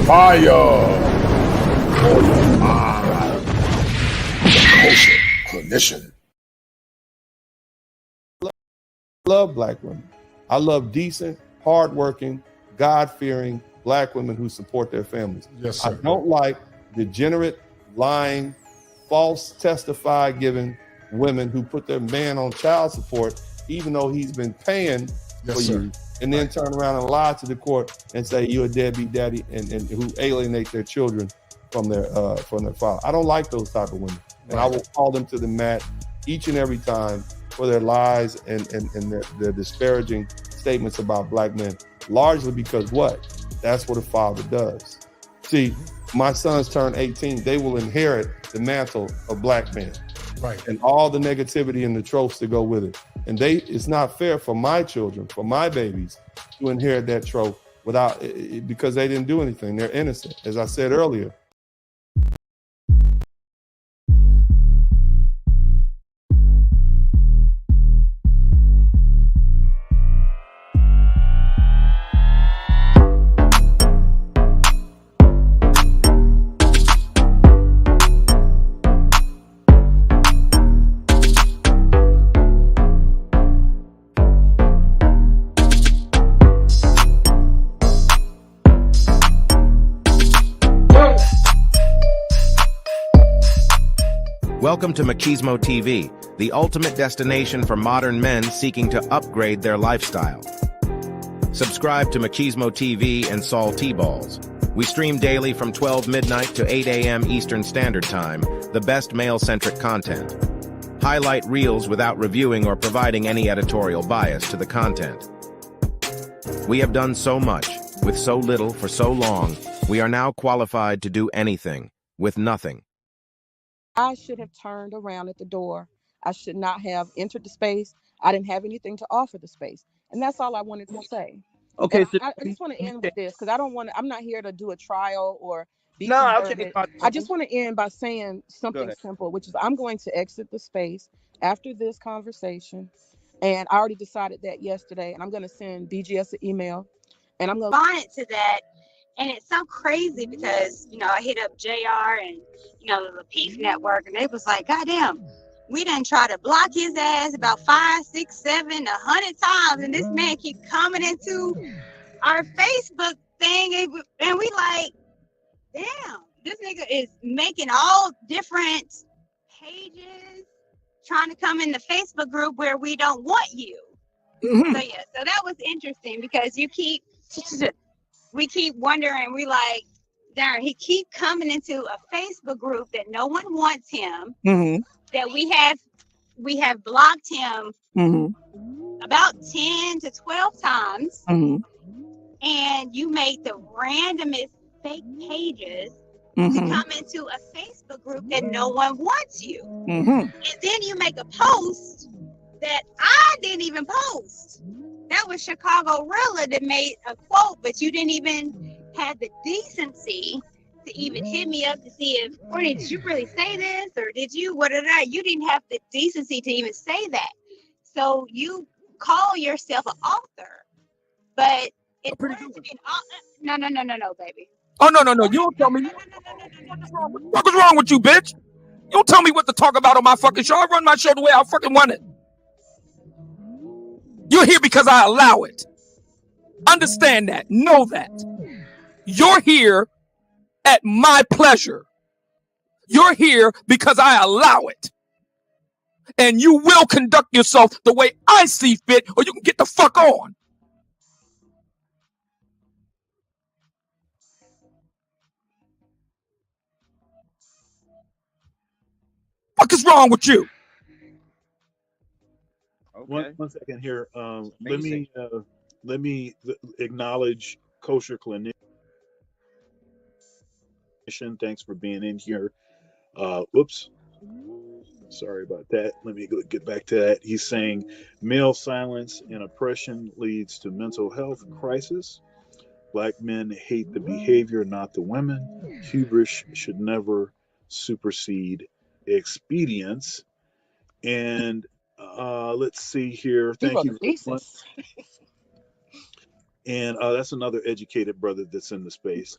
Fire on your mind. Kosher clinician. I love black women. I love decent, hardworking, God-fearing black women who support their families. Yes, sir. I don't like degenerate, lying, false testify-giving women who put their man on child support, even though he's been paying for you, and then turn around and lie to the court and say you're a deadbeat daddy, and who alienate their children from their father. I don't like those type of women, and I will call them to the mat each and every time for their lies and their disparaging statements about black men, largely because that's what a father does. See, my sons turn 18, they will inherit the mantle of black men. Right. And all the negativity and the tropes that go with it. And it's not fair for my children, for my babies, to inherit that trope because they didn't do anything. They're innocent. As I said earlier, Welcome to Machismo TV, the ultimate destination for modern men seeking to upgrade their lifestyle. Subscribe to Machismo TV and Saul T-Balls. We stream daily from 12 midnight to 8 a.m. Eastern Standard Time, the best male-centric content. Highlight reels without reviewing or providing any editorial bias to the content. We have done so much, with so little for so long, we are now qualified to do anything, with nothing. I should have turned around at the door. I should not have entered the space. I didn't have anything to offer the space. And that's all I wanted to say. Okay, so I just want to end with this because I'm not here to do a trial or be okay. I just want to end by saying something simple, which is I'm going to exit the space after this conversation. And I already decided that yesterday. And I'm going to send BGS an email. And I'm going to respond to that. And it's so crazy because, I hit up JR and, the Peace Network, and they was like, goddamn, we done try to block his ass about 5, 6, 7, 100 times. And this man keep coming into our Facebook thing. And we like, damn, this nigga is making all different pages, trying to come in the Facebook group where we don't want you. So that was interesting because we keep wondering, we like, darn, he keep coming into a Facebook group that no one wants him, that we have blocked him about 10 to 12 times, and you make the randomest fake pages to come into a Facebook group that no one wants you. And then you make a post that I didn't even post. That was Chicago Rilla that made a quote, but you didn't even have the decency to even hit me up to see if, or did you really say this, or did you, you didn't have the decency to even say that. So you call yourself an author, but it's to be an author. No, baby. Oh, no. You don't tell me. What was wrong with you, bitch? You don't tell me what to talk about on my fucking show. I run my show the way I fucking want it. You're here because I allow it. Understand that. Know that. You're here at my pleasure. You're here because I allow it. And you will conduct yourself the way I see fit, or you can get the fuck on. What is wrong with you? Okay. One second here. Let me acknowledge Kosher Clinician. Thanks for being in here. Whoops. Sorry about that. Let me get back to that. He's saying male silence and oppression leads to mental health crisis. Black men hate the behavior, not the women. Hubris should never supersede expedience. And let's see here. Thank you. And that's another educated brother that's in the space.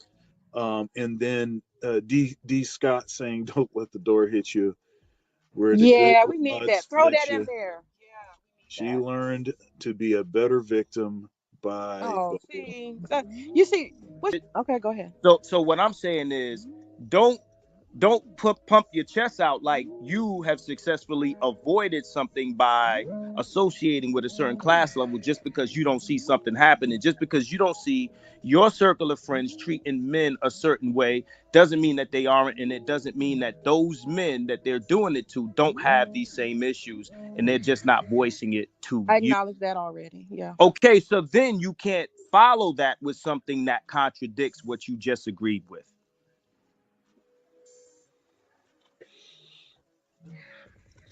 And then D Scott saying, "Don't let the door hit you." Where the good Yeah, we need God that. Throw split that in you. there. She That. learned to be a better victim by Oh, the whole. see, you see, okay, go ahead. So what I'm saying is, don't pump your chest out like you have successfully avoided something by associating with a certain class level just because you don't see something happening. Just because you don't see your circle of friends treating men a certain way doesn't mean that they aren't, and it doesn't mean that those men that they're doing it to don't have these same issues, and they're just not voicing it to I you. acknowledge that already. Yeah. Okay, so then you can't follow that with something that contradicts what you just agreed with.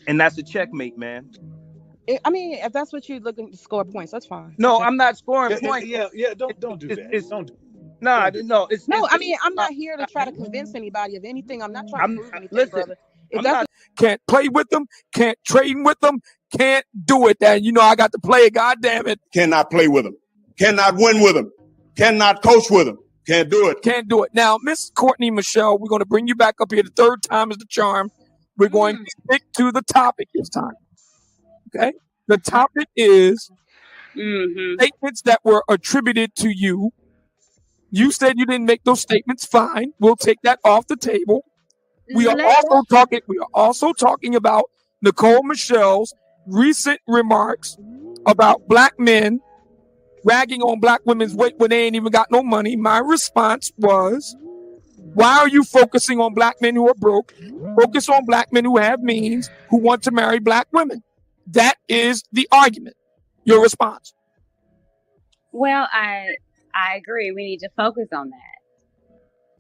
And that's a checkmate, man. I mean, if that's what you're looking to score points, that's fine. No, Okay. I'm not scoring Yeah, points. don't do that. It's Don't do nah, don't do no. No, I It's mean, I'm not here to try to convince anybody of anything. I'm not trying to I'm prove anything, listen. brother. If I'm that's not. Can't play with them, can't trade with them, can't do it. Then you know I got to play it. God damn it, Cannot play with them. Cannot win with them. Cannot coach with them. Can't do it. can't do it. Now, Miss Courtney Michelle, we're going to bring you back up here. The third time is the charm. We're going to stick to the topic this time. Okay, the topic is statements that were attributed to you. You said you didn't make those statements. Fine, we'll take that off the table. We are also talking about Nicole Michelle's recent remarks about black men ragging on black women's weight when they ain't even got no money. My response was, why are you focusing on black men who are broke? Focus on black men who have means, who want to marry black women. That is the argument. Your response. Well, I agree. We need to focus on that.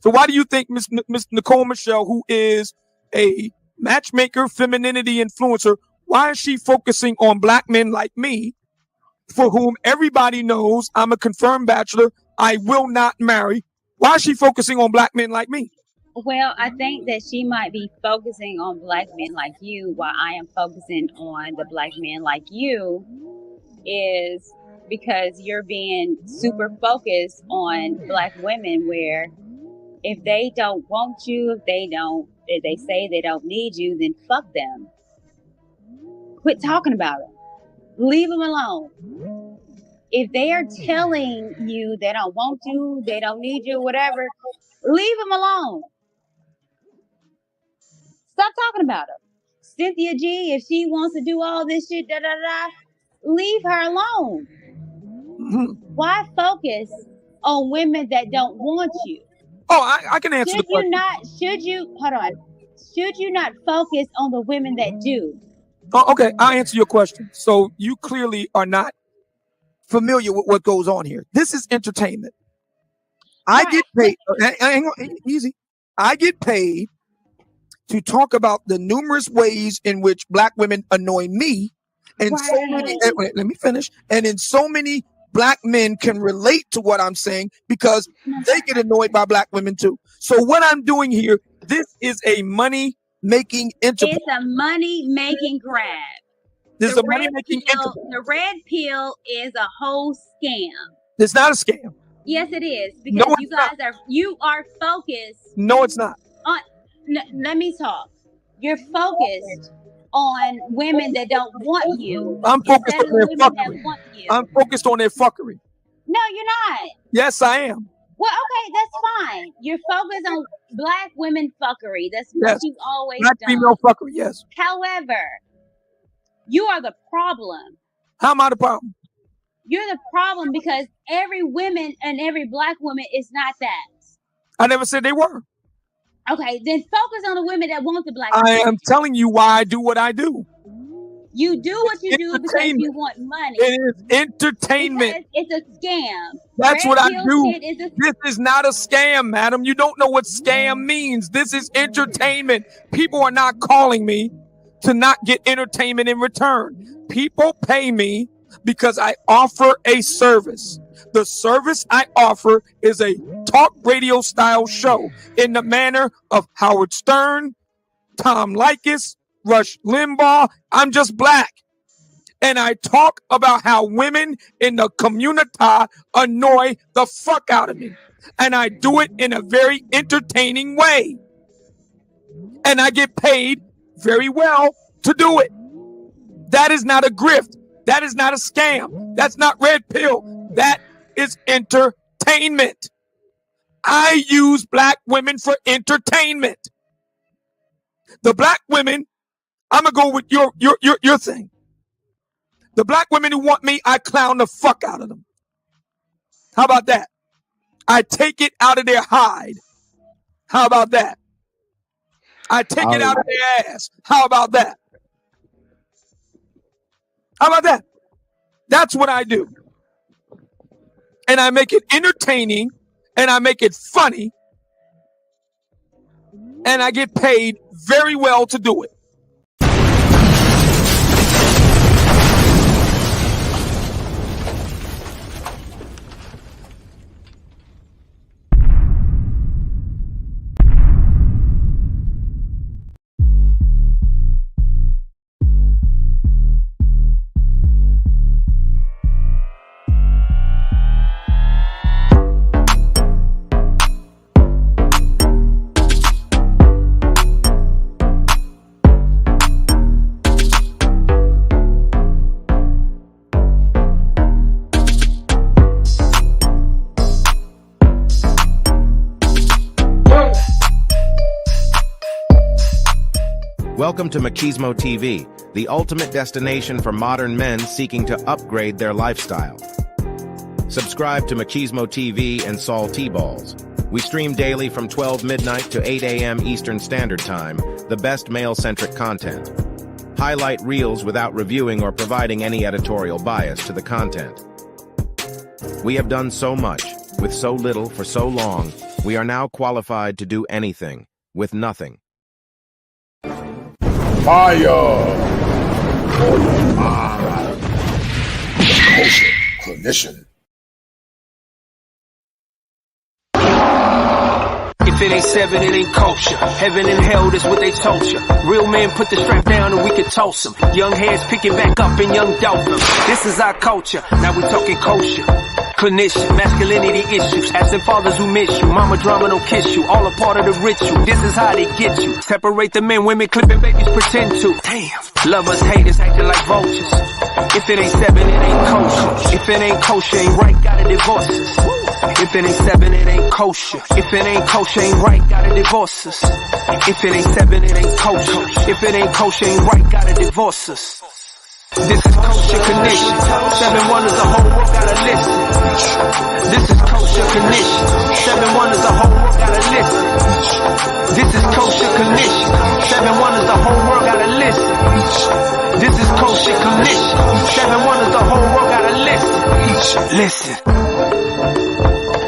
So why do you think Miss Nicole Michelle, who is a matchmaker, femininity influencer, why is she focusing on black men like me, for whom everybody knows I'm a confirmed bachelor, I will not marry? Why is she focusing on black men like me? Well, I think that she might be focusing on black men like you, while I am focusing on the black men like you, is because you're being super focused on black women, where if they don't want you, if they say they don't need you, then fuck them. Quit talking about them. Leave them alone. If they are telling you they don't want you, they don't need you, whatever, leave them alone. Stop talking about them. Cynthia G, if she wants to do all this shit, leave her alone. Why focus on women that don't want you? Oh, I can answer the question. Should you not focus on the women that do? Oh, okay, I'll answer your question. So you clearly are not familiar with what goes on here. This is entertainment. I get paid. Hang on, easy. I get paid to talk about the numerous ways in which black women annoy me, and so many. Let me finish. And in so many black men can relate to what I'm saying because they get annoyed by black women too. So what I'm doing here, this is a money-making enterprise. It's a money-making grab. This is a money-making enterprise. The red pill is a whole scam. It's not a scam. Yes, it is, because No, you are focused. No, it's not. Let me talk. You're focused on women that don't want you. I'm focused on their women that fuckery. want you. I'm focused on their fuckery. No, you're not. Yes, I am. Well, okay, that's fine. You're focused on black women fuckery. That's what you've always black done. female fuckery, yes. However, you are the problem. How am I the problem? You're the problem because every woman and every black woman is not that. I never said they were. Okay, then focus on the women that want the black I women. am telling you why I do what I do. You do what you do because you want money. It is entertainment. Because it's a scam. That's what I do. This is not a scam, madam. You don't know what scam means. This is entertainment. People are not calling me to not get entertainment in return. People pay me because I offer a service. The service I offer is a talk radio style show in the manner of Howard Stern, Tom Likas, Rush Limbaugh. I'm just black. and I talk about how women in the community annoy the fuck out of me. And I do it in a very entertaining way. And I get paid very well to do it. That is not a grift. That is not a scam. That's not red pill. That is entertainment. I use black women for entertainment. The black women, I'm gonna go with your thing. The black women who want me, I clown the fuck out of them. How about that? I take it out of their hide. How about that? I take it out of their ass. How about that? How about that? That's what I do. And I make it entertaining, and I make it funny, and I get paid very well to do it. Welcome to Machismo TV, the ultimate destination for modern men seeking to upgrade their lifestyle. Subscribe to Machismo TV and Saul T-Balls. We stream daily from 12 midnight to 8 a.m. Eastern Standard Time, the best male-centric content. Highlight reels without reviewing or providing any editorial bias to the content. We have done so much, with so little for so long, we are now qualified to do anything, with nothing. Fire for your mind. Culture clinician. If it ain't seven, it ain't culture. Heaven and hell, that's what they told you. Real men put the strap down and we can toss them. Young heads picking back up and young dolphins. This is our culture. Now we talking kosher. Clinician, masculinity issues. Absent fathers who miss you. Mama drama don't kiss you. All a part of the ritual. This is how they get you. Separate the men, women, clipping babies pretend to. Damn. Lovers, haters, acting like vultures. If it ain't seven, it ain't kosher. If it ain't kosher, ain't right, gotta divorce us. If it ain't seven, it ain't kosher. If it ain't kosher, ain't right, gotta divorce us. If it ain't seven, it ain't kosher. If it ain't kosher, ain't right, gotta divorce us. This is kosher condition. 7 wonders, the whole world gotta listen. This is kosher condition. 7 wonders, the whole world gotta listen. This is kosher condition. 7 wonders, the whole world gotta listen. This is kosher condition. 7 wonders, the whole world gotta listen. Listen.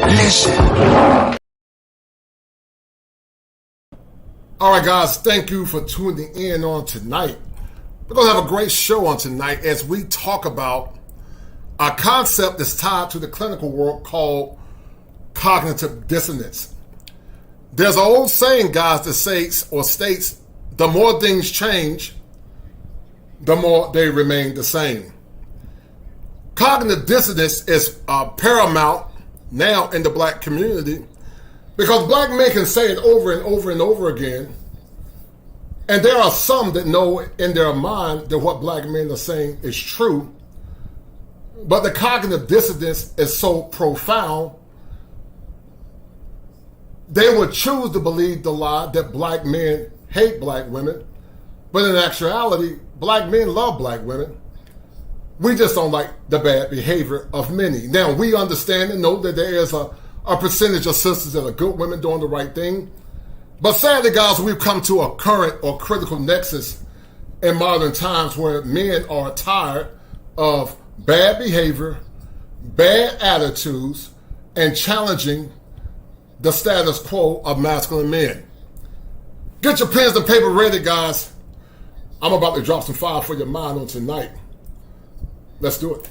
Listen. All right, guys, thank you for tuning in on tonight. We're going to have a great show on tonight as we talk about a concept that's tied to the clinical world called cognitive dissonance. There's an old saying, guys, that states, the more things change, the more they remain the same. Cognitive dissonance is paramount now in the black community because black men can say it over and over and over again. And there are some that know in their mind that what black men are saying is true. But the cognitive dissonance is so profound, they would choose to believe the lie that black men hate black women. But in actuality, black men love black women. We just don't like the bad behavior of many. Now, we understand and know that there is a percentage of sisters that are good women doing the right thing. But sadly, guys, we've come to a current or critical nexus in modern times where men are tired of bad behavior, bad attitudes, and challenging the status quo of masculine men. Get your pens and paper ready, guys. I'm about to drop some fire for your mind on tonight. Let's do it.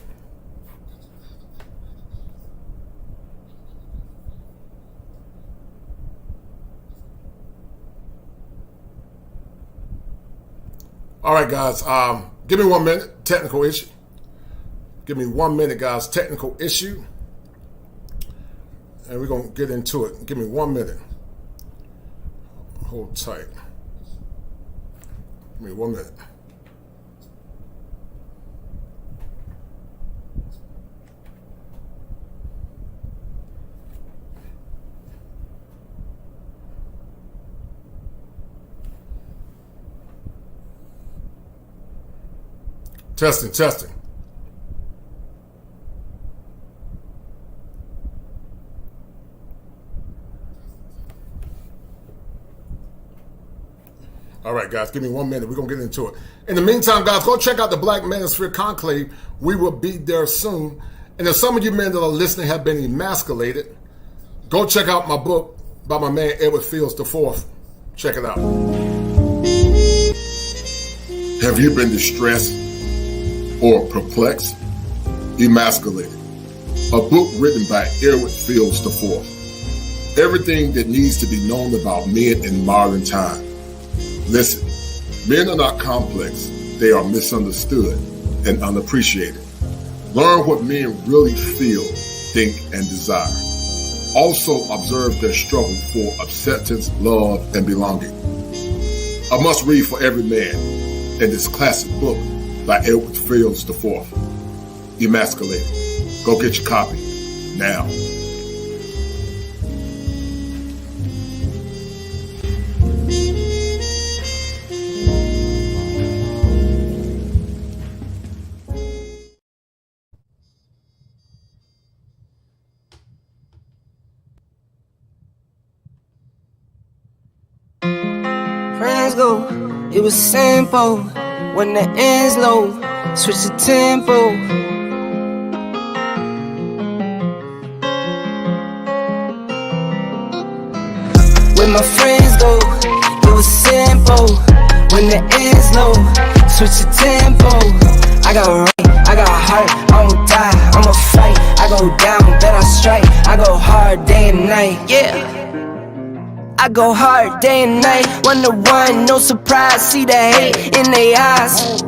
All right, guys, give me 1 minute. Technical issue. Give me 1 minute, guys. Technical issue. And we're going to get into it. Give me 1 minute. Hold tight. Give me 1 minute. Testing. All right, guys, give me 1 minute. We're going to get into it. In the meantime, guys, go check out the Black Manosphere Conclave. We will be there soon. And if some of you men that are listening have been emasculated, go check out my book by my man Edward Fields IV. Check it out. Have you been distressed or perplexed? Emasculated. A book written by Edward Fields IV. Everything that needs to be known about men in modern time. Listen, men are not complex. They are misunderstood and unappreciated. Learn what men really feel, think, and desire. Also observe their struggle for acceptance, love, and belonging. A must read for every man in this classic book by Edward Fields IV. Emasculated. Go get your copy now. Friends go, it was simple. When the ends low, switch the tempo. When my friends go, it was simple. When the ends low, switch the tempo. I got right, I got heart, I won't die, I'ma fight. I go down, bet I strike. I go hard day and night, yeah. I go hard day and night, 1-to-1, no surprise. See the hate in their eyes.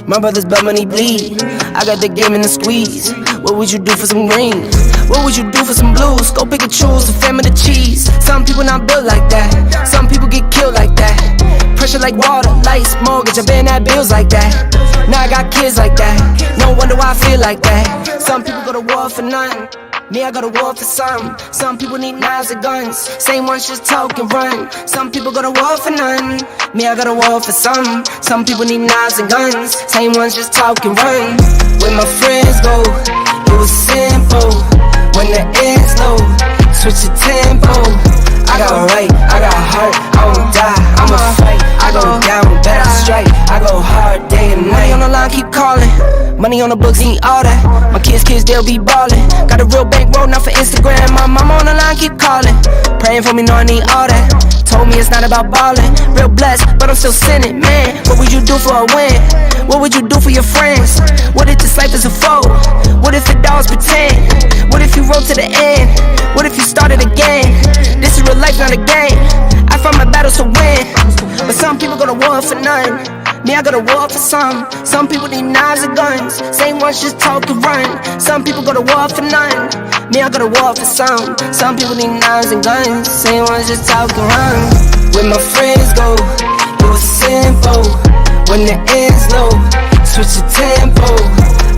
My brother's blood money bleed. I got the game in the squeeze. What would you do for some green? What would you do for some blues? Go pick and choose, the family the cheese. Some people not built like that. Some people get killed like that. Pressure like water, lights, mortgage. I been at bills like that. Now I got kids like that. No wonder why I feel like that. Some people go to war for nothing. Me, I go to war for some. Some people need knives and guns. Same ones just talk and run. Some people go to war for none. Me, I go to war for some. Some people need knives and guns. Same ones just talk and run. When my friends go, it was simple. When the ends low, switch the tempo. I got right, I got heart, I won't die, I'ma fight. I go down, bet I strike. I go hard day and night. Money on the line, keep calling. Money on the books, need all that. My kids, they'll be ballin'. Got a real bankroll, not for Instagram. My mama on the line, keep calling. Praying for me, know I need all that. Told me it's not about ballin'. Real blessed, but I'm still sinning, man. What would you do for a win? What would you do for your friends? What if this life is a foe? What if it alls pretend? What if you roll to the end? What if you started again? This is real life, not a game. I fight my battles to win. But some people go to war for none. Me, I go to war for some. Some people need knives and guns. Same ones just talk and run. Some people go to war for none. Me, I go to war for some. Some people need knives and guns. Same ones just talk and run. When my friends go, it was simple. When the ends low, switch the tempo.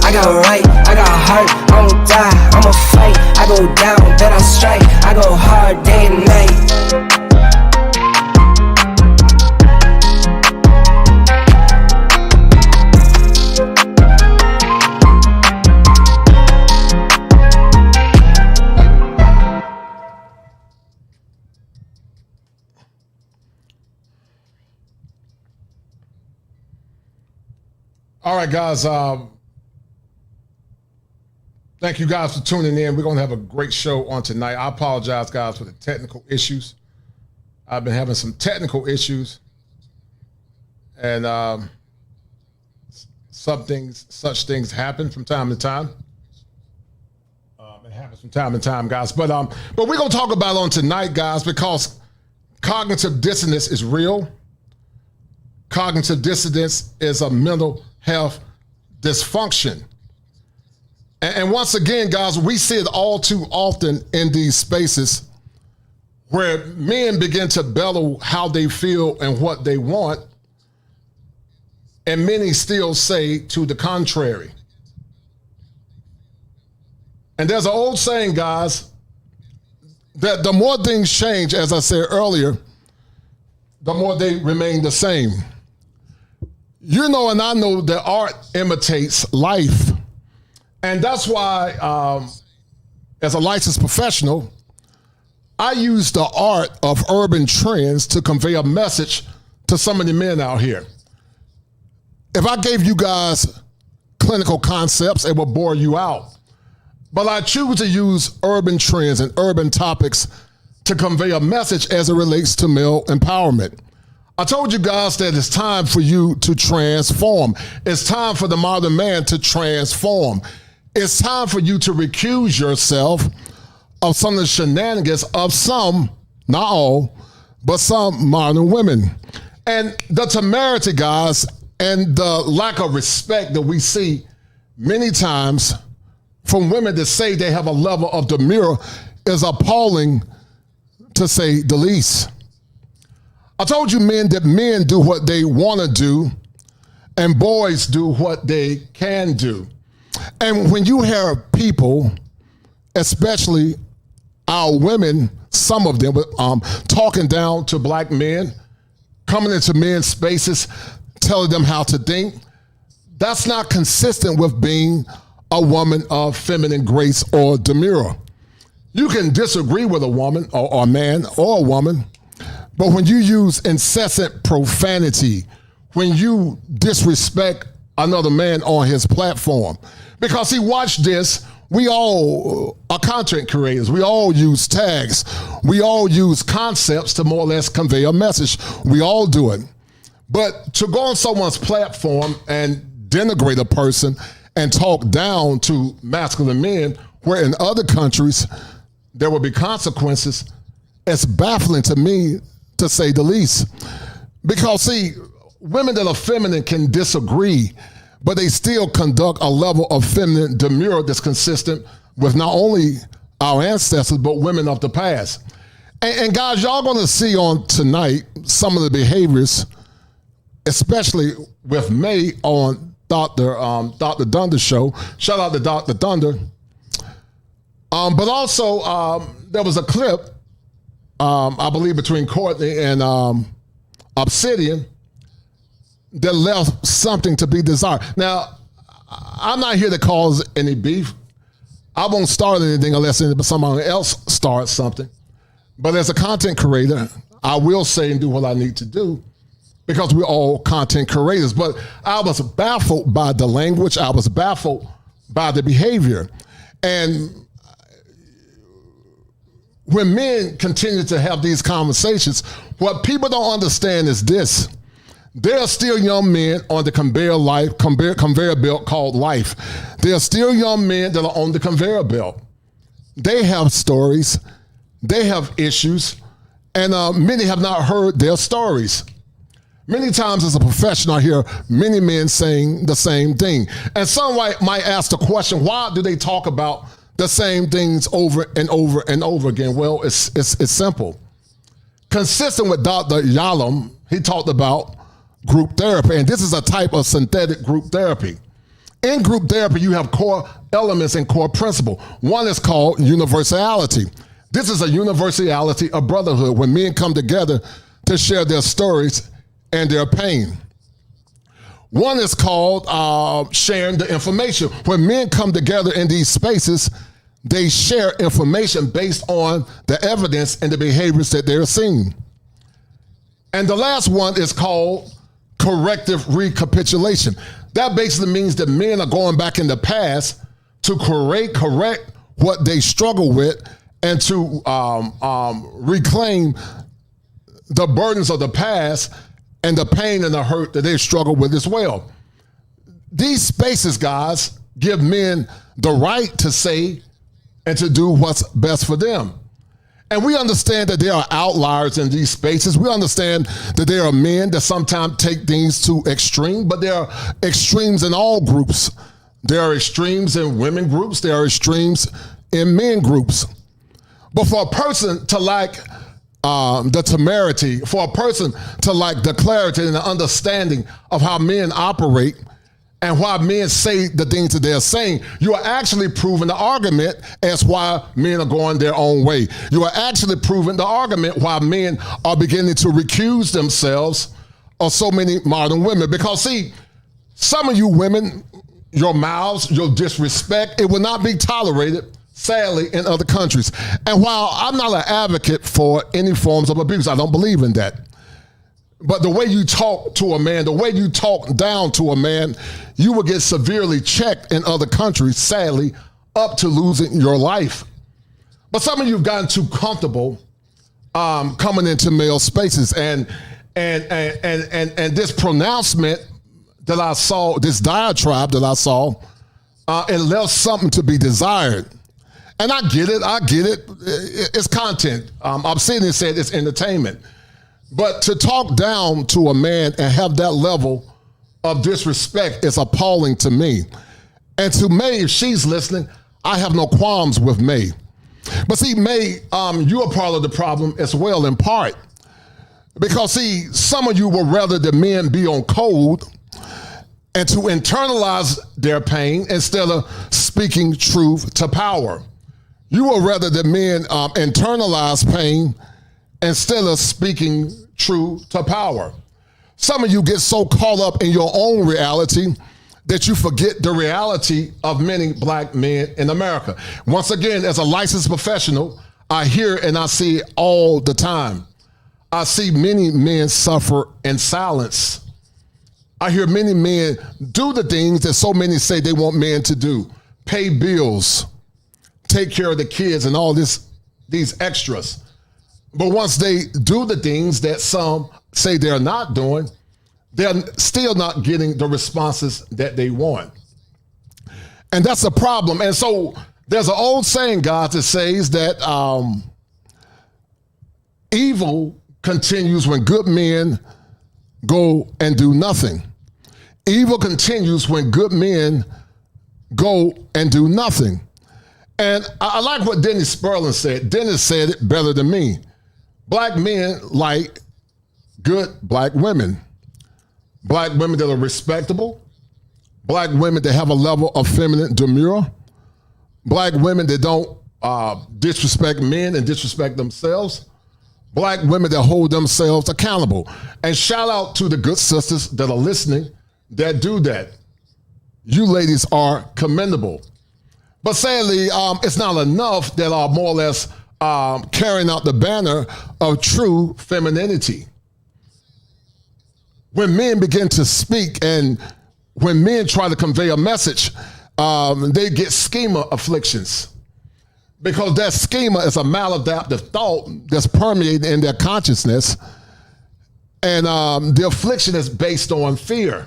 I got right, I got heart, I won't die, I'ma fight. I go down, bet I strike. I go hard day and night. All right, guys. Thank you guys for tuning in. We're going to have a great show on tonight. I apologize, guys, for the technical issues. I've been having some technical issues. And such things happen from time to time. It happens from time to time, guys. But we're going to talk about it on tonight, guys, because cognitive dissonance is real. Cognitive dissonance is a mental health dysfunction. And once again, guys, we see it all too often in these spaces where men begin to bellow how they feel and what they want, and many still say to the contrary. And there's an old saying, guys, that the more things change, as I said earlier, the more they remain the same. You know, and I know that art imitates life. And that's why, as a licensed professional, I use the art of urban trends to convey a message to some of the men out here. If I gave you guys clinical concepts, it will bore you out. But I choose to use urban trends and urban topics to convey a message as it relates to male empowerment. I told you guys that it's time for you to transform. It's time for the modern man to transform. It's time for you to recuse yourself of some of the shenanigans of some, not all, but some modern women. And the temerity, guys, and the lack of respect that we see many times from women that say they have a level of demure is appalling, to say the least. I told you, men, that men do what they want to do and boys do what they can do. And when you hear people, especially our women, some of them, talking down to black men, coming into men's spaces, telling them how to think, that's not consistent with being a woman of feminine grace or demure. You can disagree with a woman or a man or a woman, but when you use incessant profanity, when you disrespect another man on his platform, because see, watch this, we all are content creators. We all use tags. We all use concepts to more or less convey a message. We all do it. But to go on someone's platform and denigrate a person and talk down to masculine men, where in other countries there will be consequences, it's baffling to me, to say the least. Because see, women that are feminine can disagree, but they still conduct a level of feminine demure that's consistent with not only our ancestors, but women of the past. And guys, y'all gonna see on tonight some of the behaviors, especially with May on Dr. Dunder's show. Shout out to Dr. Dunder. But also, there was a clip, I believe, between Courtney and Obsidian that left something to be desired. Now, I'm not here to cause any beef. I won't start anything unless someone else starts something. But as a content creator, I will say and do what I need to do, because we're all content creators. But I was baffled by the language. I was baffled by the behavior. And when men continue to have these conversations, what people don't understand is this. There are still young men on the conveyor belt called life. There are still young men that are on the conveyor belt. They have stories. They have issues. And many have not heard their stories. Many times as a professional, I hear many men saying the same thing. And some might ask the question, why do they talk about the same things over and over and over again? Well, it's simple. Consistent with Dr. Yalom, he talked about group therapy, and this is a type of synthetic group therapy. In group therapy, you have core elements and core principle. One is called universality. This is a universality of brotherhood, when men come together to share their stories and their pain. One is called sharing the information. When men come together in these spaces, they share information based on the evidence and the behaviors that they're seeing. And the last one is called corrective recapitulation. That basically means that men are going back in the past to correct what they struggle with and to reclaim the burdens of the past and the pain and the hurt that they struggle with as well. These spaces, guys, give men the right to say and to do what's best for them. And we understand that there are outliers in these spaces. We understand that there are men that sometimes take things to extreme, but there are extremes in all groups There are extremes in women groups. There are extremes in men groups. But for a person to lack the temerity, for a person to lack the clarity and the understanding of how men operate and why men say the things that they're saying, you are actually proving the argument as why men are going their own way. You are actually proving the argument why men are beginning to recuse themselves of so many modern women. Because see, some of you women, your mouths, your disrespect, it will not be tolerated, sadly, in other countries. And while I'm not an advocate for any forms of abuse, I don't believe in that. But the way you talk to a man, the way you talk down to a man, you will get severely checked in other countries, sadly, up to losing your life. But some of you have gotten too comfortable coming into male spaces, and this pronouncement that I saw, this diatribe that I saw, it left something to be desired. And I get it. It's content. I'm sitting and saying it's entertainment. But to talk down to a man and have that level of disrespect is appalling to me. And to May, if she's listening, I have no qualms with May. But see, May, you're part of the problem as well, in part. Because see, some of you would rather the men be on code and to internalize their pain instead of speaking truth to power. You would rather the men internalize pain instead of speaking truth to power. Some of you get so caught up in your own reality that you forget the reality of many black men in America. Once again, as a licensed professional, I hear and I see it all the time. I see many men suffer in silence. I hear many men do the things that so many say they want men to do. Pay bills, take care of the kids and all these extras. But once they do the things that some say they're not doing, they're still not getting the responses that they want. And that's a problem. And so there's an old saying, guys, that says that evil continues when good men go and do nothing. Evil continues when good men go and do nothing. And I like what Dennis Sperling said. Dennis said it better than me. Black men like good black women. Black women that are respectable. Black women that have a level of feminine demure. Black women that don't disrespect men and disrespect themselves. Black women that hold themselves accountable. And shout out to the good sisters that are listening that do that. You ladies are commendable. But sadly, it's not enough that are more or less carrying out the banner of true femininity. When men begin to speak and when men try to convey a message, they get schema afflictions. Because that schema is a maladaptive thought that's permeated in their consciousness. And the affliction is based on fear.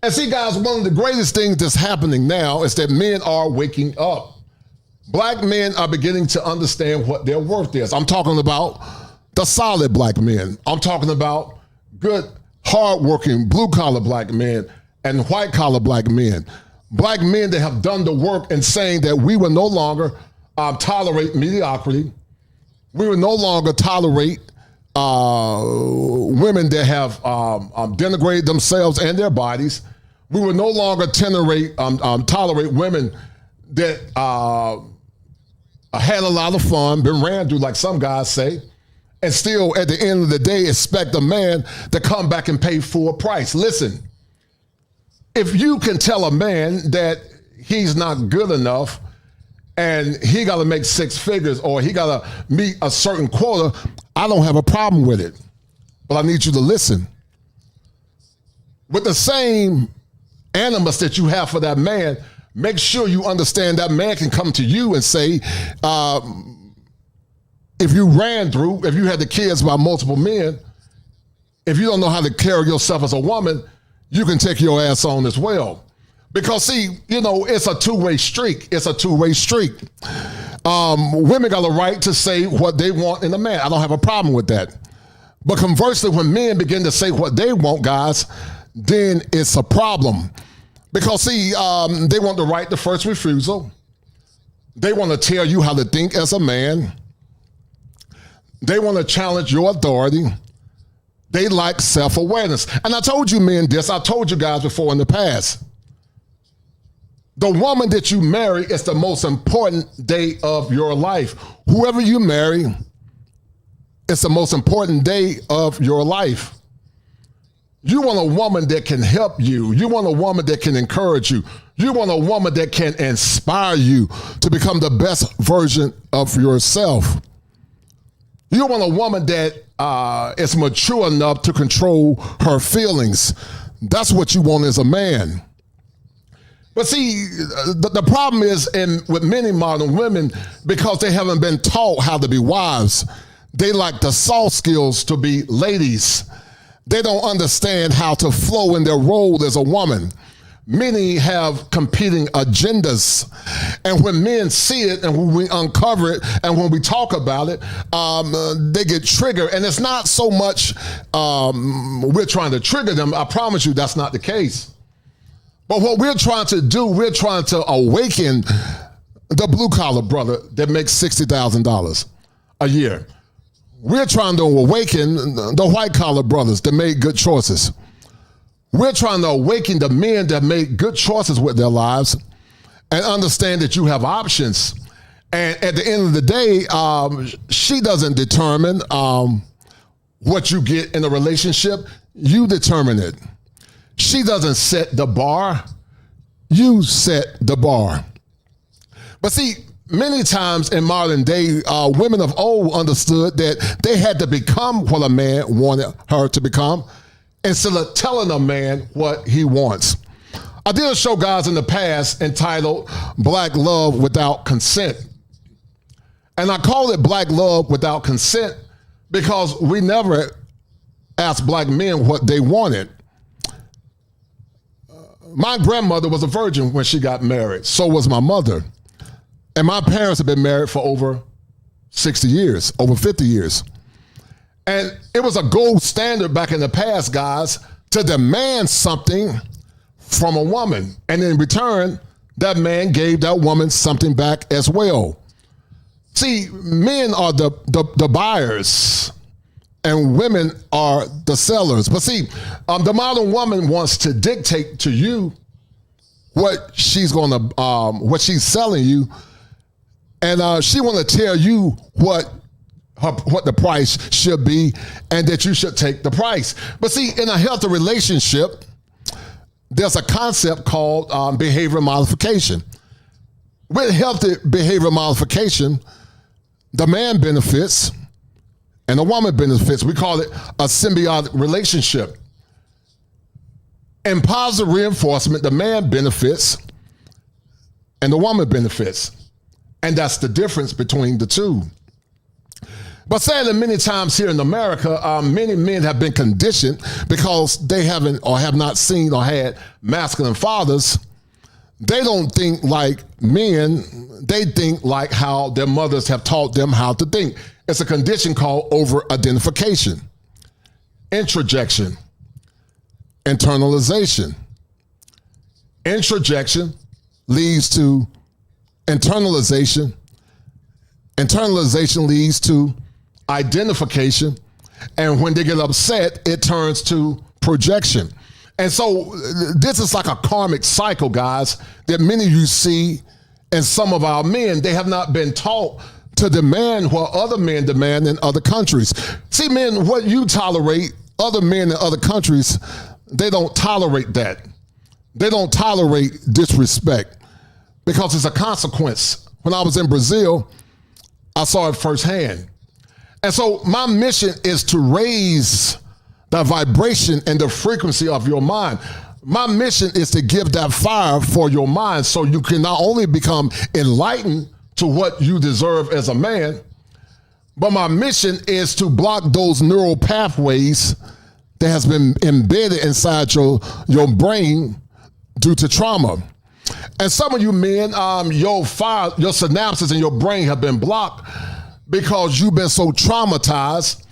And see, guys, one of the greatest things that's happening now is that men are waking up. Black men are beginning to understand what their worth is. I'm talking about the solid black men. I'm talking about good, hardworking, blue-collar black men and white-collar black men. Black men that have done the work in saying that we will no longer tolerate mediocrity. We will no longer tolerate women that have denigrated themselves and their bodies. We will no longer tolerate women that had a lot of fun, been ran through, like some guys say, and still at the end of the day expect a man to come back and pay full price. Listen, if you can tell a man that he's not good enough and he got to make six figures or he got to meet a certain quota, I don't have a problem with it. But I need you to listen. With the same animus that you have for that man, make sure you understand that man can come to you and say, if you had the kids by multiple men, if you don't know how to carry yourself as a woman, you can take your ass on as well. Because see, it's a two-way streak. It's a two-way streak. Women got a right to say what they want in a man. I don't have a problem with that. But conversely, when men begin to say what they want, guys, then it's a problem. Because see, they want the right to first refusal. They want to tell you how to think as a man. They want to challenge your authority. They like self-awareness. And I told you men this, I told you guys before in the past. The woman that you marry is the most important day of your life. Whoever you marry, it's the most important day of your life. You want a woman that can help you. You want a woman that can encourage you. You want a woman that can inspire you to become the best version of yourself. You want a woman that is mature enough to control her feelings. That's what you want as a man. But see, the problem is with many modern women, because they haven't been taught how to be wives, they like the soft skills to be ladies. They don't understand how to flow in their role as a woman. Many have competing agendas. And when men see it and when we uncover it and when we talk about it, they get triggered. And it's not so much we're trying to trigger them. I promise you that's not the case. But what we're trying to do, we're trying to awaken the blue-collar brother that makes $60,000 a year. We're trying to awaken the white-collar brothers that made good choices. We're trying to awaken the men that made good choices with their lives and understand that you have options. And at the end of the day, she doesn't determine what you get in a relationship. You determine it. She doesn't set the bar. You set the bar. But see, many times in modern day, women of old understood that they had to become what a man wanted her to become instead of telling a man what he wants. I did a show, guys, in the past entitled Black Love Without Consent. And I call it Black Love Without Consent because we never asked black men what they wanted. My grandmother was a virgin when she got married. So was my mother. And my parents have been married for over 60 years, over 50 years. And it was a gold standard back in the past, guys, to demand something from a woman. And in return, that man gave that woman something back as well. See, men are the buyers and women are the sellers. But see, the modern woman wants to dictate to you what she's what she's selling you. And she want to tell you what the price should be and that you should take the price. But see, in a healthy relationship, there's a concept called behavioral modification. With healthy behavioral modification, the man benefits and the woman benefits. We call it a symbiotic relationship. In positive reinforcement, the man benefits and the woman benefits. And that's the difference between the two. But sadly, many times here in America, many men have been conditioned because they haven't or have not seen or had masculine fathers. They don't think like men. They think like how their mothers have taught them how to think. It's a condition called over-identification, introjection, internalization. Introjection leads to internalization. Internalization leads to identification. And when they get upset, it turns to projection. And so this is like a karmic cycle, guys, that many of you see in some of our men. They have not been taught to demand what other men demand in other countries. See, men, what you tolerate, other men in other countries, they don't tolerate that. They don't tolerate disrespect because it's a consequence. When I was in Brazil, I saw it firsthand. And so my mission is to raise the vibration and the frequency of your mind. My mission is to give that fire for your mind so you can not only become enlightened to what you deserve as a man, but my mission is to block those neural pathways that has been embedded inside your brain due to trauma. And some of you men, your synapses in your brain have been blocked because you've been so traumatized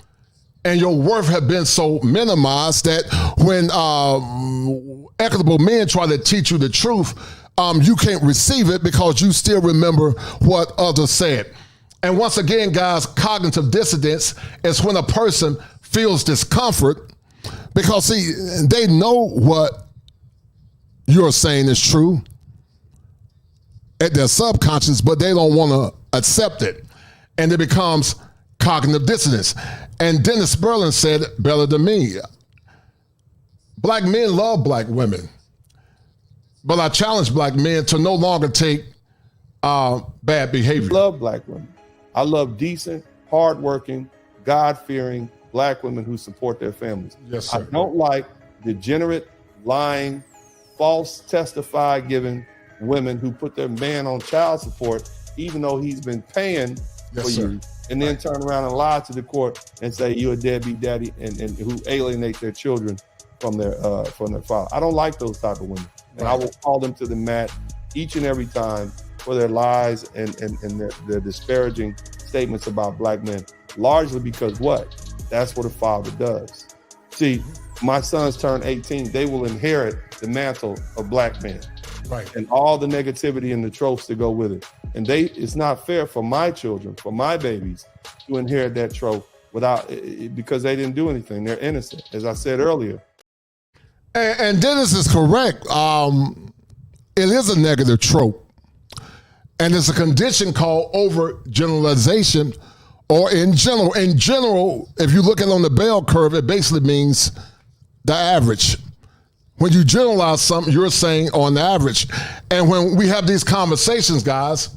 and your worth has been so minimized that when equitable men try to teach you the truth, you can't receive it because you still remember what others said. And once again, guys, cognitive dissonance is when a person feels discomfort because, see, they know what you're saying is true at their subconscious, but they don't want to accept it. And it becomes cognitive dissonance. And Dennis Berlin said it better than me. Black men love black women, but I challenge black men to no longer take bad behavior. I love black women. I love decent, hardworking, God-fearing black women who support their families. Yes, sir. I don't like degenerate, lying, false testify-giving women who put their man on child support, even though he's been paying for you, and then turn around and lie to the court and say you're a deadbeat daddy, and who alienate their children from their father. I don't like those type of women, and I will call them to the mat each and every time for their lies and their disparaging statements about black men, largely because that's what a father does. See, my sons turn 18, they will inherit the mantle of black men. Right. And all the negativity and the tropes that go with it. And it's not fair for my children, for my babies, to inherit that trope because they didn't do anything. They're innocent, as I said earlier. And Dennis is correct. It is a negative trope. And it's a condition called overgeneralization, or in general. In general, if you look at it on the bell curve, it basically means the average. When you generalize something, you're saying on average. And when we have these conversations, guys,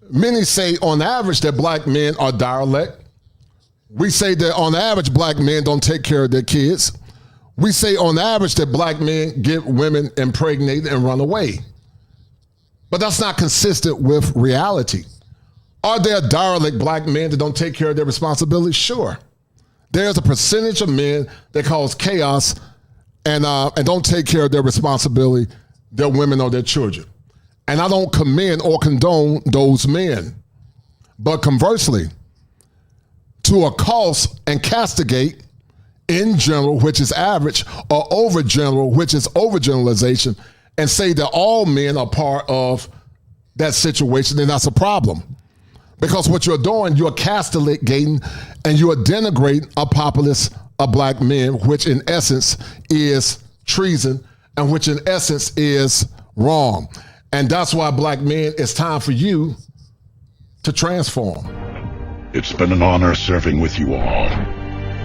many say on average that black men are derelict. We say that on average black men don't take care of their kids. We say on average that black men get women impregnated and run away. But that's not consistent with reality. Are there derelict black men that don't take care of their responsibilities? Sure. There's a percentage of men that cause chaos and don't take care of their responsibility, their women or their children. And I don't commend or condone those men. But conversely, to accost and castigate in general, which is average, or over general, which is overgeneralization, and say that all men are part of that situation, then that's a problem. Because what you're doing, you're castigating and you're denigrating a populace of black men, which in essence is treason and which in essence is wrong. And that's why black men, it's time for you to transform. It's been an honor serving with you all.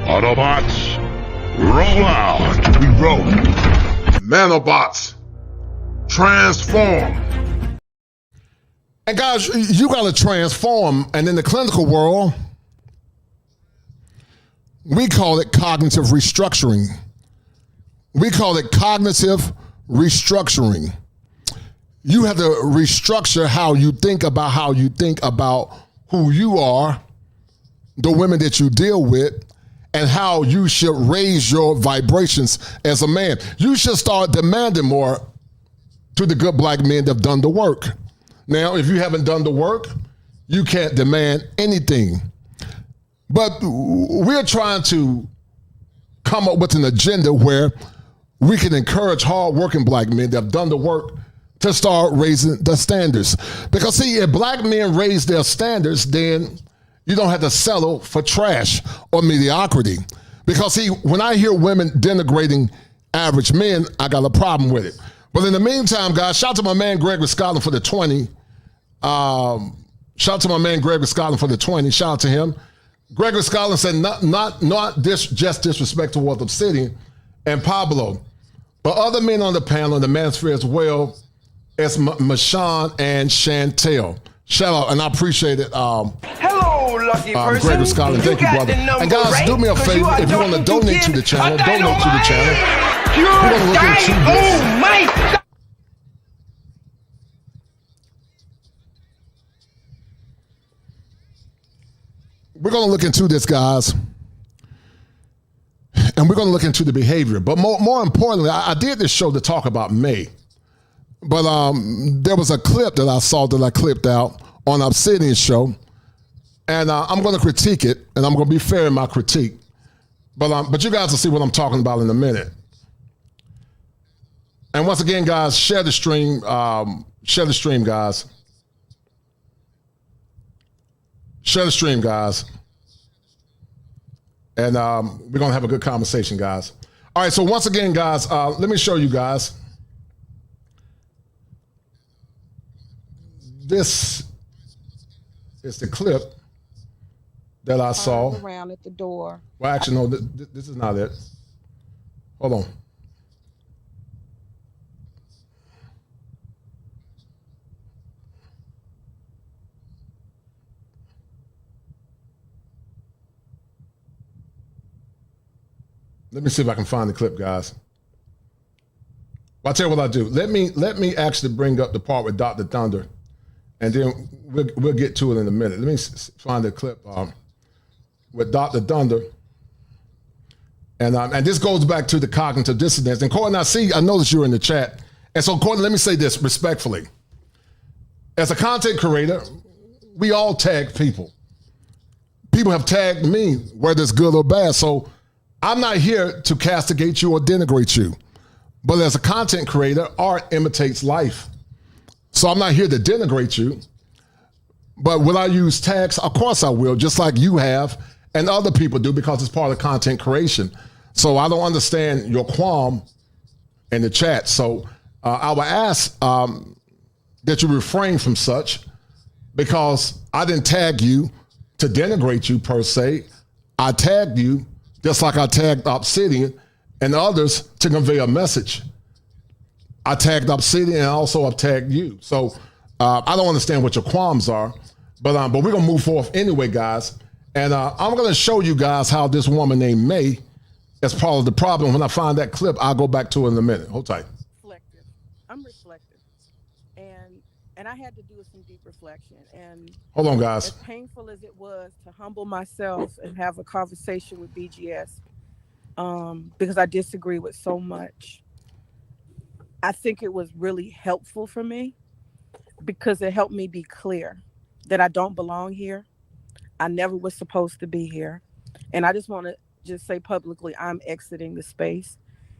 Autobots, roll out. We roll. Nanobots, transform. And guys, you got to transform. And in the clinical world, we call it cognitive restructuring. We call it cognitive restructuring. You have to restructure how you think about who you are, the women that you deal with, and how you should raise your vibrations as a man. You should start demanding more to the good black men that have done the work. Now, if you haven't done the work, you can't demand anything. But we're trying to come up with an agenda where we can encourage hardworking black men that have done the work to start raising the standards. Because see, if black men raise their standards, then you don't have to settle for trash or mediocrity. Because see, when I hear women denigrating average men, I got a problem with it. But in the meantime, guys, shout out to my man Gregory Scotland for the 20. Shout out to my man Gregory Scotland for the 20. Shout out to him. Gregory Scotland said, not just disrespect towards Obsidian and Pablo, but other men on the panel in the manosphere as well as Mashawn and Chantel. Shout out, and I appreciate it. Hello, lucky person. Gregory Scotland, thank you, brother. And guys, do me a favor, if you want to donate to the channel, donate to the channel. We're going to look into this. Oh my! We're going to look into this, guys, and we're going to look into the behavior. But more importantly, I did this show to talk about May, but there was a clip that I saw that I clipped out on Obsidian's show, and I'm going to critique it, and I'm going to be fair in my critique. But you guys will see what I'm talking about in a minute. And once again, guys, share the stream. Share the stream, guys. Share the stream, guys. And we're going to have a good conversation, guys. All right, so once again, guys, let me show you guys. This is the clip that I saw. Around at the door. Well, actually, no, this is not it. Hold on. Let me see if I can find the clip, guys. Well, I'll tell you what I'll do. Let me actually bring up the part with Dr. Thunder, and then we'll get to it in a minute. Let me find the clip with Dr. Thunder. And this goes back to the cognitive dissonance. And Courtney, I noticed you're in the chat. And so, Courtney, let me say this respectfully. As a content creator, we all tag people. People have tagged me, whether it's good or bad. So I'm not here to castigate you or denigrate you. But as a content creator, art imitates life. So I'm not here to denigrate you. But will I use tags? Of course I will, just like you have and other people do, because it's part of content creation. So I don't understand your qualm in the chat. So I would ask that you refrain from such, because I didn't tag you to denigrate you per se. I tagged you just like I tagged Obsidian and others to convey a message. I tagged Obsidian and also I've tagged you. So I don't understand what your qualms are, but we're gonna move forward anyway, guys. And I'm gonna show you guys how this woman named May is part of the problem. When I find that clip, I'll go back to it in a minute. Hold tight. Reflective. I'm reflective. And I had to do some deep reflection. And hold on, guys. As painful as it was to humble myself and have a conversation with BGS, because I disagree with so much, I think it was really helpful for me, because it helped me be clear that I don't belong here. I never was supposed to be here. And I just want to just say publicly, I'm exiting the space,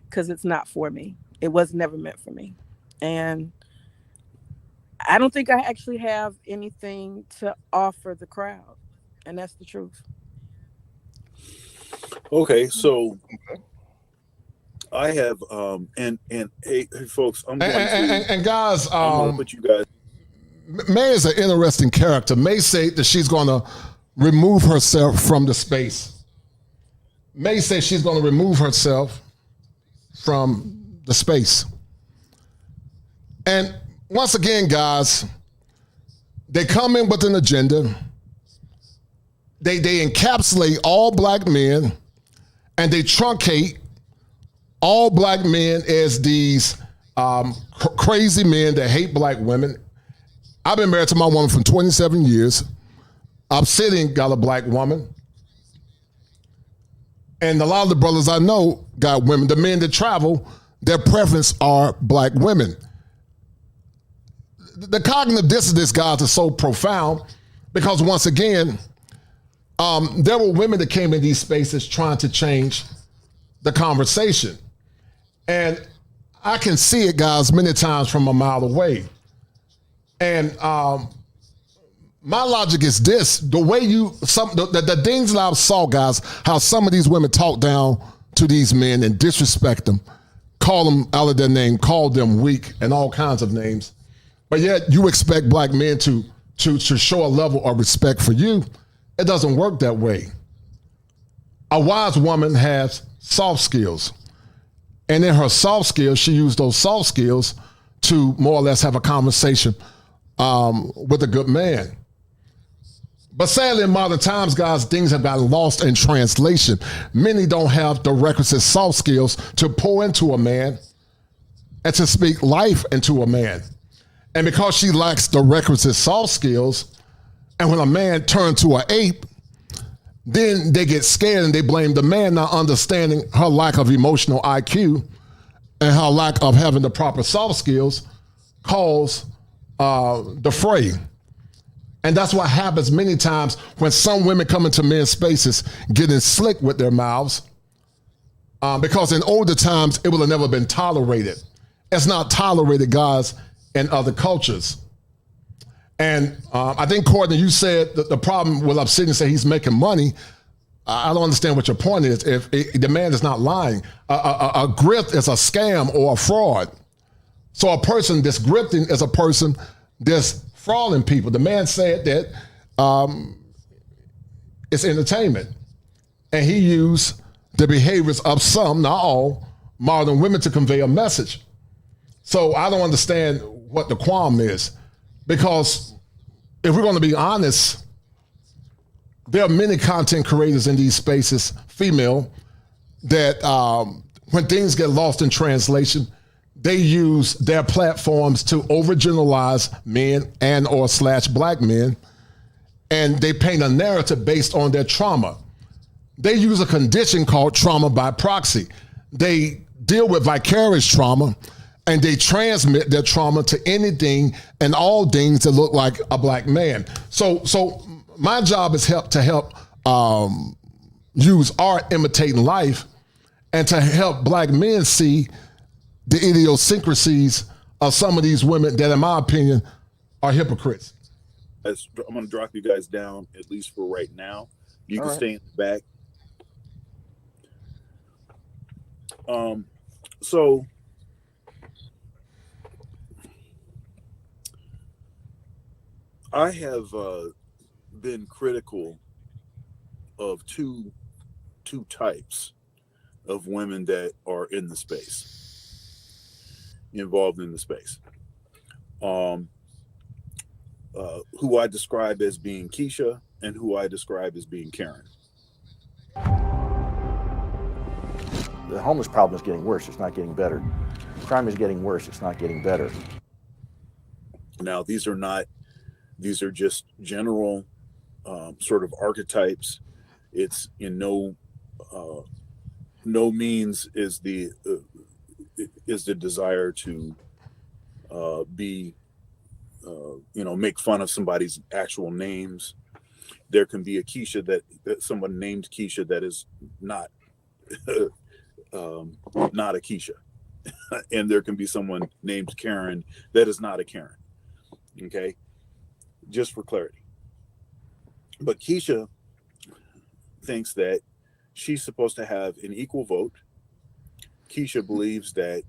because it's not for me. It was never meant for me. And I don't think I actually have anything to offer the crowd. And that's the truth. Okay, so I have and hey folks, I'm going and guys, I'm gonna put you guys. May is an interesting character. May say that she's gonna remove herself from the space. May say she's gonna remove herself from the space. And once again, guys, they come in with an agenda. They encapsulate all black men, and they truncate all black men as these crazy men that hate black women. I've been married to my woman for 27 years. Obsidian got a black woman. And a lot of the brothers I know got women. The men that travel, their preference are black women. The cognitive dissonance, guys, is so profound because, once again, there were women that came in these spaces trying to change the conversation. And I can see it, guys, many times from a mile away. And my logic is this: the way the things that I saw, guys, how some of these women talk down to these men and disrespect them, call them out of their name, call them weak, and all kinds of names. But yet you expect black men to show a level of respect for you. It doesn't work that way. A wise woman has soft skills. And in her soft skills, she used those soft skills to more or less have a conversation with a good man. But sadly, in modern times, guys, things have gotten lost in translation. Many don't have the requisite soft skills to pour into a man and to speak life into a man. And because she lacks the requisite soft skills, and when a man turns to an ape, then they get scared and they blame the man, not understanding her lack of emotional IQ and her lack of having the proper soft skills cause the fray. And that's what happens many times when some women come into men's spaces getting slick with their mouths, because in older times, it would have never been tolerated. It's not tolerated, guys, in other cultures. And I think, Courtney, you said that the problem with Obsidian say he's making money. I don't understand what your point is. If the man is not lying, a grift is a scam or a fraud. So a person that's grifting is a person that's frauding people. The man said that it's entertainment. And he used the behaviors of some, not all, modern women to convey a message. So I don't understand what the qualm is. Because if we're going to be honest, there are many content creators in these spaces, female, that when things get lost in translation, they use their platforms to overgeneralize men and or / black men, and they paint a narrative based on their trauma. They use a condition called trauma by proxy. They deal with vicarious trauma, and they transmit their trauma to anything and all things that look like a black man. So my job is to help use art imitating life, and to help black men see the idiosyncrasies of some of these women that, in my opinion, are hypocrites. I'm going to drop you guys down, at least for right now. You can stay in the back. So I have been critical of two types of women that are in the space, involved in the space, who I describe as being Keisha and who I describe as being Karen. The homeless problem is getting worse. It's not getting better. Crime is getting worse. It's not getting better. Now, these are just general sort of archetypes. It's in no means is the desire to make fun of somebody's actual names. There can be a Keisha that someone named Keisha that is not not a Keisha, and there can be someone named Karen that is not a Karen. Okay, just for clarity. But Keisha thinks that she's supposed to have an equal vote. Keisha believes that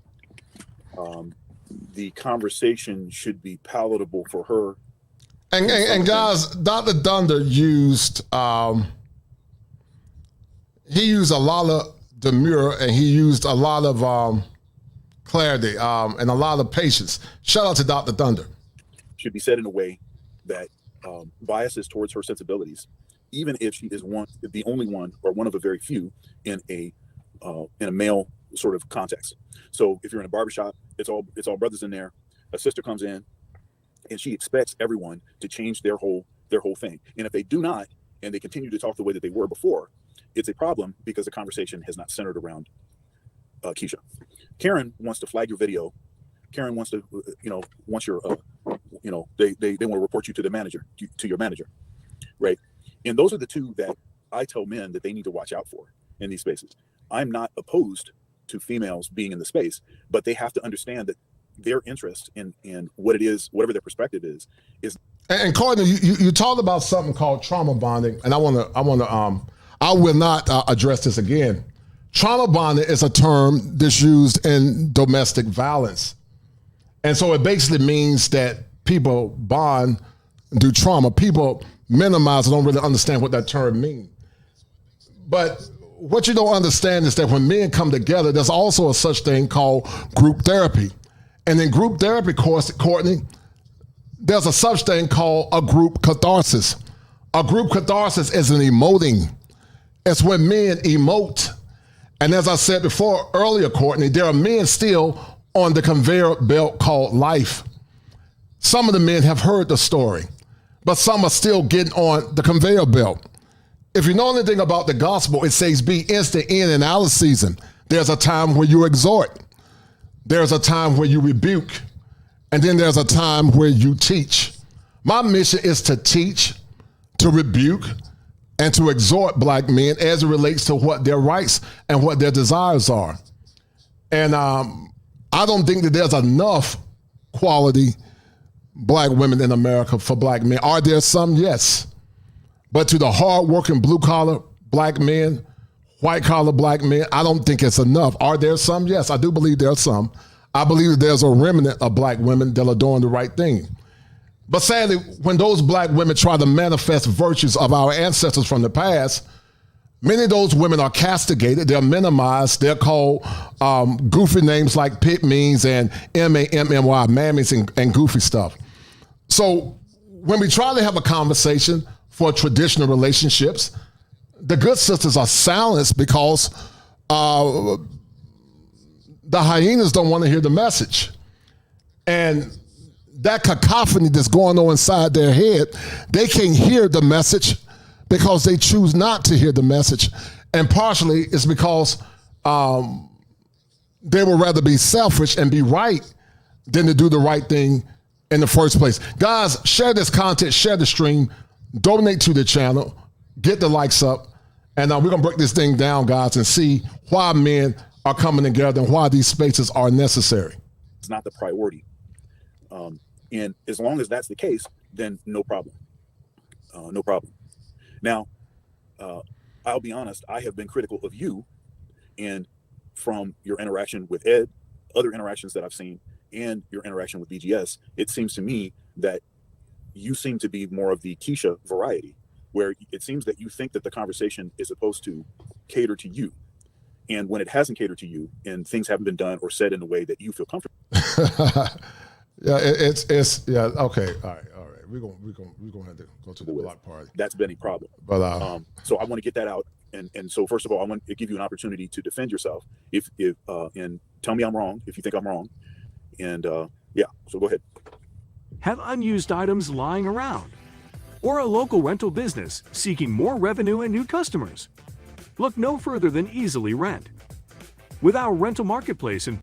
the conversation should be palatable for her. And guys, Dr. Thunder used he used a lot of demure, and he used a lot of clarity and a lot of patience. Shout out to Dr. Thunder. Should be said in a way that biases towards her sensibilities, even if she is the only one or one of a very few in a male sort of context. So if you're in a barbershop, it's all brothers in there. A sister comes in, and she expects everyone to change their whole thing. And if they do not, and they continue to talk the way that they were before, it's a problem because the conversation has not centered around Keisha. Karen wants to flag your video. Karen wants to, once you're, they want to report you to the manager, to your manager, right? And those are the two that I tell men that they need to watch out for in these spaces. I'm not opposed to females being in the space, but they have to understand that their interest in what it is, whatever their perspective is. And Courtney, you talked about something called trauma bonding, and I will not address this again. Trauma bonding is a term that's used in domestic violence. And so it basically means that people bond due trauma. People minimize and don't really understand what that term means. But what you don't understand is that when men come together, there's also a such thing called group therapy. And in group therapy, Courtney, there's a such thing called a group catharsis. A group catharsis is an emoting. It's when men emote. And as I said before earlier, Courtney, there are men still on the conveyor belt called life. Some of the men have heard the story, but some are still getting on the conveyor belt. If you know anything about the gospel, it says be instant in and out of season. There's a time where you exhort. There's a time where you rebuke. And then there's a time where you teach. My mission is to teach, to rebuke, and to exhort black men as it relates to what their rights and what their desires are. And I don't think that there's enough quality black women in America for black men. Are there some? Yes. But to the hard-working blue-collar black men, white-collar black men, I don't think it's enough. Are there some? Yes, I do believe there are some. I believe that there's a remnant of black women that are doing the right thing. But sadly, when those black women try to manifest virtues of our ancestors from the past, many of those women are castigated. They're minimized. They're called goofy names like pit means and M-A-M-M-Y, mammies and goofy stuff. So when we try to have a conversation for traditional relationships, the good sisters are silenced because the hyenas don't want to hear the message. And that cacophony that's going on inside their head, they can't hear the message because they choose not to hear the message. And partially it's because they would rather be selfish and be right than to do the right thing in the first place. Guys, share this content, share the stream, donate to the channel, get the likes up, and we're going to break this thing down, guys, and see why men are coming together and why these spaces are necessary. It's not the priority. And as long as that's the case, then no problem. No problem. Now, I'll be honest, I have been critical of you, and from your interaction with Ed, other interactions that I've seen, and your interaction with BGS, it seems to me that you seem to be more of the Keisha variety, where it seems that you think that the conversation is supposed to cater to you. And when it hasn't catered to you and things haven't been done or said in a way that you feel comfortable. Yeah, it's yeah, okay, all right. We're gonna have to go to the block party. That's been a problem. But so I want to get that out, and so first of all, I want to give you an opportunity to defend yourself. If and tell me I'm wrong if you think I'm wrong, and yeah, so go ahead. Have unused items lying around, or a local rental business seeking more revenue and new customers? Look no further than Easily Rent. With our rental marketplace and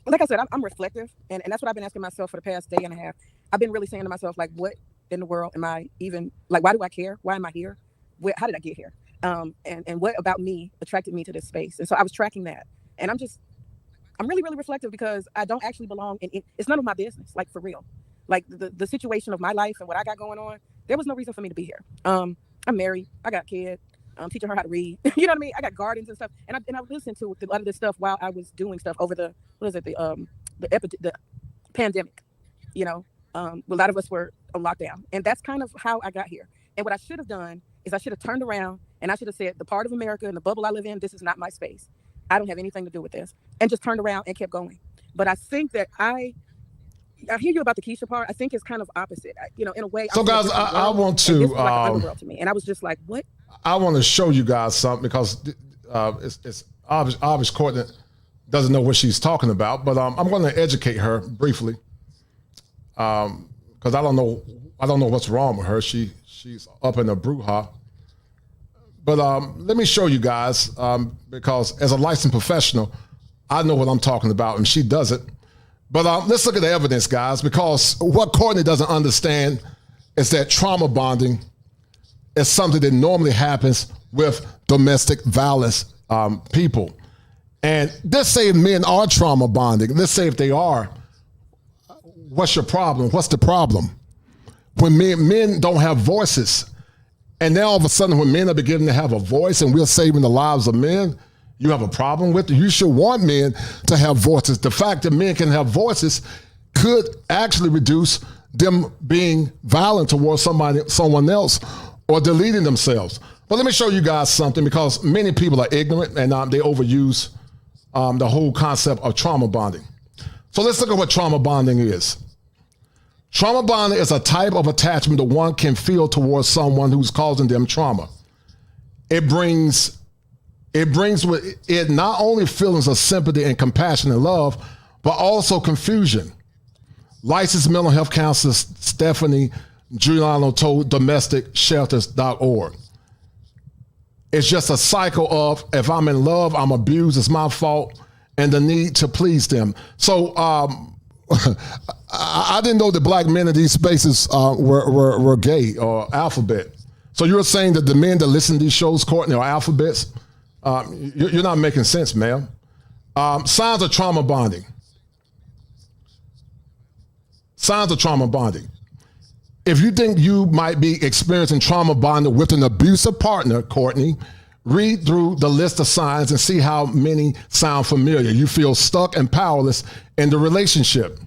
like I said, I'm reflective, and that's what I've been asking myself for the past day and a half. I've been really saying to myself, like, what in the world am I even, like, why do I care? Why am I here? How did I get here? And what about me attracted me to this space? And so I was tracking that, and I'm really, really reflective because I don't actually belong in it's none of my business, like, for real. Like, the situation of my life and what I got going on, there was no reason for me to be here. I'm married, I got a kid, I'm teaching her how to read. You know what I mean? I got gardens and stuff, and I listened to a lot of this stuff while I was doing stuff over the pandemic. You know, a lot of us were on lockdown, and that's kind of how I got here. And what I should have done is I should have turned around and I should have said, the part of America and the bubble I live in, this is not my space. I don't have anything to do with this, and just turned around and kept going. But I think that I hear you about the Keisha part. I think it's kind of opposite, in a way. So guys, I want to, this was like underworld to me, and I was just like, what? I want to show you guys something because it's obvious Courtney doesn't know what she's talking about, but I'm going to educate her briefly because I don't know what's wrong with her. She's up in a brouhaha. But let me show you guys because as a licensed professional, I know what I'm talking about, and she doesn't. But let's look at the evidence, guys, because what Courtney doesn't understand is that trauma bonding is something that normally happens with domestic violence people. And let's say men are trauma bonding. Let's say if they are, what's your problem? What's the problem? When men don't have voices, and now all of a sudden when men are beginning to have a voice and we're saving the lives of men, you have a problem with it? You should want men to have voices. The fact that men can have voices could actually reduce them being violent towards someone else or deleting themselves. But let me show you guys something because many people are ignorant and they overuse the whole concept of trauma bonding. So let's look at what trauma bonding is. Trauma bonding is a type of attachment that one can feel towards someone who's causing them trauma. It brings with it not only feelings of sympathy and compassion and love, but also confusion. Licensed mental health counselor Stephanie Giuliano told domesticshelters.org. It's just a cycle of, if I'm in love, I'm abused, it's my fault, and the need to please them. So I didn't know that black men in these spaces were gay or alphabet. So you're saying that the men that listen to these shows, Courtney, are alphabets? You're not making sense, ma'am. Signs of trauma bonding. Signs of trauma bonding. If you think you might be experiencing trauma bonding with an abusive partner, Courtney, read through the list of signs and see how many sound familiar. You feel stuck and powerless in the relationship.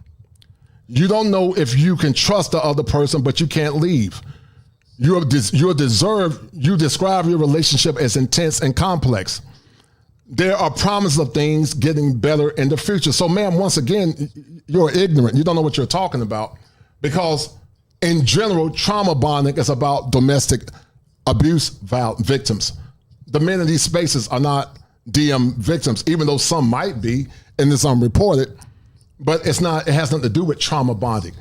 You don't know if you can trust the other person, but you can't leave. You describe your relationship as intense and complex. There are promises of things getting better in the future. So, ma'am, once again, you're ignorant. You don't know what you're talking about, because in general, trauma bonding is about domestic abuse victims. The men in these spaces are not DM victims, even though some might be, and it's unreported, but it's not. It has nothing to do with trauma bonding.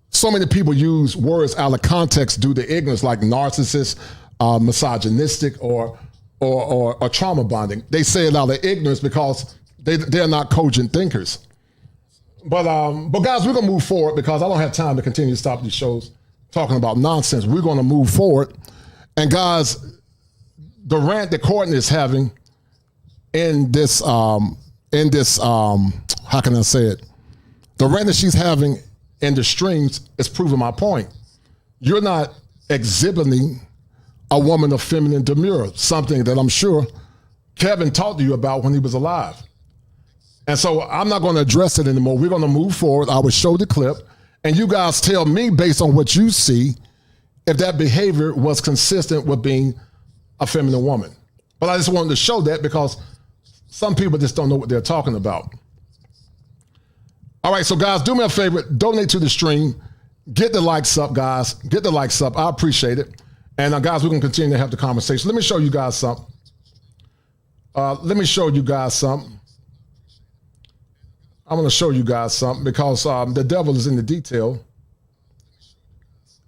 So many people use words out of context due to ignorance, like narcissist, misogynistic, or trauma bonding. They say it out of ignorance because they're not cogent thinkers. But guys, we're gonna move forward because I don't have time to continue to stop these shows talking about nonsense. We're gonna move forward. And guys, the rant that Courtney is having in this how can I say it? The rant that she's having in the streams is proving my point. You're not exhibiting a woman of feminine demure, something that I'm sure Kevin talked to you about when he was alive. And so I'm not going to address it anymore. We're going to move forward. I will show the clip, and you guys tell me, based on what you see, if that behavior was consistent with being a feminine woman. But I just wanted to show that because some people just don't know what they're talking about. All right, so guys, do me a favor, donate to the stream. Get the likes up, guys. Get the likes up. I appreciate it. And guys, we're going to continue to have the conversation. Let me show you guys something. I'm going to show you guys something because the devil is in the detail.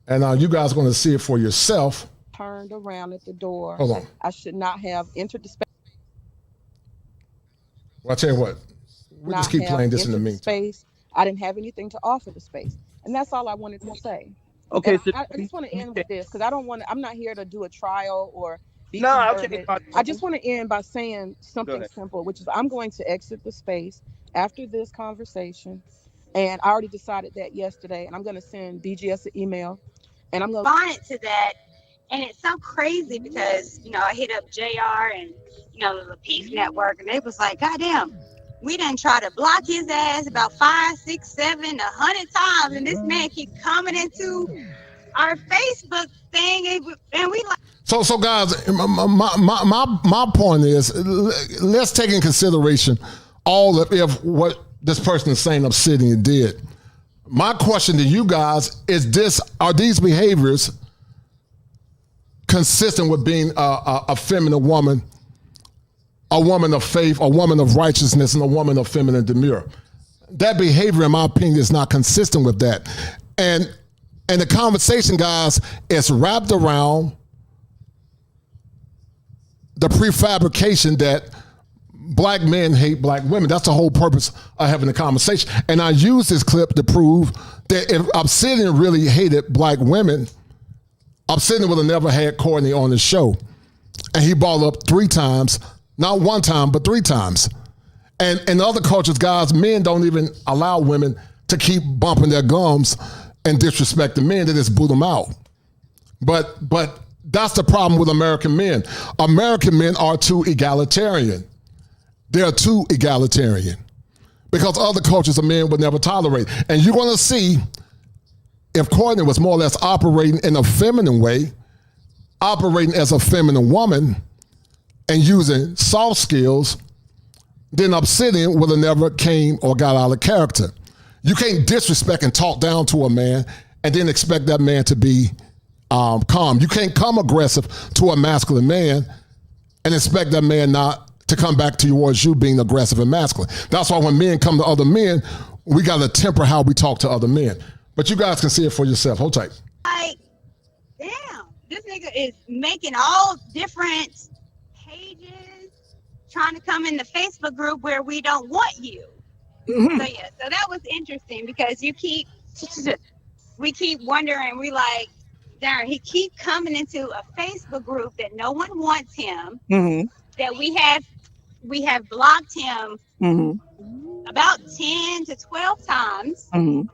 And you guys are going to see it for yourself. Turned around at the door. Hold on. I should not have entered the space. Well, I'll tell you what. We'll just keep playing this in the meantime. Space. I didn't have anything to offer the space. And that's all I wanted to say. Okay, so I just want to end with this because I'm not here to do a trial or be okay. I just want to end by saying something simple, which is I'm going to exit the space after this conversation. And I already decided that yesterday. And I'm going to send BGS an email. And I'm going to respond to that. And it's so crazy because, I hit up JR and, the Peace Network, and they was like, God damn, we done try to block his ass about 5, 6, 7, 100 times. And this man keep coming into our Facebook thing. And we like. So guys, my point is, let's take in consideration all of if what this person is saying Obsidian did. My question to you guys is are these behaviors consistent with being a feminine woman, a woman of faith, a woman of righteousness, and a woman of feminine demure? That behavior, in my opinion, is not consistent with that. And the conversation, guys, is wrapped around the prefabrication that black men hate black women. That's the whole purpose of having the conversation. And I use this clip to prove that if Obsidian really hated black women, Obsidian would have never had Courtney on the show. And he brought up 3 times, not 1 time, but 3 times. And in other cultures, guys, men don't even allow women to keep bumping their gums and disrespect the men. They just boot them out. But that's the problem with American men. American men are too egalitarian. They are too egalitarian because other cultures of men would never tolerate. And you're going to see if Courtney was more or less operating in a feminine way, operating as a feminine woman and using soft skills, then Obsidian would have never came or got out of character. You can't disrespect and talk down to a man and then expect that man to be calm. You can't come aggressive to a masculine man and expect that man not to come back towards you being aggressive and masculine. That's why when men come to other men, we got to temper how we talk to other men. But you guys can see it for yourself. Hold tight. Like, damn, this nigga is making all different pages, trying to come in the Facebook group where we don't want you. So yeah, so that was interesting because we keep wondering, we like, darn, he keep coming into a Facebook group that no one wants him, that we have we have blocked him about 10 to 12 times, and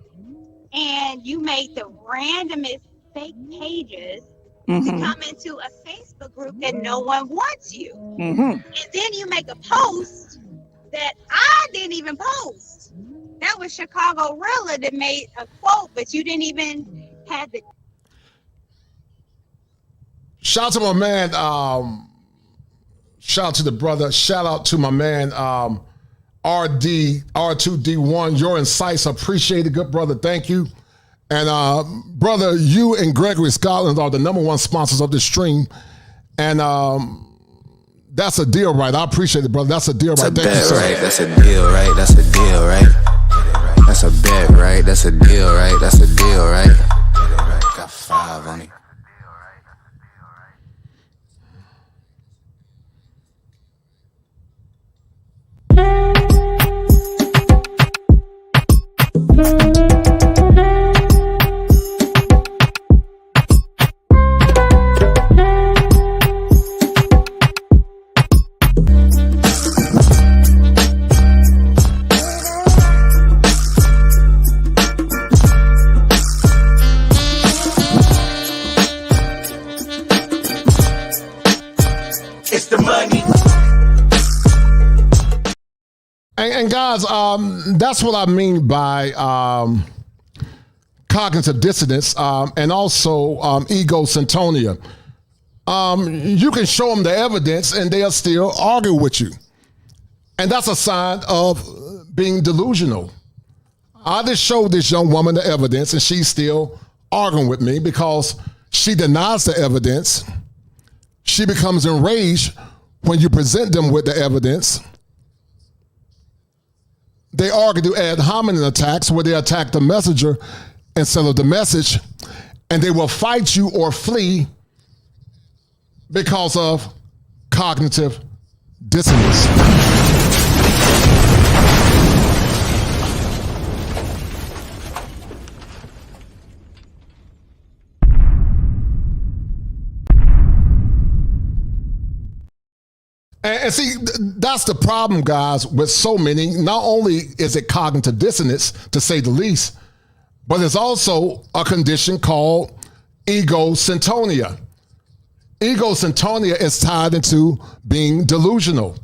you make the randomest fake pages to come into a Facebook group that no one wants you. And then you make a post that I didn't even post. That was Chicago Rilla that made a quote, but you didn't even have the. Shout out to my man. Shout out to the brother. Shout out to my man, R2D1. Your insights appreciated, good brother. Thank you. And brother, you and Gregory Scotland are the #1 sponsors of this stream. And that's a deal, right? I appreciate it, brother. That's a deal, right? Thank you, sir. Right? That's a deal, right? That's a deal, right? That's a bet, right? That's a deal, right? That's a deal, right? Got 5 on it. And guys, that's what I mean by cognitive dissonance and also egocentria. You can show them the evidence and they'll still argue with you. And that's a sign of being delusional. I just showed this young woman the evidence and she's still arguing with me because she denies the evidence. She becomes enraged when you present them with the evidence. They argue to ad hominem attacks where they attack the messenger instead of the message, and they will fight you or flee because of cognitive dissonance. And see, that's the problem, guys, with so many. Not only is it cognitive dissonance, to say the least, but it's also a condition called egocentria. Egocentria is tied into being delusional.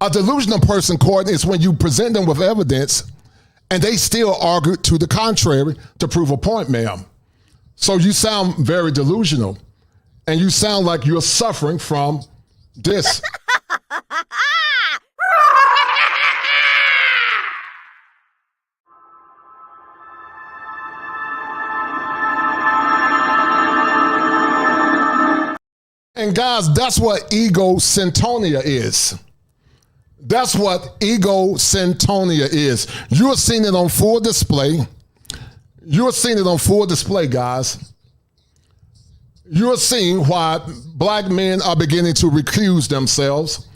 A delusional person, Courtney, is when you present them with evidence and they still argue to the contrary to prove a point, ma'am. So you sound very delusional and you sound like you're suffering from this. And guys, that's what egocentria is. That's what egocentria is. You're seeing it on full display. You're seeing it on full display, guys. You're seeing why black men are beginning to recuse themselves,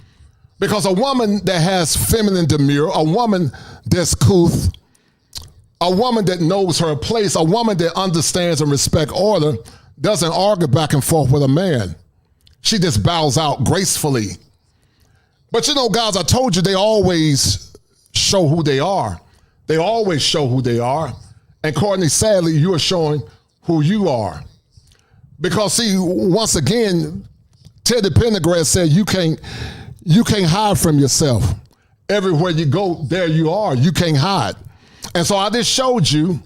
because a woman that has feminine demeanor, a woman that's couth, a woman that knows her place, a woman that understands and respects order, doesn't argue back and forth with a man. She just bows out gracefully. But you know, guys, I told you they always show who they are. They always show who they are. And Courtney, sadly, you are showing who you are. Because see, once again, Teddy Pendergrass said you can't hide from yourself. Everywhere you go, there you are. You can't hide. And so I just showed you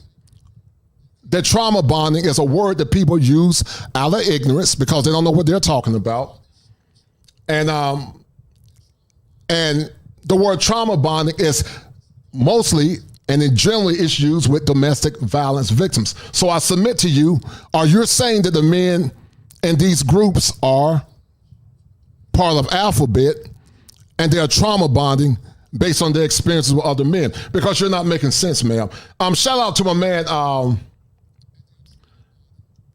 that trauma bonding is a word that people use out of ignorance because they don't know what they're talking about. And the word trauma bonding is mostly and it generally is used with domestic violence victims. So I submit to you, are you saying that the men in these groups are part of Alphabet and they're trauma bonding based on their experiences with other men? Because you're not making sense, ma'am. Shout out to my man,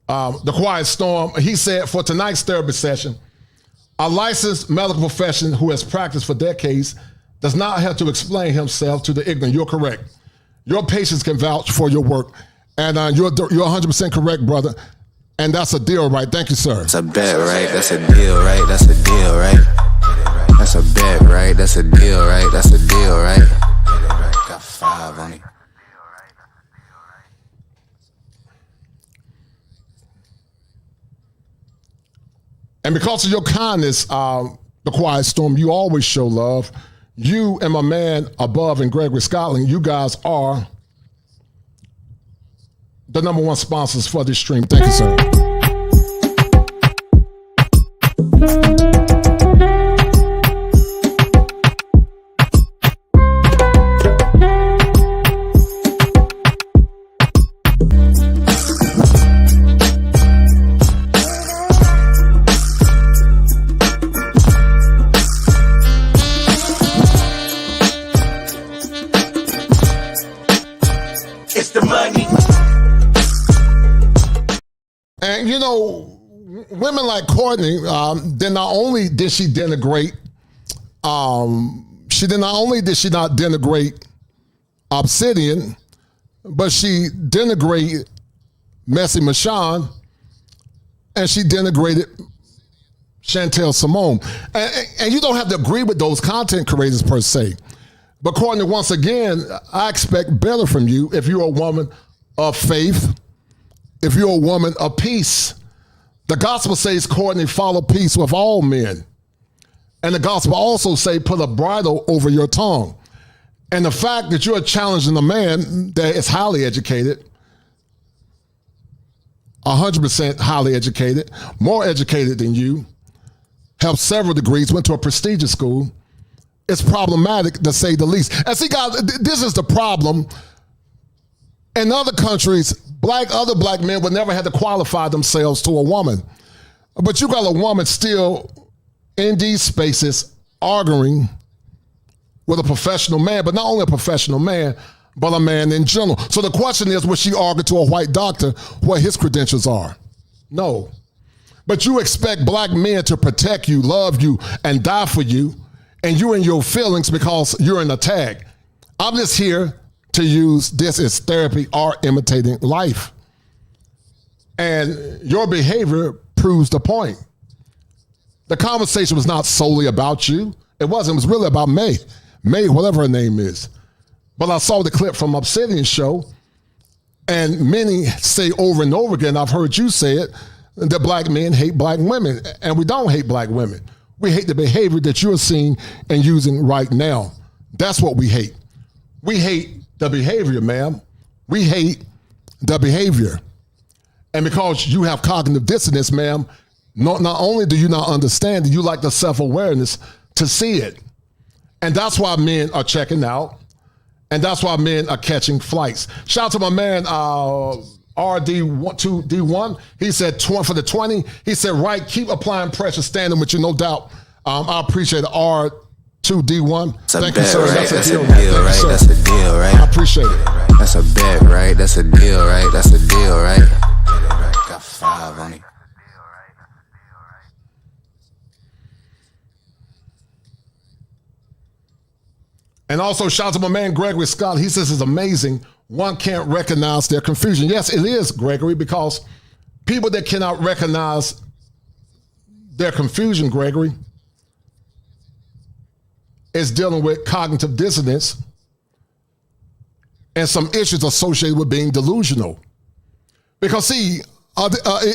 The Quiet Storm. He said, for tonight's therapy session, a licensed medical professional who has practiced for decades does not have to explain himself to the ignorant. You're correct. Your patients can vouch for your work. And you're 100% correct, brother. And that's a deal, right? Thank you, sir. That's a bet, right? That's a deal, right? That's a deal, right? That's a bet, right? That's a deal, right? That's a deal, right? Got 5 on it. And because of your kindness, the Quiet Storm, you always show love. You and my man above in Gregory Scotland, you guys are the #1 sponsors for this stream. Thank you, sir. And you know, women like Courtney, then not only did she denigrate, she not denigrate Obsidian, but she denigrated Messy Michon, and she denigrated Chantel Simone. And you don't have to agree with those content creators per se. But Courtney, once again, I expect better from you if you're a woman of faith, if you're a woman of peace. The gospel says, Courtney, follow peace with all men. And the gospel also say, put a bridle over your tongue. And the fact that you're challenging a man that is highly educated, 100% highly educated, more educated than you, have several degrees, went to a prestigious school, it's problematic to say the least. And see, guys, this is the problem. In other countries, other black men would never have to qualify themselves to a woman. But you got a woman still in these spaces arguing with a professional man, but not only a professional man, but a man in general. So the question is, would she argue to a white doctor what his credentials are? No. But you expect black men to protect you, love you, and die for you, and you're in your feelings because you're in a tag. I'm just here to use this as therapy, art imitating life. And your behavior proves the point. The conversation was not solely about you. It wasn't. It was really about May, whatever her name is. But I saw the clip from Obsidian's show, and many say over and over again, I've heard you say it, that black men hate black women. And we don't hate black women. We hate the behavior that you're seeing and using right now. That's what we hate. We hate the behavior, ma'am. We hate the behavior. And because you have cognitive dissonance, ma'am, not only do you not understand it, you lack the self-awareness to see it. And that's why men are checking out. And that's why men are catching flights. Shout out to my man, RD2D1. He said for the 20. He said, right, keep applying pressure, standing with you, no doubt. I appreciate it, R2D1. Thank you, sir. Right? That's a deal, right? That's a deal, right? I appreciate it. That's a bet, right? That's a deal, right? That's a deal, right? Got 5 on it. And also shout out to my man Gregory Scott. He says it's amazing. One can't recognize their confusion. Yes, it is, Gregory, because people that cannot recognize their confusion, Gregory, is dealing with cognitive dissonance and some issues associated with being delusional. Because see,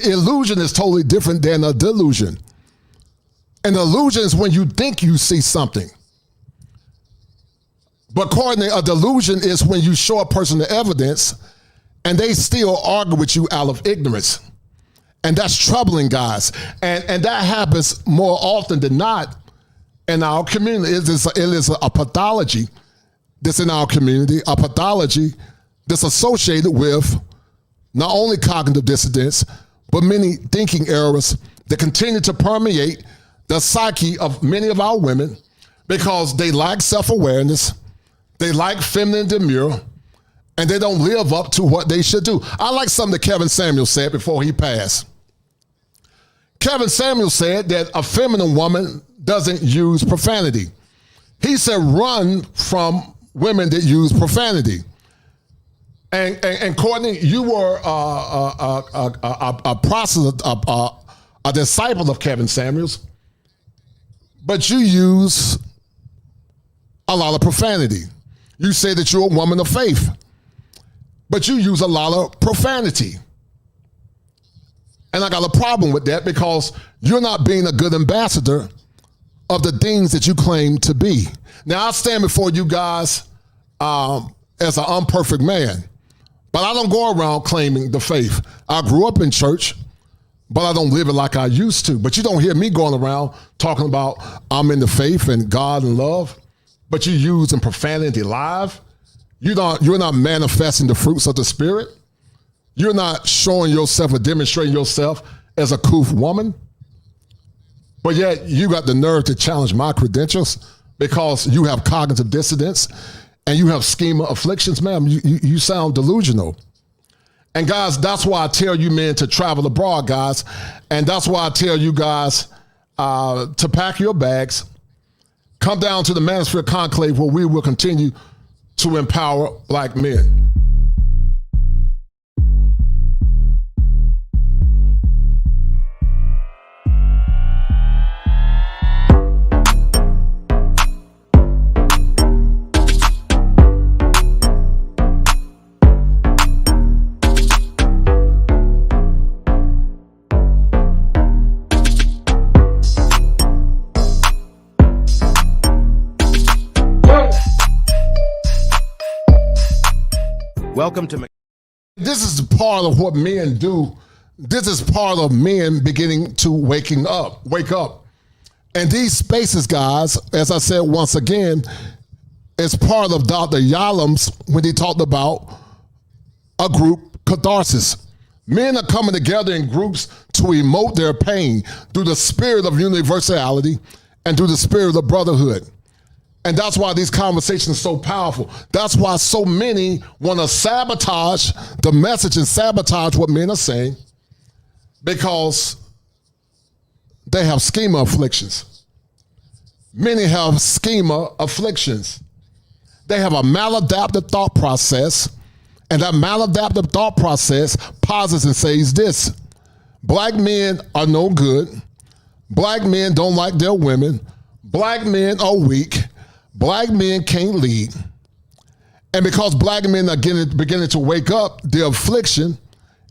illusion is totally different than a delusion. An illusion is when you think you see something. But Courtney, a delusion is when you show a person the evidence and they still argue with you out of ignorance. And that's troubling, guys. And that happens more often than not in our community. It is a pathology that's in our community, a pathology that's associated with not only cognitive dissonance, but many thinking errors that continue to permeate the psyche of many of our women because they lack self-awareness. They like feminine demure, and they don't live up to what they should do. I like something that Kevin Samuel said before he passed. Kevin Samuel said that a feminine woman doesn't use profanity. He said, run from women that use profanity. And Courtney, you were a disciple of Kevin Samuel's. but you use a lot of profanity. You say that you're a woman of faith, but you use a lot of profanity. And I got a problem with that because you're not being a good ambassador of the things that you claim to be. Now, I stand before you guys as an imperfect man, but I don't go around claiming the faith. I grew up in church, but I don't live it like I used to. But you don't hear me going around talking about I'm in the faith and God and love, but you're using profanity live. You're not manifesting the fruits of the Spirit. You're not showing yourself or demonstrating yourself as a couth woman. But yet you got the nerve to challenge my credentials because you have cognitive dissonance and you have schema afflictions, ma'am. You sound delusional. And guys, that's why I tell you men to travel abroad, guys. And that's why I tell you guys to pack your bags, come down to the Manosphere Conclave where we will continue to empower black men. Welcome to... This is part of what men do. This is part of men beginning to wake up. And these spaces, guys, as I said once again, is part of Dr. Yalom's when he talked about a group catharsis. Men are coming together in groups to emote their pain through the spirit of universality and through the spirit of brotherhood. And that's why these conversations are so powerful. That's why so many want to sabotage the message and sabotage what men are saying because they have schema afflictions. Many have schema afflictions. They have a maladaptive thought process, and that maladaptive thought process posits and says this: black men are no good. Black men don't like their women. Black men are weak. Black men can't lead. And because black men are beginning to wake up, their affliction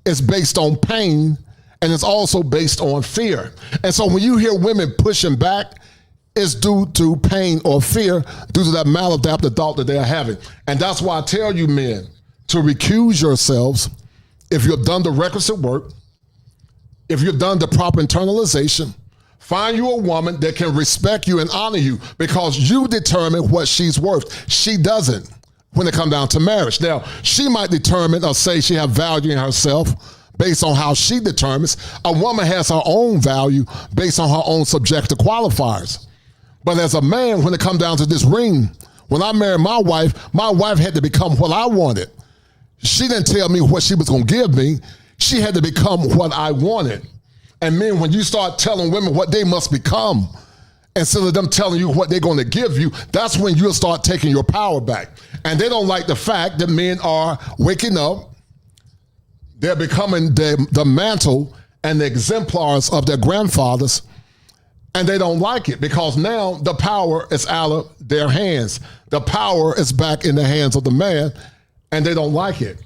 is based on pain and it's also based on fear. And so when you hear women pushing back, it's due to pain or fear due to that maladaptive thought that they are having. And that's why I tell you men to recuse yourselves if you've done the requisite work, if you've done the proper internalization. Find you a woman that can respect you and honor you because you determine what she's worth. She doesn't when it comes down to marriage. Now, she might determine or say she has value in herself based on how she determines. A woman has her own value based on her own subjective qualifiers. But as a man, when it comes down to this ring, when I married my wife had to become what I wanted. She didn't tell me what she was going to give me. She had to become what I wanted. And men, when you start telling women what they must become, instead of them telling you what they're going to give you, that's when you'll start taking your power back. And they don't like the fact that men are waking up. They're becoming the mantle and the exemplars of their grandfathers. And they don't like it because now the power is out of their hands. The power is back in the hands of the man, and they don't like it.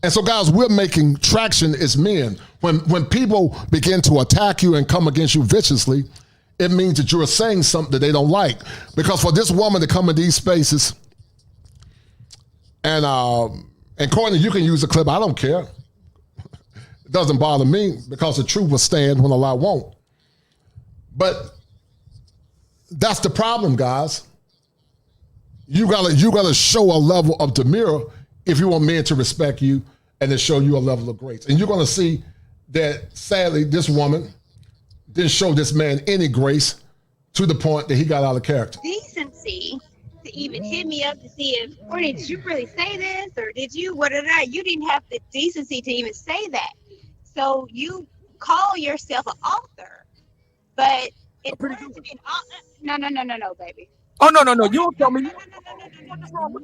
And so, guys, we're making traction as men. When people begin to attack you and come against you viciously, it means that you're saying something that they don't like. Because for this woman to come in these spaces, and Courtney, you can use the clip, I don't care. It doesn't bother me because the truth will stand when a lie won't. But that's the problem, guys. You gotta show a level of demurrer if you want men to respect you and to show you a level of grace. And you're gonna see that sadly this woman didn't show this man any grace to the point that he got out of character. Decency to even hit me up to see if, or did you really say this, or did you, what did I? You didn't have the decency to even say that. So you call yourself an author, but it's to be an author. No, baby. Oh, no. You don't tell me.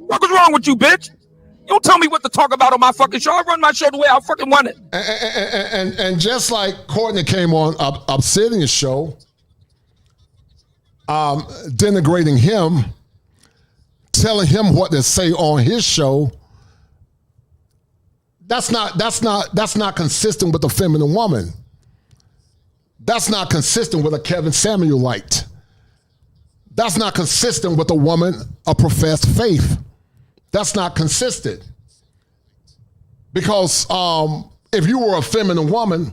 What was wrong with you, bitch? You don't tell me what to talk about on my fucking show. I run my show the way I fucking want it. And just like Courtney came on Obsidian's show, denigrating him, telling him what to say on his show, that's not consistent with a feminine woman. That's not consistent with a Kevin Samuelite. That's not consistent with a woman of professed faith. That's not consistent. Because if you were a feminine woman,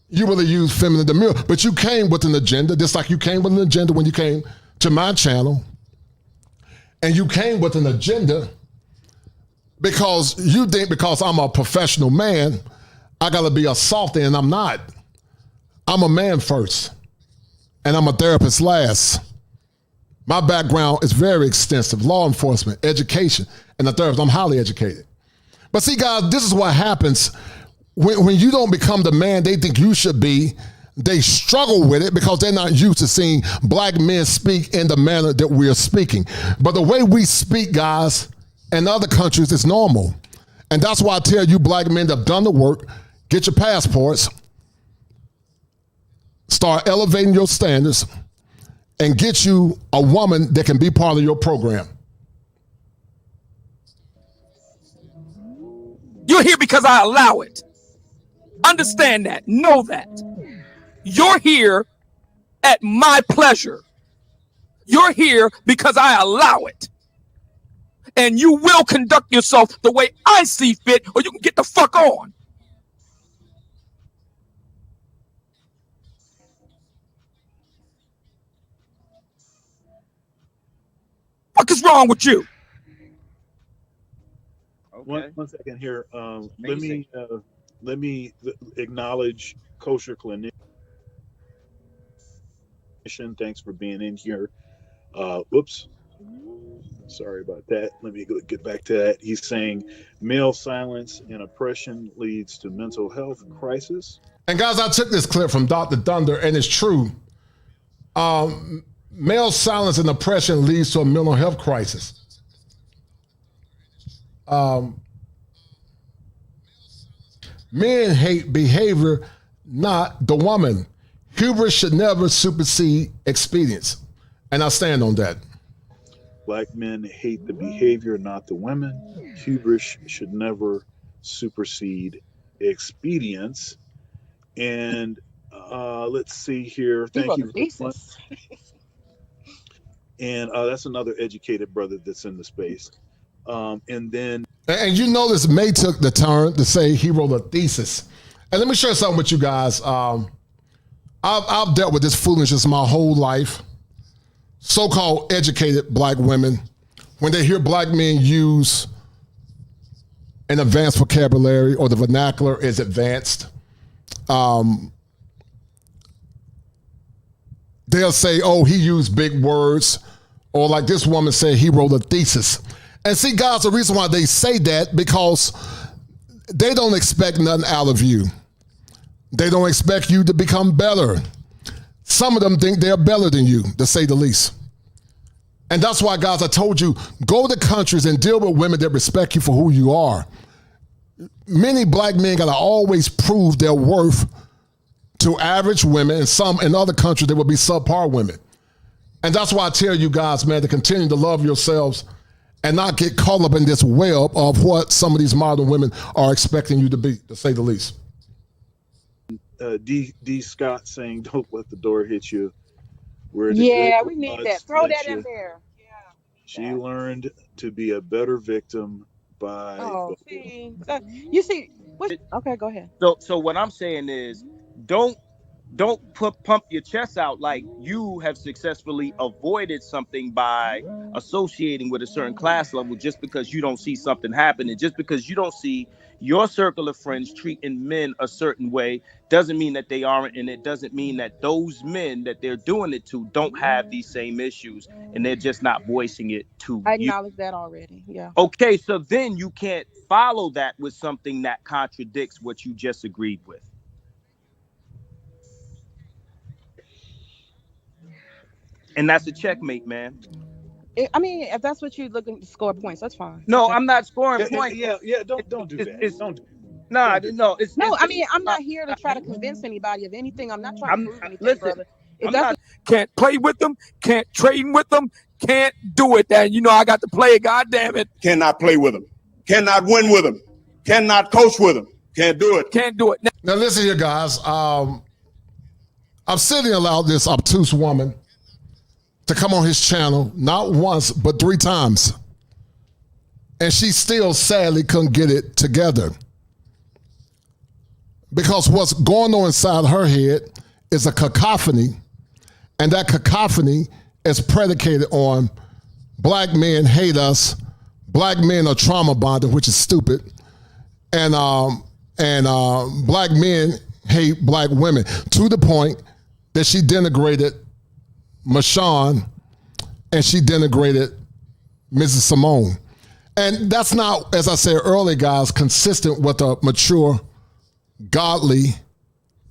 you would have used feminine demure, but you came with an agenda, just like you came with an agenda when you came to my channel. And you came with an agenda because you think because I'm a professional man, I gotta be a softy, and I'm not. I'm a man first, and I'm a therapist last. My background is very extensive, law enforcement, education, and a therapist. I'm highly educated. But see, guys, this is what happens when you don't become the man they think you should be. They struggle with it because they're not used to seeing black men speak in the manner that we're speaking. But the way we speak, guys, in other countries is normal. And that's why I tell you black men that have done the work, get your passports, start elevating your standards, and get you a woman that can be part of your program. You're here because I allow it. Understand that. Know that. You're here at my pleasure. You're here because I allow it. And you will conduct yourself the way I see fit, or you can get the fuck on. What is wrong with you? Okay. One second here. Let me acknowledge Kosher Clinician. Thanks for being in here. Whoops. Sorry about that. Let me get back to that. He's saying male silence and oppression leads to mental health crisis. And guys, I took this clip from Dr. Thunder, and it's true. Male silence and oppression leads to a mental health crisis. Men hate behavior, not the woman. Hubris should never supersede expedience. And I stand on that. Black men hate the behavior, not the women. Hubris should never supersede expedience. And let's see here. Thank you. And that's another educated brother that's in the space. And then... And you notice May took the turn to say he wrote a thesis. And let me share something with you guys. I've dealt with this foolishness my whole life. So-called educated black women, when they hear black men use an advanced vocabulary or the vernacular is advanced, they'll say, oh, he used big words, or like this woman said, he wrote a thesis. And see, guys, the reason why they say that, because they don't expect nothing out of you. They don't expect you to become better. Some of them think they're better than you, to say the least. And that's why, guys, I told you, go to countries and deal with women that respect you for who you are. Many black men got to always prove their worth to average women, and some in other countries they will be subpar women. And that's why I tell you guys, man, to continue to love yourselves and not get caught up in this web of what some of these modern women are expecting you to be, to say the least. D. Scott saying, don't let the door hit you. Yeah, we need that. Throw that in there. Yeah. She learned to be a better victim by... Oh, see. So, you see... Okay, go ahead. So what I'm saying is, don't pump your chest out like you have successfully avoided something by associating with a certain class level just because you don't see something happening. Just because you don't see your circle of friends treating men a certain way doesn't mean that they aren't, and it doesn't mean that those men that they're doing it to don't have these same issues, and they're just not voicing it to I acknowledge that already. Yeah. Okay, so then you can't follow that with something that contradicts what you just agreed with. And that's a checkmate, man. I mean, if that's what you're looking to score points, that's fine. No, okay. I'm not scoring points. Yeah. Don't do that. Don't. I'm not here to try to convince anybody of anything. I'm not trying to prove anything, brother. can't play with them, can't train with them, can't do it. And you know I got to play it, God damn it. Cannot play with them. Cannot win with them. Cannot coach with them. Can't do it. Can't do it. Now listen here, guys. I'm sitting allowed this obtuse woman to come on his channel, not once, but 3 times. And she still sadly couldn't get it together. Because what's going on inside her head is a cacophony, and that cacophony is predicated on black men hate us, black men are trauma bonded, which is stupid, and black men hate black women, to the point that she denigrated Mashawn and she denigrated Mrs. Simone. And that's not, as I said earlier, guys, consistent with a mature, godly,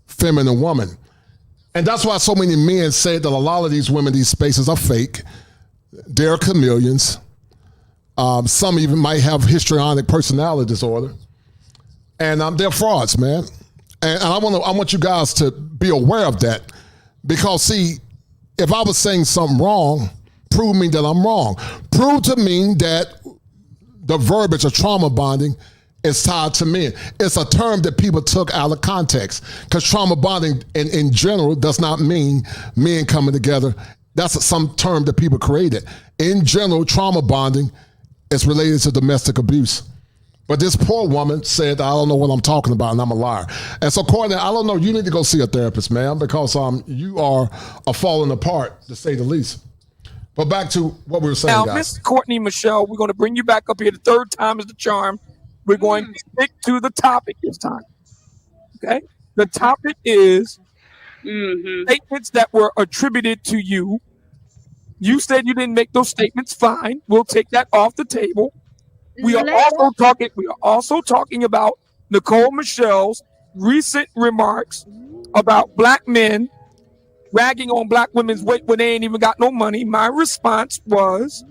feminine woman. And that's why so many men say that a lot of these women, these spaces are fake. They're chameleons. Some even might have histrionic personality disorder. And they're frauds, man. And I want you guys to be aware of that. Because, see, if I was saying something wrong, prove me that I'm wrong. Prove to me that the verbiage of trauma bonding is tied to men. It's a term that people took out of context, because trauma bonding in general does not mean men coming together. That's some term that people created. In general, trauma bonding is related to domestic abuse. But this poor woman said, I don't know what I'm talking about, and I'm a liar. And so, Courtney, I don't know, you need to go see a therapist, man, because you are falling apart, to say the least. But back to what we were saying, now, guys. Miss Courtney Michelle, we're going to bring you back up here. The 3rd time is the charm. We're going to stick to the topic this time. Okay? The topic is statements that were attributed to you. You said you didn't make those statements. Fine. We'll take that off the table. We are also talking about Nicole Michelle's recent remarks about black men ragging on black women's weight when they ain't even got no money. My response was,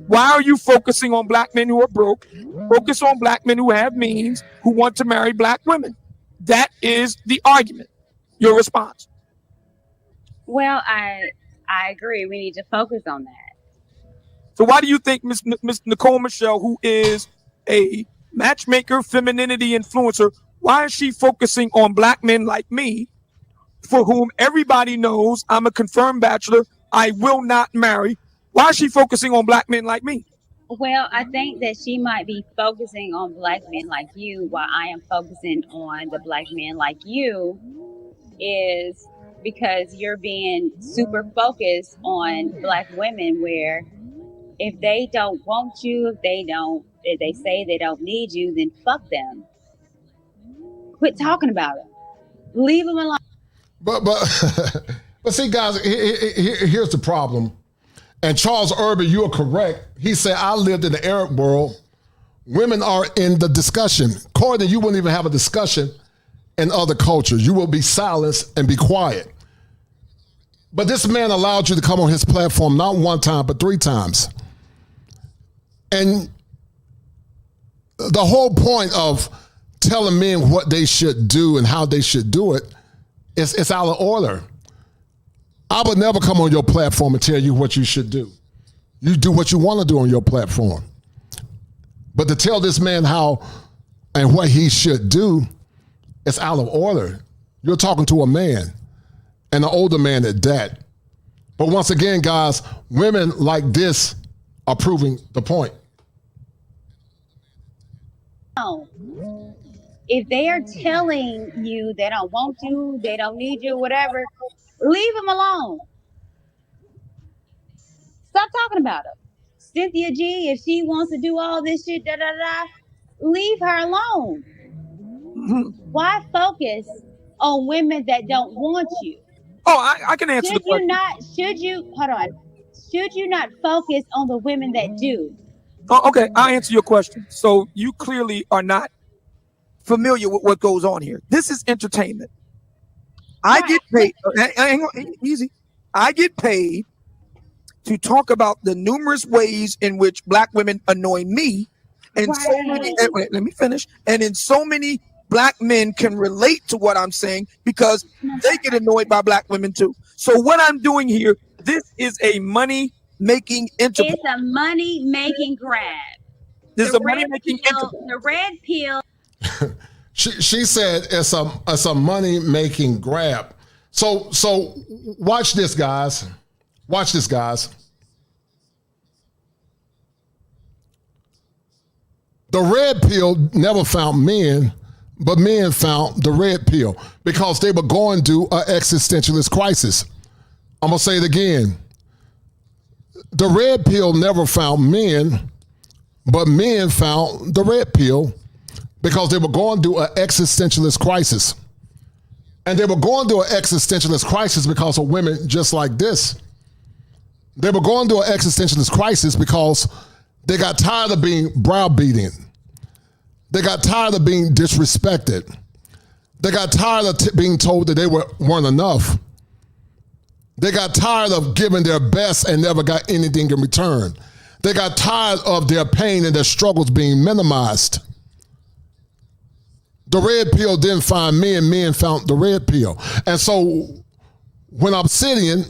why are you focusing on black men who are broke? Focus on black men who have means, who want to marry black women. That is the argument. Your response? Well, I agree. We need to focus on that. So why do you think Miss Nicole Michelle, who is a matchmaker, femininity influencer, why is she focusing on black men like me, for whom everybody knows I'm a confirmed bachelor, I will not marry? Why is she focusing on black men like me? Well, I think that she might be focusing on black men like you, while I am focusing on the black men like you, is because you're being super focused on black women, where if they don't want you, if they say they don't need you, then fuck them. Quit talking about them. Leave them alone. But see, guys, here's the problem. And Charles Urban, you are correct. He said, I lived in the Arab world. Women are in the discussion. Courtney, you wouldn't even have a discussion in other cultures. You will be silenced and be quiet. But this man allowed you to come on his platform not 1 time, but 3 times. And the whole point of telling men what they should do and how they should do it is out of order. I would never come on your platform and tell you what you should do. You do what you want to do on your platform. But to tell this man how and what he should do is out of order. You're talking to a man, and an older man at that. But once again, guys, women like this are proving the point. If they are telling you they don't want you, they don't need you, whatever, leave them alone. Stop talking about them. Cynthia G, if she wants to do all this shit, leave her alone. Why focus on women that don't want you? Oh, I can answer the question. Should you not focus on the women that do? Oh, okay, I'll answer your question. So you clearly are not familiar with what goes on here. This is entertainment. I get paid. Hang on, easy. I get paid to talk about the numerous ways in which black women annoy me, and so many. Let me finish. And in so many black men can relate to what I'm saying because they get annoyed by black women too. So what I'm doing here, this is a money-making enterprise. It's a money-making grab. This is a money-making enterprise. The red pill. She said it's a money-making grab. So watch this, guys. Watch this, guys. The red pill never found men, but men found the red pill because they were going through an existentialist crisis. I'm going to say it again. The red pill never found men, but men found the red pill because they were going through an existentialist crisis. And they were going through an existentialist crisis because of women just like this. They were going through an existentialist crisis because they got tired of being browbeaten. They got tired of being disrespected. They got tired of being told that they weren't enough. They got tired of giving their best and never got anything in return. They got tired of their pain and their struggles being minimized. The red pill didn't find men, men found the red pill. And so when Obsidian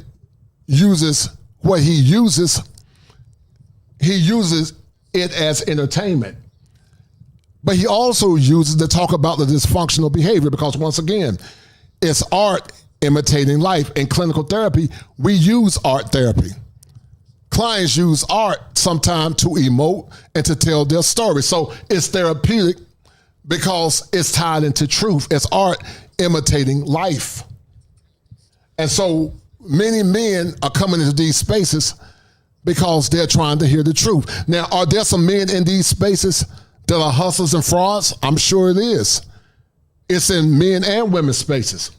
uses what he uses it as entertainment. But he also uses to talk about the dysfunctional behavior because once again, it's art imitating life. In clinical therapy, we use art therapy. Clients use art sometimes to emote and to tell their story. So it's therapeutic because it's tied into truth. It's art imitating life. And so many men are coming into these spaces because they're trying to hear the truth. Now, are there some men in these spaces that are hustlers and frauds? I'm sure it is. It's in men and women's spaces.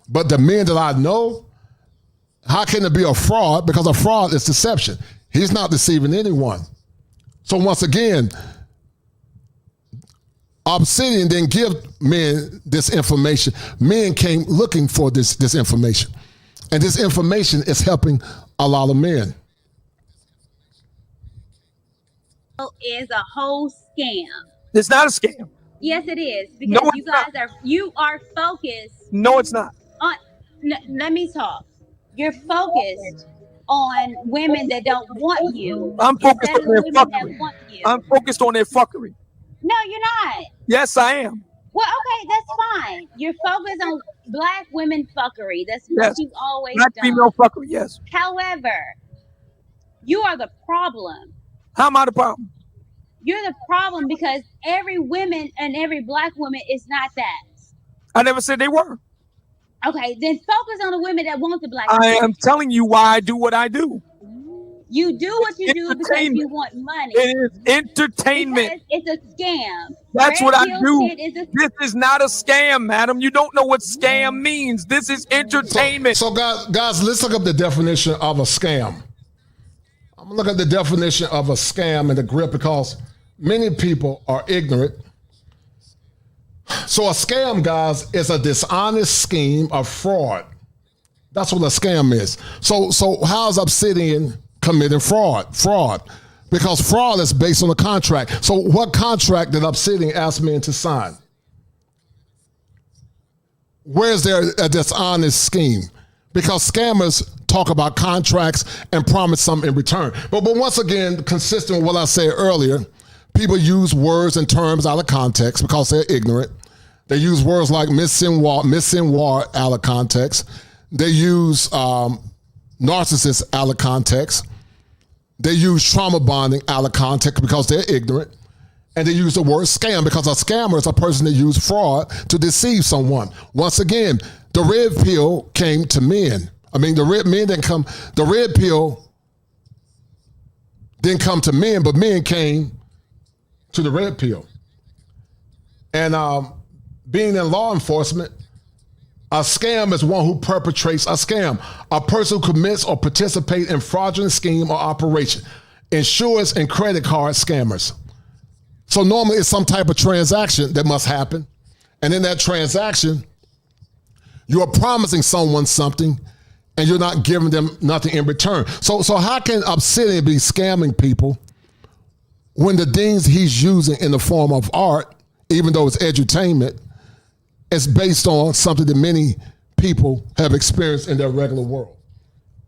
But the men that I know, how can it be a fraud? Because a fraud is deception. He's not deceiving anyone. So once again, Obsidian didn't give men this information. Men came looking for this information. And this information is helping a lot of men. Is a whole scam. It's not a scam. Yes, it is because No, you are focused. No, it's not. On let me talk. You're focused on women that don't want you. I'm focused on their women that fuckery. want you. I'm focused on their fuckery. No, you're not. Yes, I am. Well, okay, that's fine. You're focused on black women fuckery. That's what Yes. you've always Black done. female fuckery, yes. However, you are the problem. How am I the problem? You're the problem because every woman and every black woman is not that. I never said they were. Okay, then focus on the women that want the black I women. am telling you why I do what I do. You do what you do because you want money. It is entertainment. Because it's a scam. That's Red what I pill do. shit is a This is not a scam, madam. You don't know what scam means. This is entertainment. So guys, let's look up the definition of a scam. I'm gonna look at the definition of a scam and the grip because many people are ignorant. So a scam, guys, is a dishonest scheme of fraud. That's what a scam is. So how is Obsidian committing fraud? Fraud. Because fraud is based on a contract. So what contract did Obsidian ask men to sign? Where's there a dishonest scheme? Because scammers talk about contracts and promise something in return. But once again, consistent with what I said earlier, people use words and terms out of context because they're ignorant. They use words like misinwar out of context. They use narcissists out of context. They use trauma bonding out of context because they're ignorant. And they use the word scam because a scammer is a person that uses fraud to deceive someone. Once again, the red pill came to men. I mean, the red pill didn't come to men, but men came to the red pill. And being in law enforcement, a scam is one who perpetrates a scam. A person who commits or participates in fraudulent scheme or operation. Insurance and credit card scammers. So normally it's some type of transaction that must happen. And in that transaction, you are promising someone something and you're not giving them nothing in return. So how can Obsidian be scamming people when the things he's using in the form of art, even though it's edutainment, is based on something that many people have experienced in their regular world.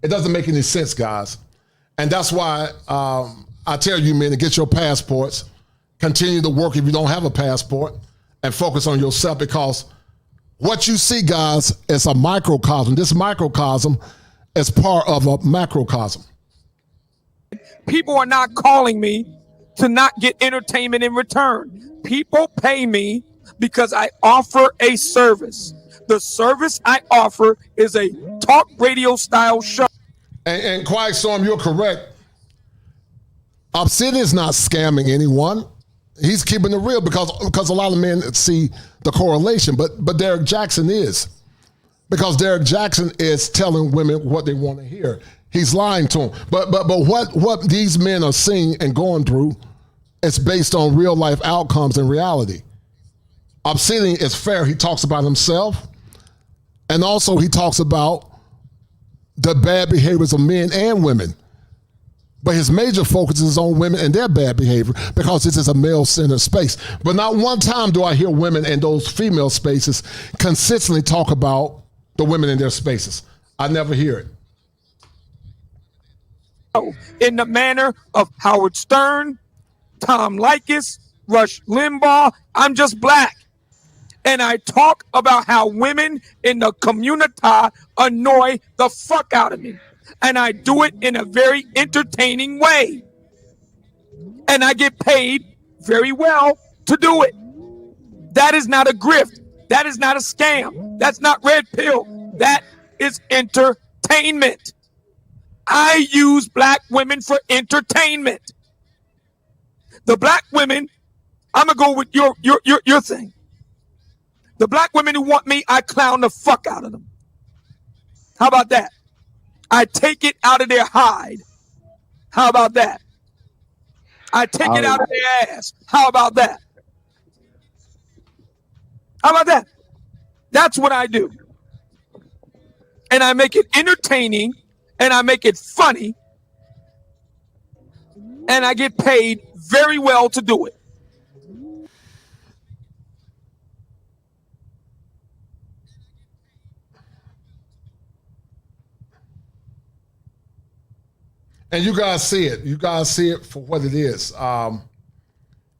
It doesn't make any sense, guys. And that's why I tell you, men, to get your passports, continue to work if you don't have a passport, and focus on yourself, because what you see, guys, is a microcosm. This microcosm is part of a macrocosm. People are not calling me to not get entertainment in return. People pay me because I offer a service. The service I offer is a talk radio style show. And Quiet Storm, you're correct. Obsidian is not scamming anyone. He's keeping it real because a lot of men see the correlation, but Derek Jackson is. Because Derek Jackson is telling women what they want to hear. He's lying to them. But what these men are seeing and going through is based on real life outcomes and reality. Obsidian is fair. He talks about himself, and also he talks about the bad behaviors of men and women. But his major focus is on women and their bad behavior, because this is a male-centered space. But not one time do I hear women in those female spaces consistently talk about the women in their spaces. I never hear it. In the manner of Howard Stern, Tom Leykis, Rush Limbaugh. I'm just black. And I talk about how women in the community annoy the fuck out of me. And I do it in a very entertaining way. And I get paid very well to do it. That is not a grift. That is not a scam. That's not red pill. That is entertainment. I use black women for entertainment. The black women, I'm gonna go with your thing. The black women who want me, I clown the fuck out of them. How about that? I take it out of their hide. How about that? I take it out of their ass. How about that? How about that? That's what I do. And I make it entertaining, and I make it funny, and I get paid very well to do it. And you guys see it. You guys see it for what it is.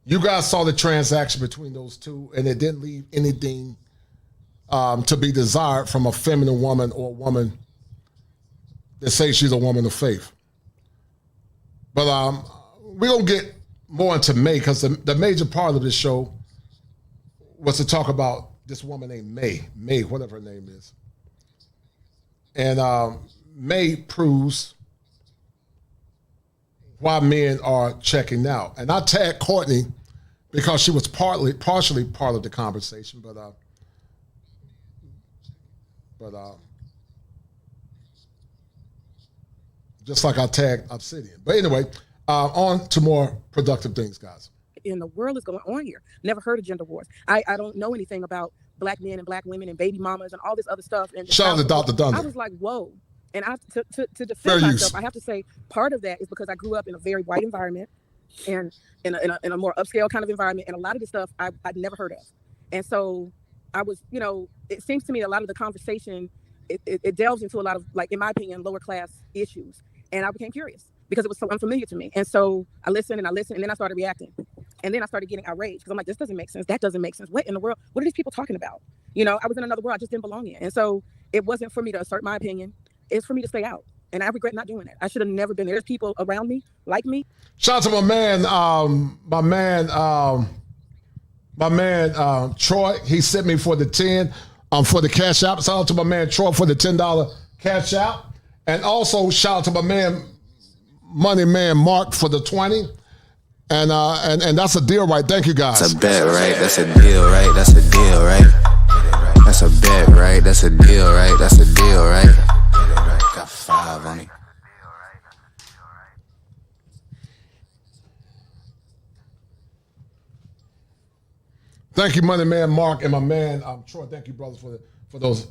You guys saw the transaction between those two, and it didn't leave anything to be desired from a feminine woman or a woman that says she's a woman of faith. But we're going to get more into May, because the major part of this show was to talk about this woman named May, whatever her name is. And May proves why men are checking out. And I tagged Courtney because she was partially part of the conversation, but just like I tagged Obsidian. But anyway, on to more productive things, guys. In the world is going on here? Never heard of gender wars. I don't know anything about black men and black women and baby mamas and all this other stuff. And shout out to Dr. Thunder. I was like, whoa. And to defend myself, I have to say part of that is because I grew up in a very white environment and in a more upscale kind of environment. And a lot of the stuff I'd never heard of. And so I was, it seems to me a lot of the conversation, it delves into a lot of, like, in my opinion, lower class issues. And I became curious because it was so unfamiliar to me. And so I listened, and then I started reacting. And then I started getting outraged because I'm like, this doesn't make sense. That doesn't make sense. What in the world? What are these people talking about? I was in another world I just didn't belong in. And so it wasn't for me to assert my opinion. It's for me to stay out. And I regret not doing that. I should have never been there. There's people around me like me. Shout out to my man, Troy. He sent me for the 10 for the cash out. Shout out to my man Troy for the $10 cash out. And also shout out to my man Money Man Mark for the 20. And that's a deal, right? Thank you, guys. That's a bet, right? That's a deal, right? That's a deal, right? That's a bet, right? That's a deal, right? That's a deal, right? Got 5 on it. Thank you, Money Man Mark, and my man Troy. Thank you, brothers, for those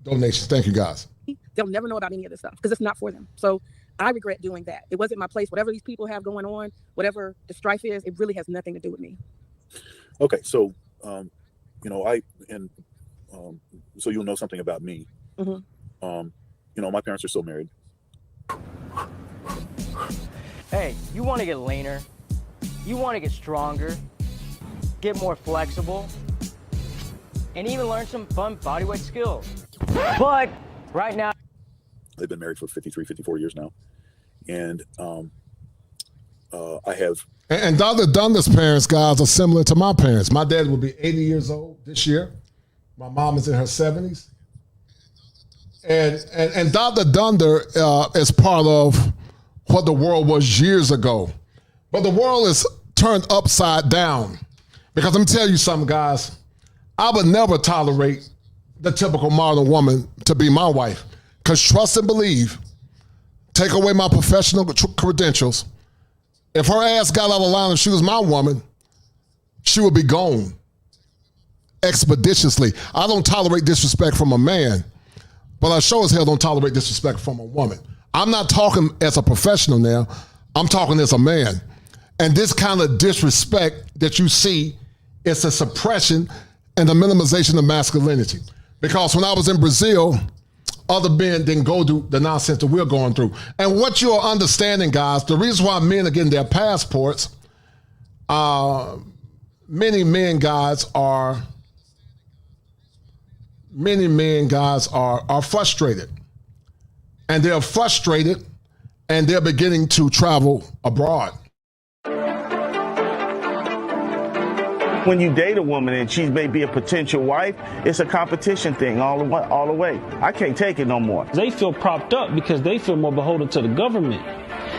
donations. Thank you, guys. They'll never know about any of this stuff because it's not for them. So I regret doing that. It wasn't my place. Whatever these people have going on, whatever the strife is, it really has nothing to do with me. Okay, so I so you'll know something about me. Mm-hmm. My parents are still married. Hey, you want to get leaner, you want to get stronger, get more flexible, and even learn some fun bodyweight skills. But right now, they've been married for 53, 54 years now. And I have. And Dr. Dunder's parents, guys, are similar to my parents. My dad will be 80 years old this year. My mom is in her 70s. And Dr. Dunder is part of what the world was years ago. But the world is turned upside down. Because let me tell you something, guys. I would never tolerate the typical modern woman to be my wife. Because trust and believe, take away my professional credentials. If her ass got out of line and she was my woman, she would be gone expeditiously. I don't tolerate disrespect from a man, but I sure as hell don't tolerate disrespect from a woman. I'm not talking as a professional now. I'm talking as a man. And this kind of disrespect that you see is a suppression and the minimization of masculinity. Because when I was in Brazil, other men didn't go through the nonsense that we're going through. And what you're understanding, guys, the reason why men are getting their passports, many men guys are frustrated. And they're frustrated and they're beginning to travel abroad. When you date a woman and she may be a potential wife, it's a competition thing all the way. I can't take it no more. They feel propped up because they feel more beholden to the government.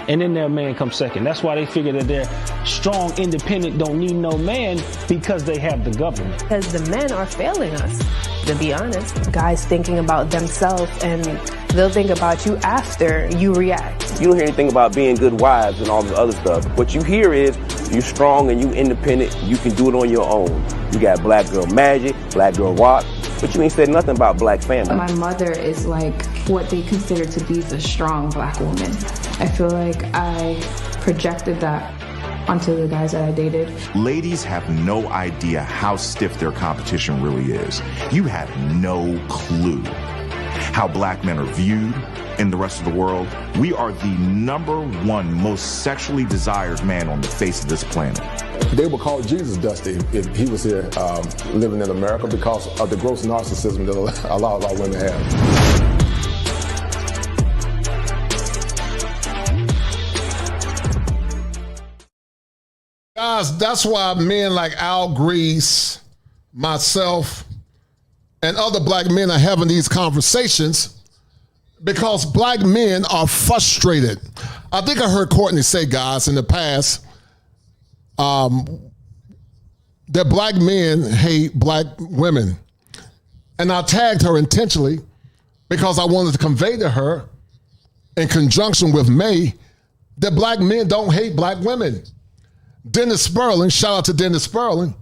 And then their man comes second. That's why they figure that they're strong, independent, don't need no man because they have the government. Because the men are failing us, to be honest. Guys thinking about themselves and they'll think about you after you react. You don't hear anything about being good wives and all this other stuff. What you hear is you strong and you independent. You can do it on your own. You got black girl magic, black girl rock, but you ain't said nothing about black family. My mother is like what they consider to be the strong black woman. I feel like I projected that onto the guys that I dated. Ladies have no idea how stiff their competition really is. You have no clue how black men are viewed in the rest of the world. We are the #1 most sexually desired man on the face of this planet. They would call Jesus Dusty if he was here living in America because of the gross narcissism that a lot of our women have. Guys, that's why men like Al Grease, myself, and other black men are having these conversations because black men are frustrated. I think I heard Courtney say, guys, in the past, that black men hate black women. And I tagged her intentionally because I wanted to convey to her, in conjunction with May, that black men don't hate black women. Dennis Sperling, shout out to Dennis Sperling.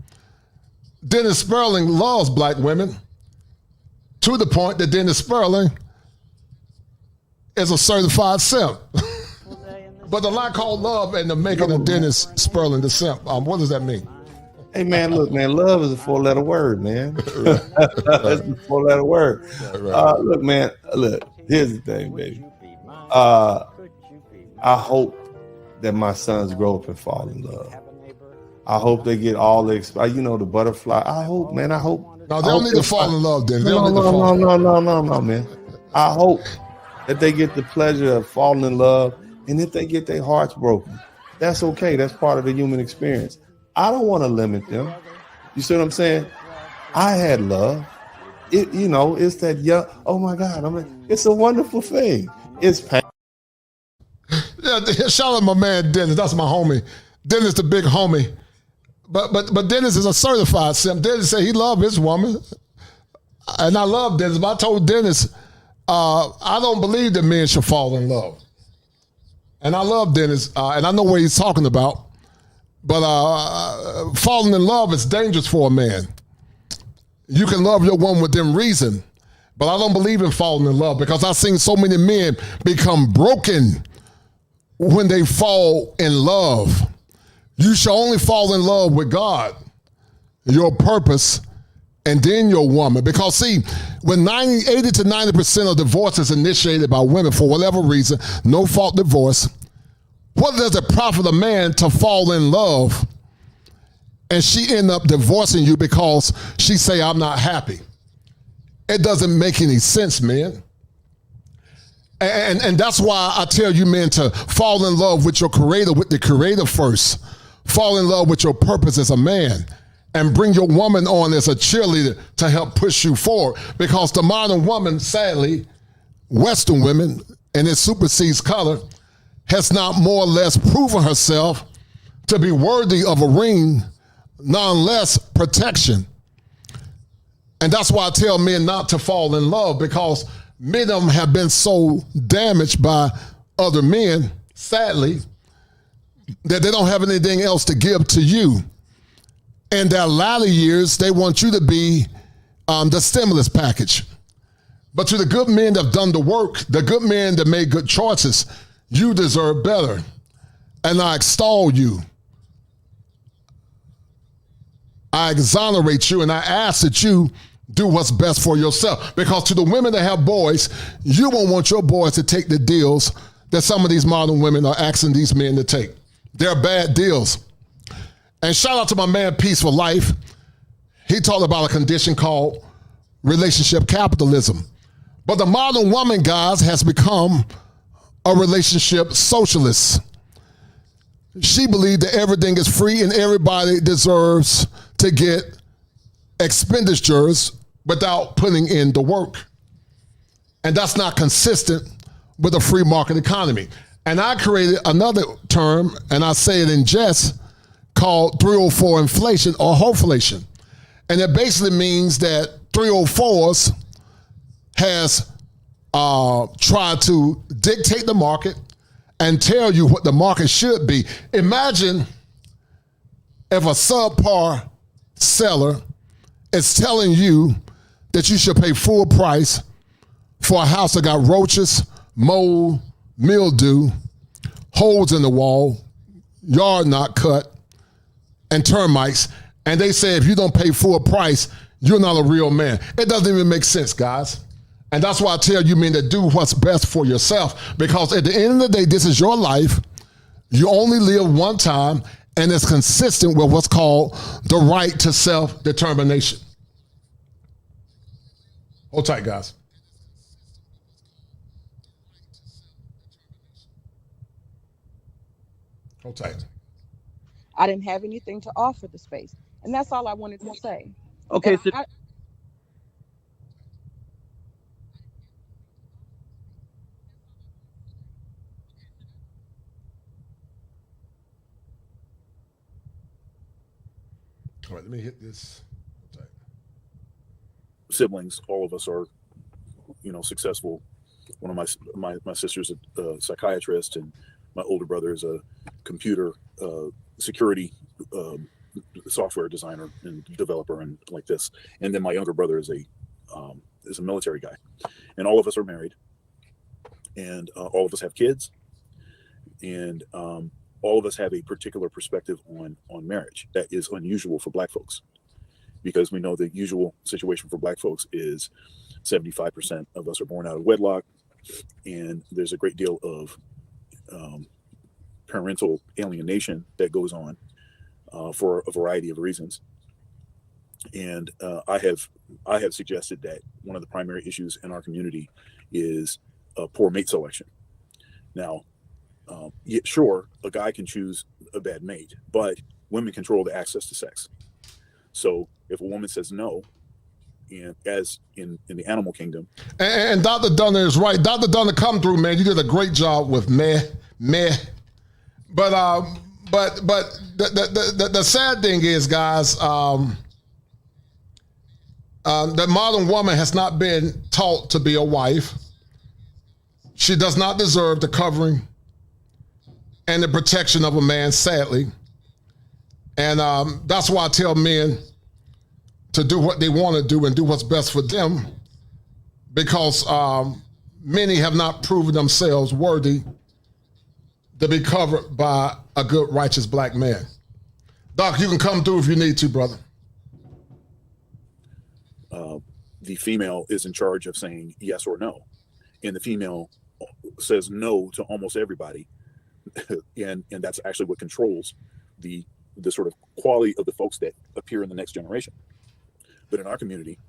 Dennis Sperling loves black women to the point that Dennis Sperling is a certified simp. But the lie called love and the making of Dennis Sperling the simp. What does that mean? Hey, man, look, man, love is a 4-letter word, man. It's a 4-letter word. Look, man, look, here's the thing, baby. I hope that my sons grow up and fall in love. I hope they get all the, the butterfly. I hope, man, I hope. No, they don't need to fall in love, then. No, man. I hope that they get the pleasure of falling in love. And if they get their hearts broken, that's okay. That's part of the human experience. I don't want to limit them. You see what I'm saying? I had love. It's that young, oh my God, it's a wonderful thing. It's pain. Yeah, shout out my man Dennis. That's my homie. Dennis, the big homie. But Dennis is a certified simp. Dennis said he loved his woman. And I love Dennis. But I told Dennis, I don't believe that men should fall in love. And I love Dennis, and I know what he's talking about. But falling in love is dangerous for a man. You can love your woman within reason. But I don't believe in falling in love because I've seen so many men become broken when they fall in love. You should only fall in love with God, your purpose, and then your woman. Because see, when 80 to 90% of divorce is initiated by women for whatever reason, no fault divorce, what does it profit a man to fall in love and she end up divorcing you because she say, I'm not happy? It doesn't make any sense, man. And that's why I tell you, men, to fall in love with your creator, with the creator first. Fall in love with your purpose as a man and bring your woman on as a cheerleader to help push you forward. Because the modern woman, sadly, Western women, and it supersedes color, has not more or less proven herself to be worthy of a ring, nonetheless protection. And that's why I tell men not to fall in love, because many of them have been so damaged by other men, sadly, that they don't have anything else to give to you. In their latter years, they want you to be the stimulus package. But to the good men that have done the work, the good men that made good choices, you deserve better. And I extol you. I exonerate you, and I ask that you do what's best for yourself. Because to the women that have boys, you won't want your boys to take the deals that some of these modern women are asking these men to take. They're bad deals. And shout out to my man, Peaceful Life. He talked about a condition called relationship capitalism. But the modern woman, guys, has become a relationship socialist. She believes that everything is free and everybody deserves to get expenditures without putting in the work. And that's not consistent with a free market economy. And I created another term, and I say it in jest, called 304 inflation or hoflation. And it basically means that 304s has tried to dictate the market and tell you what the market should be. Imagine if a subpar seller is telling you that you should pay full price for a house that got roaches, mold, mildew, holes in the wall, yard not cut, and termites, and they say if you don't pay full price, you're not a real man. It doesn't even make sense, guys. And that's why I tell you men to do what's best for yourself, because at the end of the day, this is your life. You only live one time, and it's consistent with what's called the right to self-determination. Hold tight, guys. Hold tight. I didn't have anything to offer the space. And that's all I wanted to say. Okay, so all right, let me hit this. Siblings, all of us are, successful. One of my sister's a psychiatrist, and my older brother is a computer security software designer and developer and like this. And then my younger brother is a military guy, and all of us are married, and all of us have kids, and all of us have a particular perspective on marriage that is unusual for Black folks, because we know the usual situation for Black folks is 75% of us are born out of wedlock, and there's a great deal of parental alienation that goes on for a variety of reasons. And I have suggested that one of the primary issues in our community is poor mate selection. Now, sure, a guy can choose a bad mate, but women control the access to sex. So if a woman says no, and as in the animal kingdom. And Dr. Dunner is right. Dr. Dunner, come through, man. You did a great job with meh. But the sad thing is, guys, the modern woman has not been taught to be a wife. She does not deserve the covering and the protection of a man, sadly. And that's why I tell men to do what they want to do and do what's best for them, because many have not proven themselves worthy to be covered by a good, righteous Black man. Doc, you can come through if you need to, brother. the female is in charge of saying yes or no, and the female says no to almost everybody, and that's actually what controls the sort of quality of the folks that appear in the next generation. But in our community,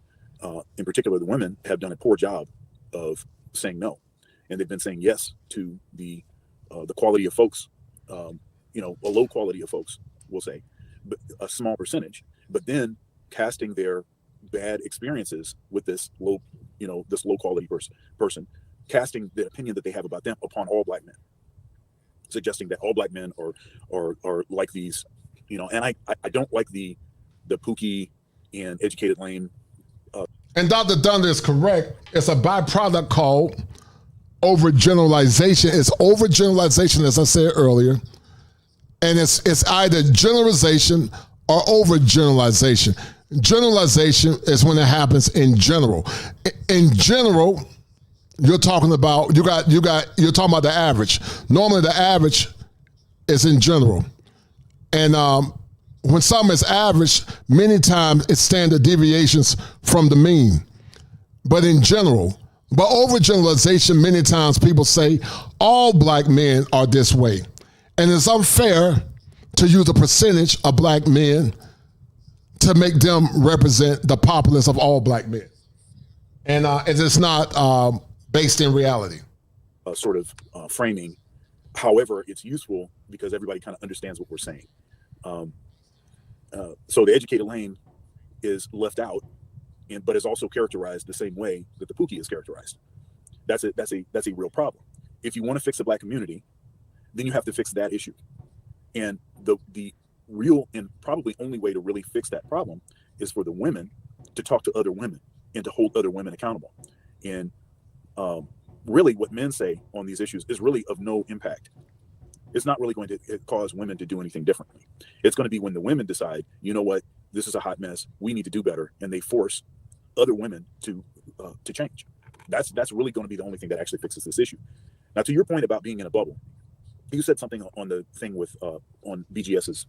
in particular, the women have done a poor job of saying no, and they've been saying yes to the quality of folks, a low quality of folks, we'll say, but a small percentage, but then casting their bad experiences with this low quality person, casting the opinion that they have about them upon all black men, suggesting that all black men are like these, and I don't like the Pookie and educated lame. And Dr. Thunder is correct. It's a byproduct called overgeneralization. It's overgeneralization, as I said earlier, and it's either generalization or overgeneralization. Generalization is when it happens in general. In general, you're talking about you're talking about the average. Normally, the average is in general, and when something is average, many times it's standard deviations from the mean. But in general, but overgeneralization, many times people say all black men are this way, and it's unfair to use a percentage of black men to make them represent the populace of all black men, and it's not based in reality. Sort of framing. However, it's useful because everybody kind of understands what we're saying. So the educated lane is left out, but is also characterized the same way that the Pookie is characterized. That's a real problem. If you want to fix the black community, then you have to fix that issue. And the real and probably only way to really fix that problem is for the women to talk to other women and to hold other women accountable. And really what men say on these issues is really of no impact. It's not really going to cause women to do anything differently. It's going to be when the women decide, you know what, this is a hot mess, we need to do better, and they force other women to change. That's really going to be the only thing that actually fixes this issue. Now, to your point about being in a bubble, you said something on the thing with on BGS's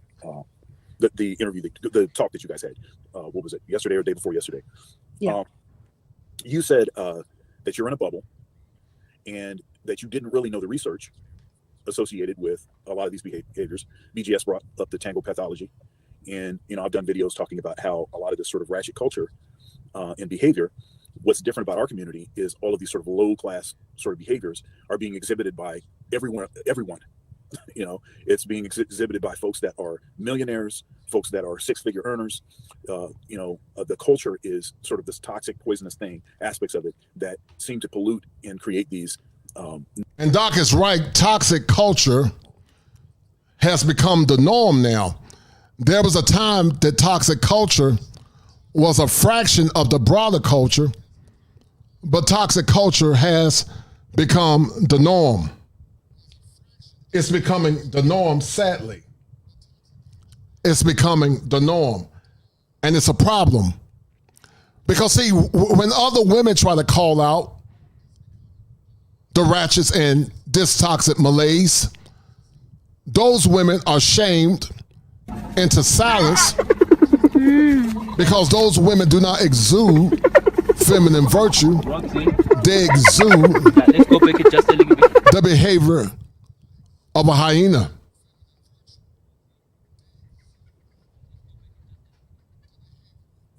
the interview, the talk that you guys had. What was it, yesterday or the day before yesterday? Yeah. You said that you're in a bubble and that you didn't really know the research associated with a lot of these behaviors. BGS brought up the tango pathology, and I've done videos talking about how a lot of this sort of ratchet culture and behavior. What's different about our community is all of these sort of low class sort of behaviors are being exhibited by everyone. It's being exhibited by folks that are millionaires, folks that are six-figure earners. The culture is sort of this toxic, poisonous thing, aspects of it that seem to pollute and create these. And Doc is right. Toxic culture has become the norm now. There was a time that toxic culture was a fraction of the broader culture, but toxic culture has become the norm. It's becoming the norm, sadly. It's becoming the norm. And it's a problem. Because, see, when other women try to call out the ratchets and this toxic malaise, those women are shamed into silence because those women do not exude feminine virtue. They exude the behavior of a hyena.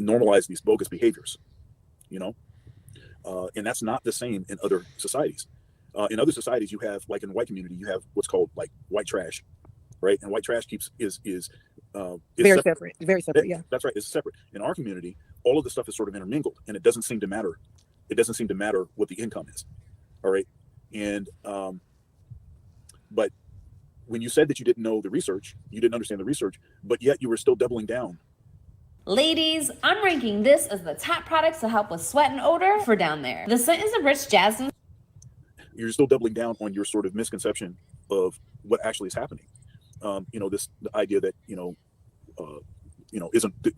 Normalize these bogus behaviors, and that's not the same in other societies. In other societies, you have, like in the white community, you have what's called like white trash, right? And white trash is very separate. Very separate, yeah. That's right. It's separate. In our community, all of the stuff is sort of intermingled, and it doesn't seem to matter. It doesn't seem to matter what the income is. All right. And but when you said that you didn't know the research, you didn't understand the research, but yet you were still doubling down. Ladies, I'm ranking this as the top products to help with sweat and odor for down there. The scent is a rich jasmine. You're still doubling down on your sort of misconception of what actually is happening. The idea that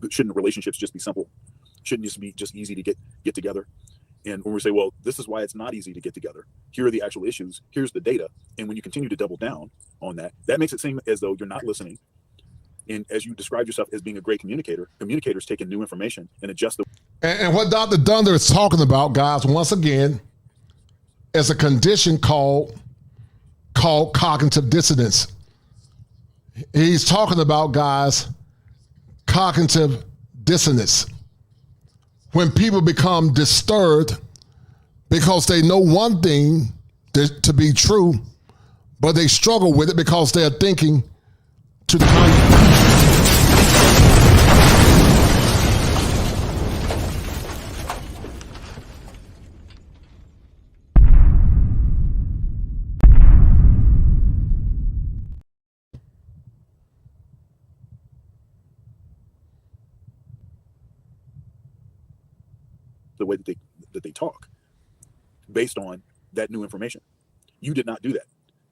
shouldn't relationships just be simple? Shouldn't just be just easy to get together? And when we say, well, this is why it's not easy to get together. Here are the actual issues. Here's the data. And when you continue to double down on that, that makes it seem as though you're not listening. And as you described yourself as being a great communicator, communicators take in new information and adjust the. And what Dr. Dunder is talking about, guys, once again, is a condition called cognitive dissonance. He's talking about, guys, cognitive dissonance. When people become disturbed because they know one thing to be true, but they struggle with it because they're thinking to the contrary. The way that they talk based on that new information. You did not do that.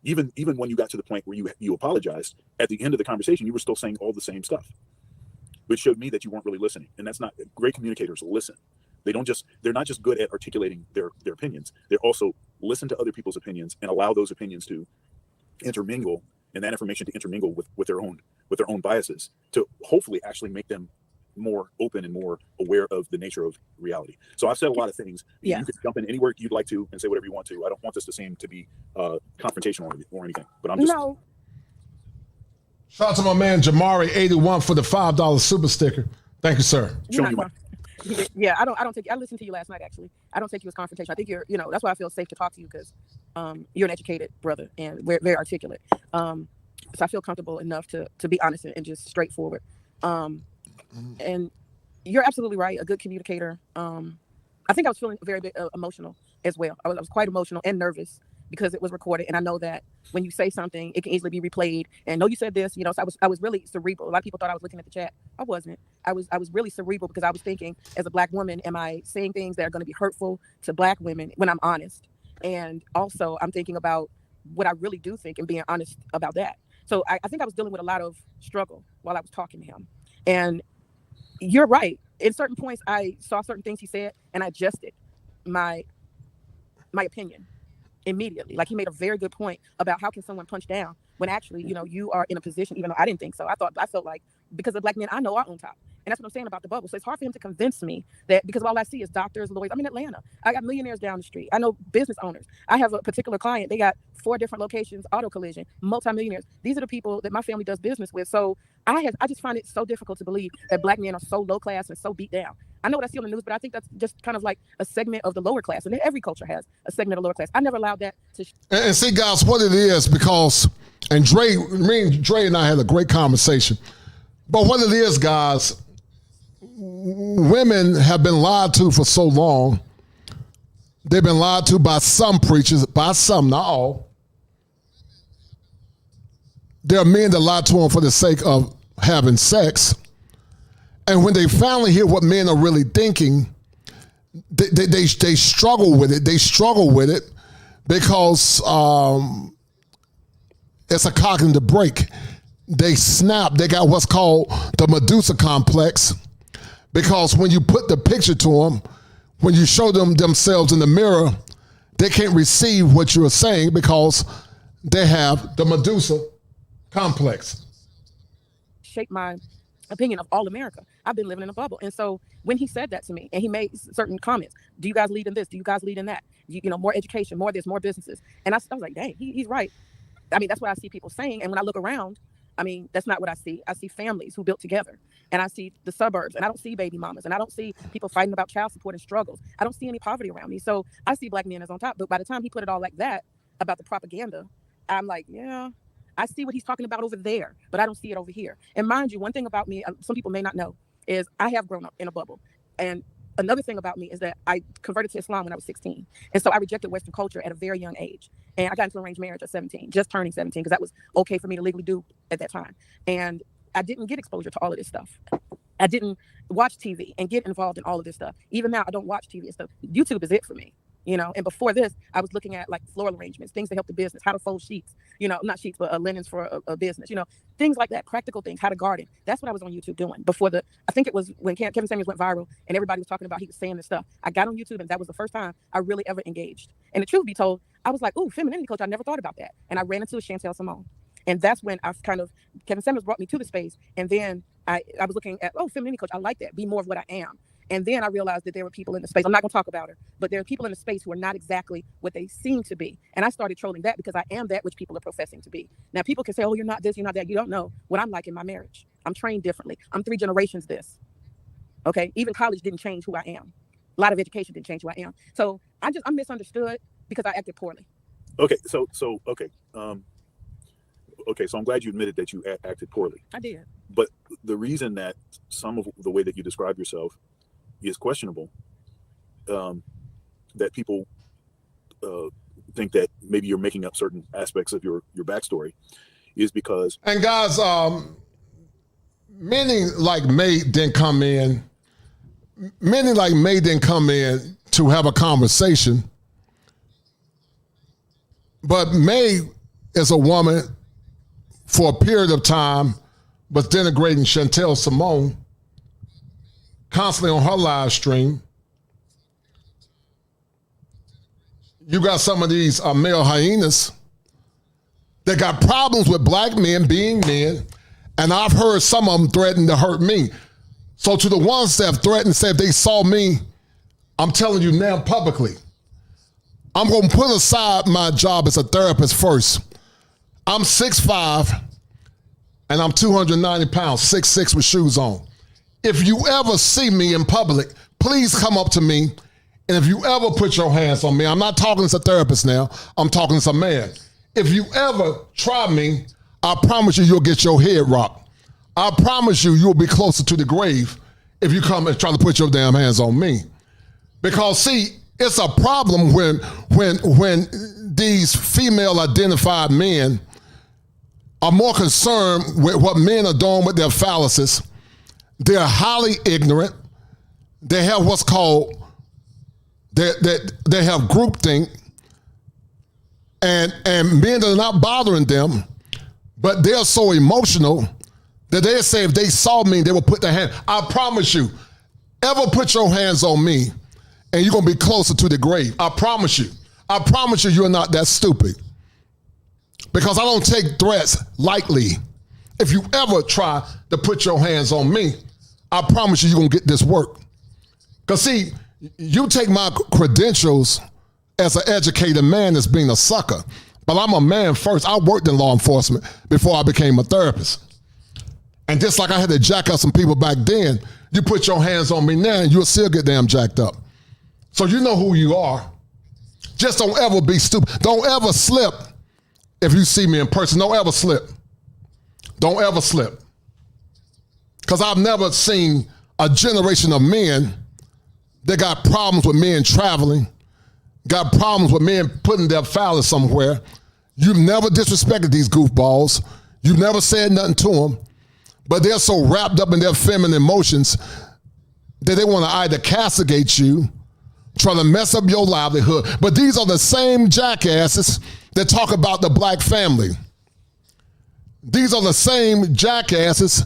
Even when you got to the point where you apologized, at the end of the conversation, you were still saying all the same stuff, which showed me that you weren't really listening. And that's not, great communicators listen. They're not just good at articulating their opinions. They're also listen to other people's opinions and allow those opinions to intermingle, and that information to intermingle with their own biases to hopefully actually make them more open and more aware of the nature of reality. So I've said a lot of things. Yeah. You can jump in anywhere you'd like to and say whatever you want to. I don't want this to seem to be confrontational or anything, but I'm just. No. Shout out to my man Jamari81 for the $5 super sticker. Thank you, sir. Yeah, I don't take. I listened to you last night. Actually, I don't take you as confrontation. I think you're. That's why I feel safe to talk to you, because you're an educated brother and very, very articulate. So I feel comfortable enough to be honest and just straightforward. And you're absolutely right. A good communicator. I think I was feeling very emotional as well. I was quite emotional and nervous because it was recorded, and I know that when you say something, it can easily be replayed. And no, you said this, so I was really cerebral. A lot of people thought I was looking at the chat. I wasn't. I was really cerebral because I was thinking, as a Black woman, am I saying things that are going to be hurtful to Black women when I'm honest? And also, I'm thinking about what I really do think and being honest about that. So I think I was dealing with a lot of struggle while I was talking to him. And you're right. In certain points, I saw certain things he said, and I adjusted my opinion immediately. Like, he made a very good point about how can someone punch down when actually, you are in a position, even though I didn't think so. I felt like, because of Black men, I know our own top. And that's what I'm saying about the bubble. So it's hard for him to convince me that, because all I see is doctors, lawyers. I'm in Atlanta. I got millionaires down the street. I know business owners. I have a particular client. They got 4 different locations, auto collision, multimillionaires. These are the people that my family does business with. So I just find it so difficult to believe that Black men are so low class and so beat down. I know what I see on the news, but I think that's just kind of like a segment of the lower class. And every culture has a segment of the lower class. I never allowed that to. And see, guys, what it is, because, and Dre and I had a great conversation. But what it is, guys, women have been lied to for so long. They've been lied to by some preachers, by some, not all. There are men that lie to them for the sake of having sex. And when they finally hear what men are really thinking, they struggle with it. They struggle with it because it's a cognitive break. They snap. They got what's called the Medusa complex, because when you put the picture to them, when you show them themselves in the mirror, they can't receive what you're saying because they have the Medusa complex. Shape my opinion of all America. I've been living in a bubble. And so when he said that to me and he made certain comments, do you guys lead in this? Do you guys lead in that? More education, more this, more businesses. And I was like, dang, he's right. I mean, that's what I see people saying. And when I look around, I mean, that's not what I see. I see families who built together, and I see the suburbs, and I don't see baby mamas, and I don't see people fighting about child support and struggles. I don't see any poverty around me. So I see Black men as on top. But by the time he put it all like that about the propaganda, I'm like, yeah, I see what he's talking about over there, but I don't see it over here. And mind you, one thing about me, some people may not know, is I have grown up in a bubble. And another thing about me is that I converted to Islam when I was 16. And so I rejected Western culture at a very young age. And I got into arranged marriage at 17, just turning 17, because that was okay for me to legally do at that time. And I didn't get exposure to all of this stuff. I didn't watch TV and get involved in all of this stuff. Even now, I don't watch TV and stuff. YouTube is it for me. And before this, I was looking at like floral arrangements, things to help the business, how to fold sheets, not sheets, but linens for a business, things like that, practical things, how to garden. That's what I was on YouTube doing before I think it was when Kevin Samuels went viral and everybody was talking about, he was saying this stuff. I got on YouTube and that was the first time I really ever engaged. And the truth be told, I was like, ooh, femininity culture. I never thought about that. And I ran into a Chantel Simone. And that's when Kevin Samuels brought me to the space. And then I was looking at, femininity coach, I like that, be more of what I am. And then I realized that there were people in the space, I'm not going to talk about her, but there are people in the space who are not exactly what they seem to be. And I started trolling that because I am that which people are professing to be. Now, people can say, oh, you're not this, you're not that. You don't know what I'm like in my marriage. I'm trained differently. I'm 3 generations this. Okay? Even college didn't change who I am. A lot of education didn't change who I am. So I'm misunderstood because I acted poorly. Okay. So I'm glad you admitted that you acted poorly. I did. But the reason that some of the way that you describe yourself is questionable, that people think that maybe you're making up certain aspects of your backstory, is because. And guys, many like May didn't come in. Many like May didn't come in to have a conversation. But May is a woman for a period of time was denigrating Chantel Simone constantly on her live stream. You got some of these male hyenas that got problems with black men being men, and I've heard some of them threaten to hurt me. So to the ones that have threatened, say if they saw me, I'm telling you now publicly, I'm going to put aside my job as a therapist first. I'm 6'5", and I'm 290 pounds, 6'6" with shoes on. If you ever see me in public, please come up to me. And if you ever put your hands on me, I'm not talking as a therapist now, I'm talking as a man. If you ever try me, I promise you'll get your head rocked. I promise you'll be closer to the grave if you come and try to put your damn hands on me. Because see, it's a problem when these female identified men are more concerned with what men are doing with their phalluses. They're highly ignorant. They have what's called, they have groupthink, and men are not bothering them, but they're so emotional that they say if they saw me, they will put their hand. I promise you, ever put your hands on me, and you're gonna be closer to the grave. I promise you. I promise you're not that stupid. Because I don't take threats lightly. If you ever try to put your hands on me, I promise you're gonna get this work. Because see, you take my credentials as an educated man as being a sucker, but I'm a man first. I worked in law enforcement before I became a therapist. And just like I had to jack up some people back then, you put your hands on me now and you'll still get damn jacked up. So you know who you are. Just don't ever be stupid. Don't ever slip if you see me in person. Don't ever slip. Don't ever slip. Because I've never seen a generation of men that got problems with men traveling, got problems with men putting their phallus somewhere. You've never disrespected these goofballs. You've never said nothing to them. But they're so wrapped up in their feminine emotions that they want to either castigate you, try to mess up your livelihood. But these are the same jackasses that talk about the black family. These are the same jackasses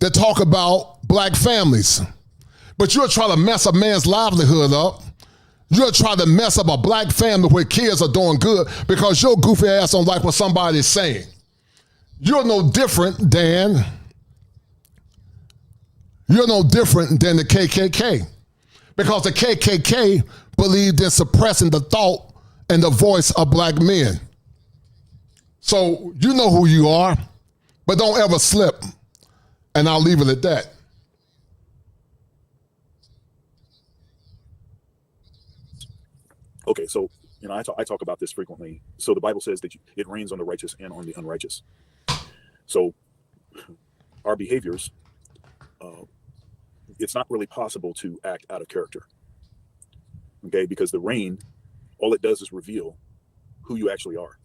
that talk about black families. But you'll try to mess a man's livelihood up. You'll try to mess up a black family where kids are doing good because your goofy ass don't like what somebody's saying. You're no different than the KKK. Because the KKK believed in suppressing the thought and the voice of black men. So you know who you are, but don't ever slip. And I'll leave it at that. Okay, so I talk about this frequently. So the Bible says that it rains on the righteous and on the unrighteous. So our behaviors, it's not really possible to act out of character. Okay, because the rain, all it does is reveal who you actually are.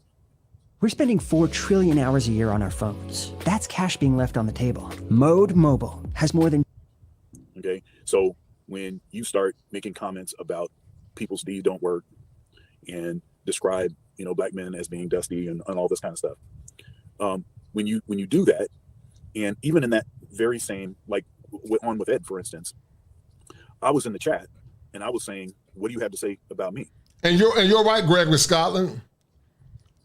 We're spending 4 trillion hours a year on our phones. That's cash being left on the table. Mode Mobile has more than... Okay, so when you start making comments about people's deeds don't work and describe, black men as being dusty and all this kind of stuff, when you do that, and even in that very same, like on with Ed, for instance, I was in the chat and I was saying, what do you have to say about me? And you're right, Gregory Scotland.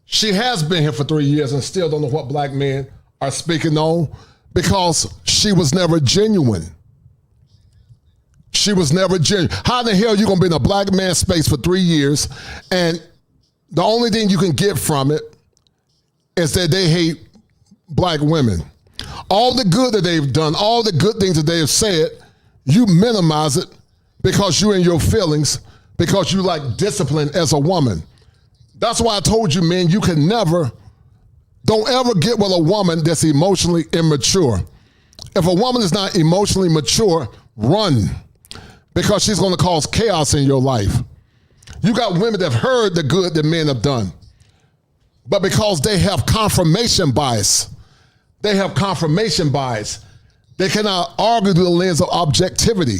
She has been here for 3 years and still don't know what black men are speaking on because she was never genuine. She was never genuine. How the hell are you going to be in a black man's space for 3 years and the only thing you can get from it is that they hate black women? All the good that they've done, all the good things that they have said, you minimize it because you're in your feelings, because you like discipline as a woman. That's why I told you, men, you can never, don't ever get with a woman that's emotionally immature. If a woman is not emotionally mature, run, because she's going to cause chaos in your life. You got women that have heard the good that men have done, but because they have confirmation bias, they cannot argue through the lens of objectivity.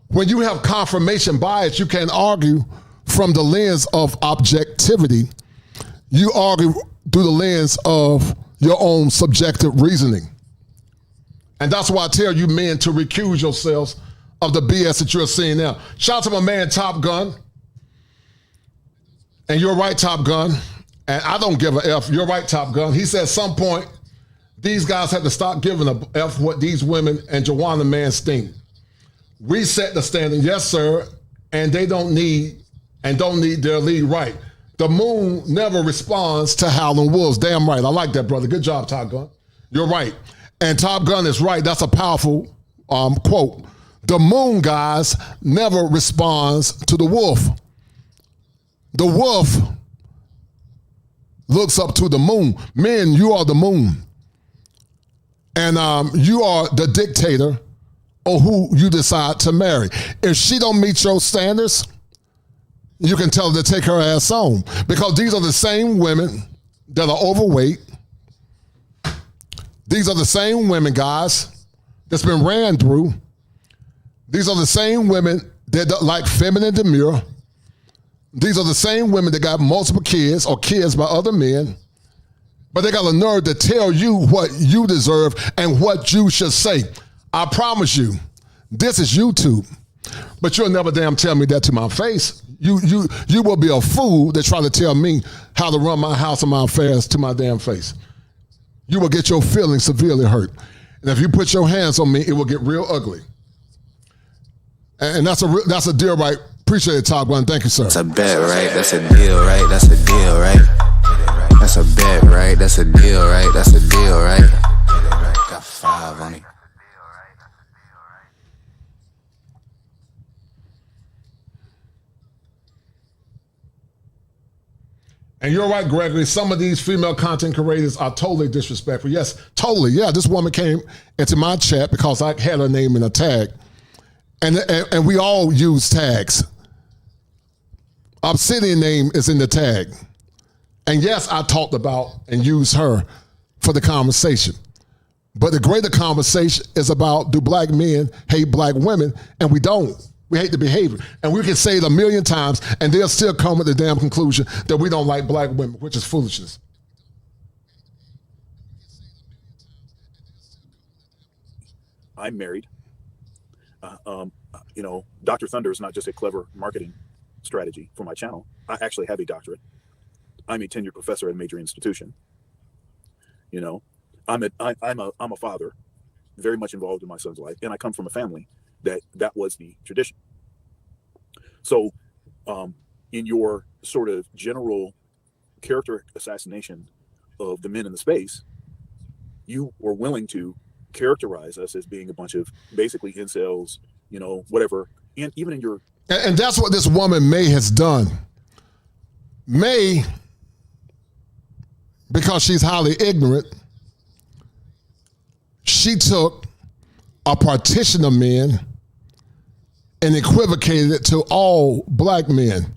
When you have confirmation bias, you can't argue from the lens of objectivity. You argue through the lens of your own subjective reasoning. And that's why I tell you men to recuse yourselves of the BS that you're seeing now. Shout out to my man Top Gun. And you're right, Top Gun. And I don't give a F. You're right, Top Gun. He said at some point, these guys have to stop giving a F what these women and Joanna Man think. We set the standard, yes, sir, and they don't need their lead right. The moon never responds to howling wolves. Damn right. I like that, brother. Good job, Top Gun. You're right. And Top Gun is right. That's a powerful quote. The moon, guys, never responds to the wolf. The wolf looks up to the moon. Men, you are the moon. And you are the dictator of who you decide to marry. If she don't meet your standards, you can tell her to take her ass home, because these are the same women that are overweight. These are the same women, guys, that's been ran through. These are the same women that like feminine demure. These are the same women that got multiple kids or kids by other men, but they got a nerve to tell you what you deserve and what you should say. I promise you, this is YouTube, but you'll never damn tell me that to my face. You will be a fool that try to tell me how to run my house and my affairs to my damn face. You will get your feelings severely hurt. And if you put your hands on me, it will get real ugly. And that's a deal, right? Appreciate it, Top Gun. Thank you, sir. That's a bet, right? That's a deal, right? That's a deal, right? That's a bet, right? That's a deal, right? That's a deal, right? Got 5 on it. And you're right, Gregory. Some of these female content creators are totally disrespectful. Yes, totally. Yeah, this woman came into my chat because I had her name in a tag. And we all use tags. Obsidian name is in the tag. And yes, I talked about and used her for the conversation. But the greater conversation is about, do black men hate black women? And we don't. We hate the behavior. And we can say it a million times and they'll still come with the damn conclusion that we don't like black women, which is foolishness. I'm married. Dr. Thunder is not just a clever marketing strategy for my channel. I actually have a doctorate. I'm a tenured professor at a major institution. I'm a father, very much involved in my son's life, and I come from a family that was the tradition. So, in your sort of general character assassination of the men in the space, you were willing to characterize us as being a bunch of basically incels, whatever. And even in your... And that's what this woman, May, has done. May, because she's highly ignorant, she took a partition of men and equivocated it to all black men.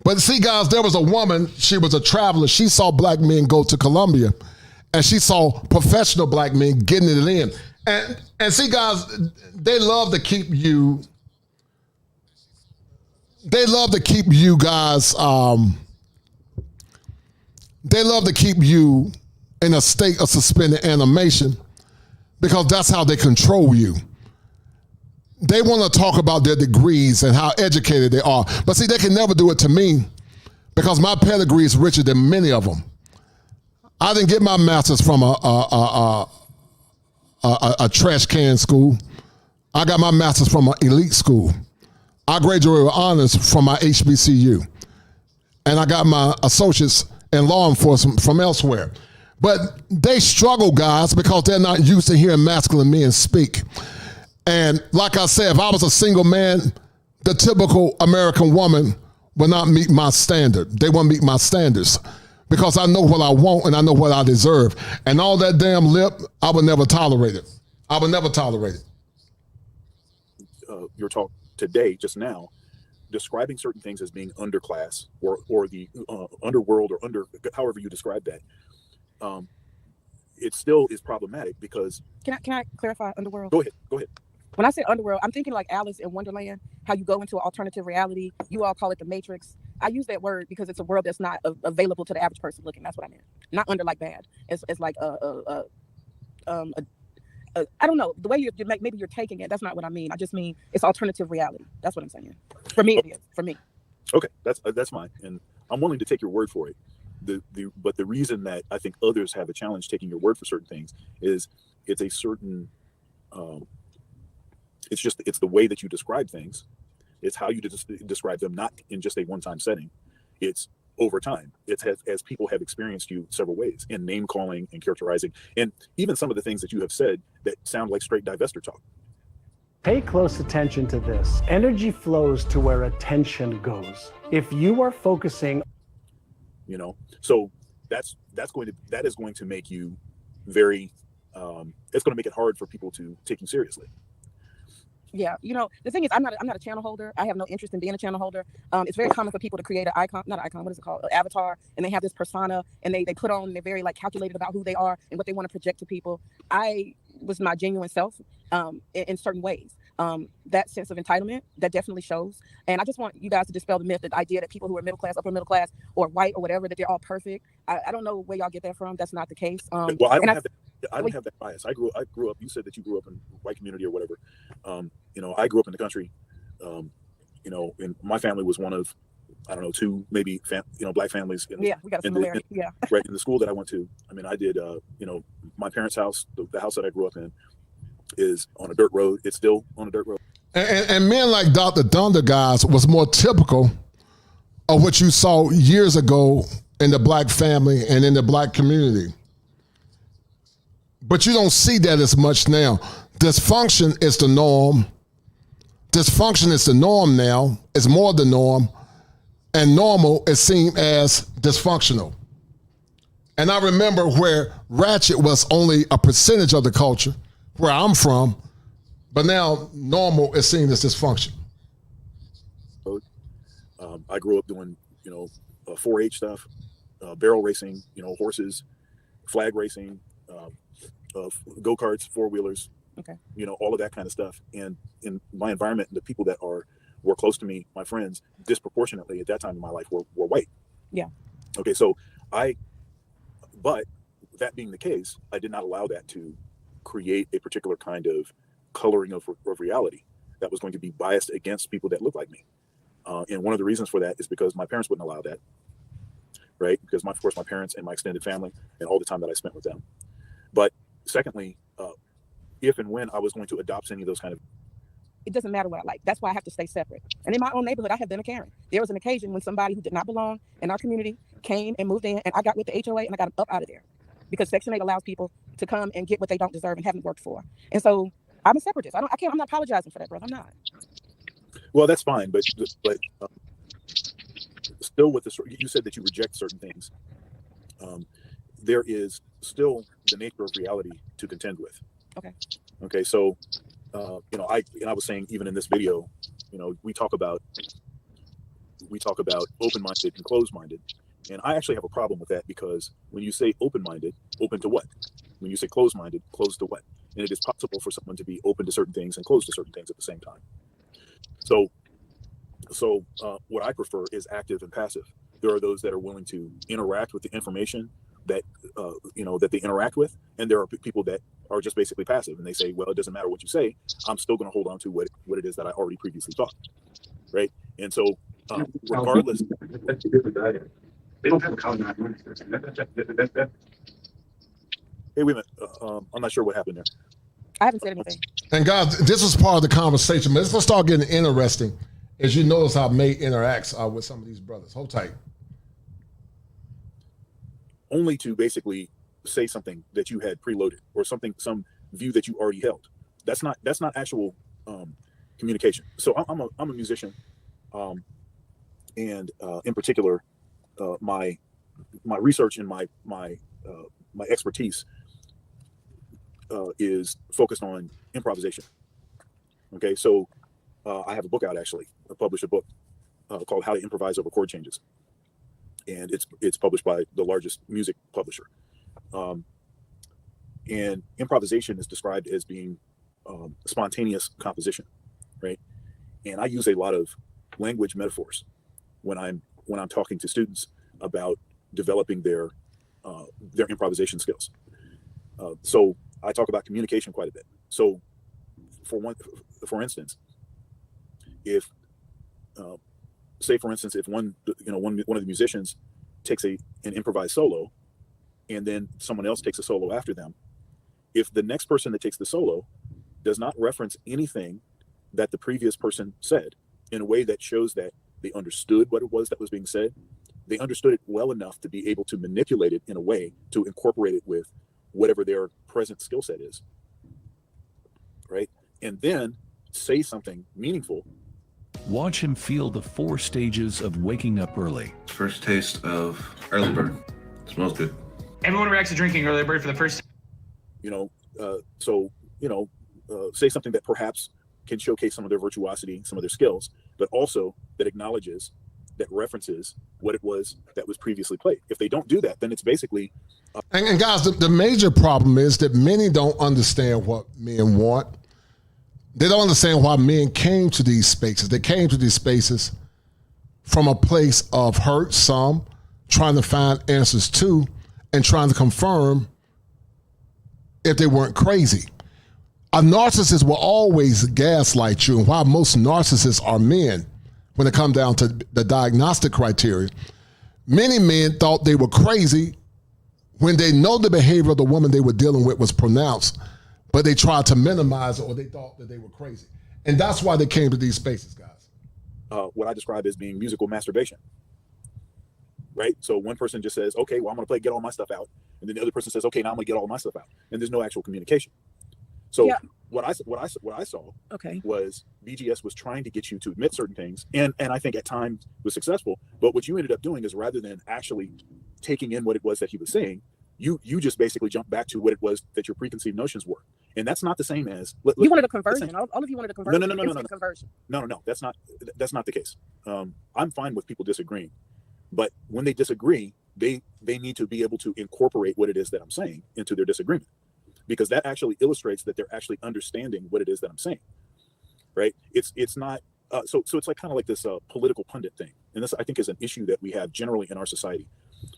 But see, guys, there was a woman, she was a traveler. She saw black men go to Colombia, and she saw professional black men getting it in. And see, guys, they love to keep you, guys, they love to keep you in a state of suspended animation because that's how they control you. They want to talk about their degrees and how educated they are. But see, they can never do it to me because my pedigree is richer than many of them. I didn't get my master's from a trash can school. I got my master's from an elite school. I graduated with honors from my HBCU. And I got my associates in law enforcement from elsewhere. But they struggle, guys, because they're not used to hearing masculine men speak. And like I said, if I was a single man, the typical American woman will not meet my standard. They won't meet my standards because I know what I want and I know what I deserve. And all that damn lip, I would never tolerate it. I would never tolerate it. Your talk today, just now, describing certain things as being underclass or the underworld or however you describe that, it still is problematic because. Can I clarify underworld? Go ahead. When I say underworld, I'm thinking like Alice in Wonderland, how you go into an alternative reality. You all call it the Matrix. I use that word because it's a world that's not available to the average person looking. That's what I meant. Not under like bad. It's like I don't know, the way you maybe you're taking it. That's not what I mean. I just mean it's alternative reality. That's what I'm saying. For me, it is. For me. Okay, that's fine, and I'm willing to take your word for it. But the reason that I think others have a challenge taking your word for certain things is it's a certain. It's the way that you describe things. It's how you describe them, not in just a one-time setting. It's over time. It's as people have experienced you several ways in name calling and characterizing, and even some of the things that you have said that sound like straight divester talk. Pay close attention to this. Energy flows to where attention goes. If you are focusing, so that is going to make you very. It's going to make it hard for people to take you seriously. Yeah, the thing is, I'm not a channel holder. I have no interest in being a channel holder. It's very common for people to create what is it called? An avatar, and they have this persona, and they put on, they're very like calculated about who they are and what they want to project to people. I was my genuine self in certain ways. That sense of entitlement, that definitely shows. And I just want you guys to dispel the myth, the idea that people who are middle class, upper middle class, or white or whatever, that they're all perfect. I don't know where y'all get that from. That's not the case. Well, I don't have that bias. I grew up. You said that you grew up in a white community or whatever. I grew up in the country. And my family was one of, I don't know, two maybe black families. We got a similarity. Right in the school that I went to. I mean, I did. My parents' house, the house that I grew up in, is on a dirt road. It's still on a dirt road. And men like Dr. Thunder guys was more typical of what you saw years ago in the black family and in the black community. But you don't see that as much now. Dysfunction is the norm. Dysfunction is the norm now. It's more the norm. And normal is seen as dysfunctional. And I remember where ratchet was only a percentage of the culture, where I'm from, but now normal is seen as dysfunction. I grew up doing, 4-H stuff, barrel racing, horses, flag racing, go-karts, four-wheelers, okay. All of that kind of stuff. And in my environment, the people that were close to me, my friends, disproportionately at that time in my life were white. Yeah. Okay, so but that being the case, I did not allow that to create a particular kind of coloring of reality that was going to be biased against people that look like me. And one of the reasons for that is because my parents wouldn't allow that, right? Because of course my parents and my extended family and all the time that I spent with them. But secondly, if and when I was going to adopt any of those kind of, it doesn't matter what I like. That's why I have to stay separate. And in my own neighborhood, I have been a Karen. There was an occasion when somebody who did not belong in our community came and moved in, and I got with the HOA and I got them up out of there because Section 8 allows people to come and get what they don't deserve and haven't worked for. And so I'm a separatist. I'm not apologizing for that, brother. I'm not. Well, that's fine, but still with you said that you reject certain things. There is still the nature of reality to contend with. Okay. So, I was saying even in this video, we talk about open-minded and closed-minded, and I actually have a problem with that because when you say open-minded, open to what? When you say closed-minded, closed to what? And it is possible for someone to be open to certain things and closed to certain things at the same time. So what I prefer is active and passive. There are those that are willing to interact with the information that that they interact with, and there are people that are just basically passive, and they say, well, it doesn't matter what you say, I'm still going to hold on to what it is that I already previously thought, right? And so Regardless. Hey, wait a minute. I'm not sure what happened there. I haven't said anything. And guys, this is part of the conversation, but it's gonna start getting interesting as you notice how May interacts with some of these brothers. Hold tight. Only to basically say something that you had preloaded or something, some view that you already held. That's not actual communication. So I'm a musician, and in particular, my research and my expertise is focused on improvisation. Okay, so I have a book out, actually. I published a book called How to Improvise Over Chord Changes, and it's published by the largest music publisher. And improvisation is described as being spontaneous composition, right? And I use a lot of language metaphors when I'm talking to students about developing their improvisation skills. So I talk about communication quite a bit. So for instance, if say for instance, if one of the musicians takes an improvised solo, and then someone else takes a solo after them, if the next person that takes the solo does not reference anything that the previous person said in a way that shows that they understood what it was that was being said, they understood it well enough to be able to manipulate it in a way to incorporate it with whatever their present skill set is, right? And then say something meaningful. Watch him feel the 4 stages of waking up early. First taste of early bird. Smells good. Everyone reacts to drinking early bird for the first. Say something that perhaps can showcase some of their virtuosity, some of their skills, but also that acknowledges, that references what it was that was previously played. If they don't do that, then it's basically. And guys, the major problem is that many don't understand what men want. They don't understand why men came to these spaces. They came to these spaces from a place of hurt, some trying to find answers to, and trying to confirm if they weren't crazy. A narcissist will always gaslight you, and why most narcissists are men when it comes down to the diagnostic criteria. Many men thought they were crazy when they know the behavior of the woman they were dealing with was pronounced, but they tried to minimize it, or they thought that they were crazy. And that's why they came to these spaces, guys. What I describe as being musical masturbation, right? So one person just says, okay, well, I'm gonna get all my stuff out. And then the other person says, okay, now I'm gonna get all my stuff out. And there's no actual communication. So yeah. What I saw was BGS was trying to get you to admit certain things, and I think at times was successful. But what you ended up doing is, rather than actually taking in what it was that he was saying, you just basically jumped back to what it was that your preconceived notions were, and that's not the same as. You wanted a conversion. All of you wanted a conversion. No. Conversion. No. That's not the case. I'm fine with people disagreeing, but when they disagree, they need to be able to incorporate what it is that I'm saying into their disagreement, because that actually illustrates that they're actually understanding what it is that I'm saying, right? It's not so it's like kind of like this political pundit thing, and this I think is an issue that we have generally in our society,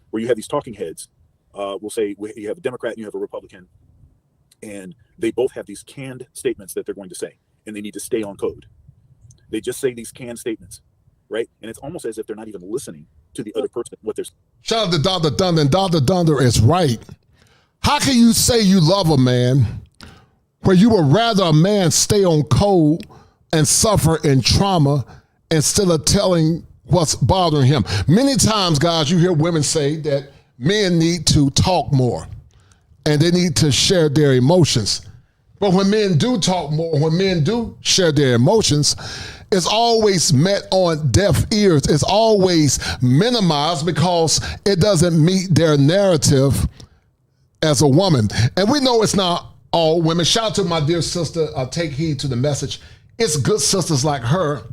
where you have these talking heads. We'll say you have a Democrat and you have a Republican, and they both have these canned statements that they're going to say, and they need to stay on code. They just say these canned statements, right? And it's almost as if they're not even listening to the other person, what they're saying. Shout out to Dr. Thunder, and Dr. Thunder is right. How can you say you love a man where you would rather a man stay on code and suffer in trauma instead of telling what's bothering him? Many times, guys, you hear women say that men need to talk more and they need to share their emotions. But when men do talk more, when men do share their emotions, it's always met on deaf ears. It's always minimized because it doesn't meet their narrative as a woman. And we know it's not all women. Shout out to my dear sister, Take Heed to the Message. It's good sisters like her,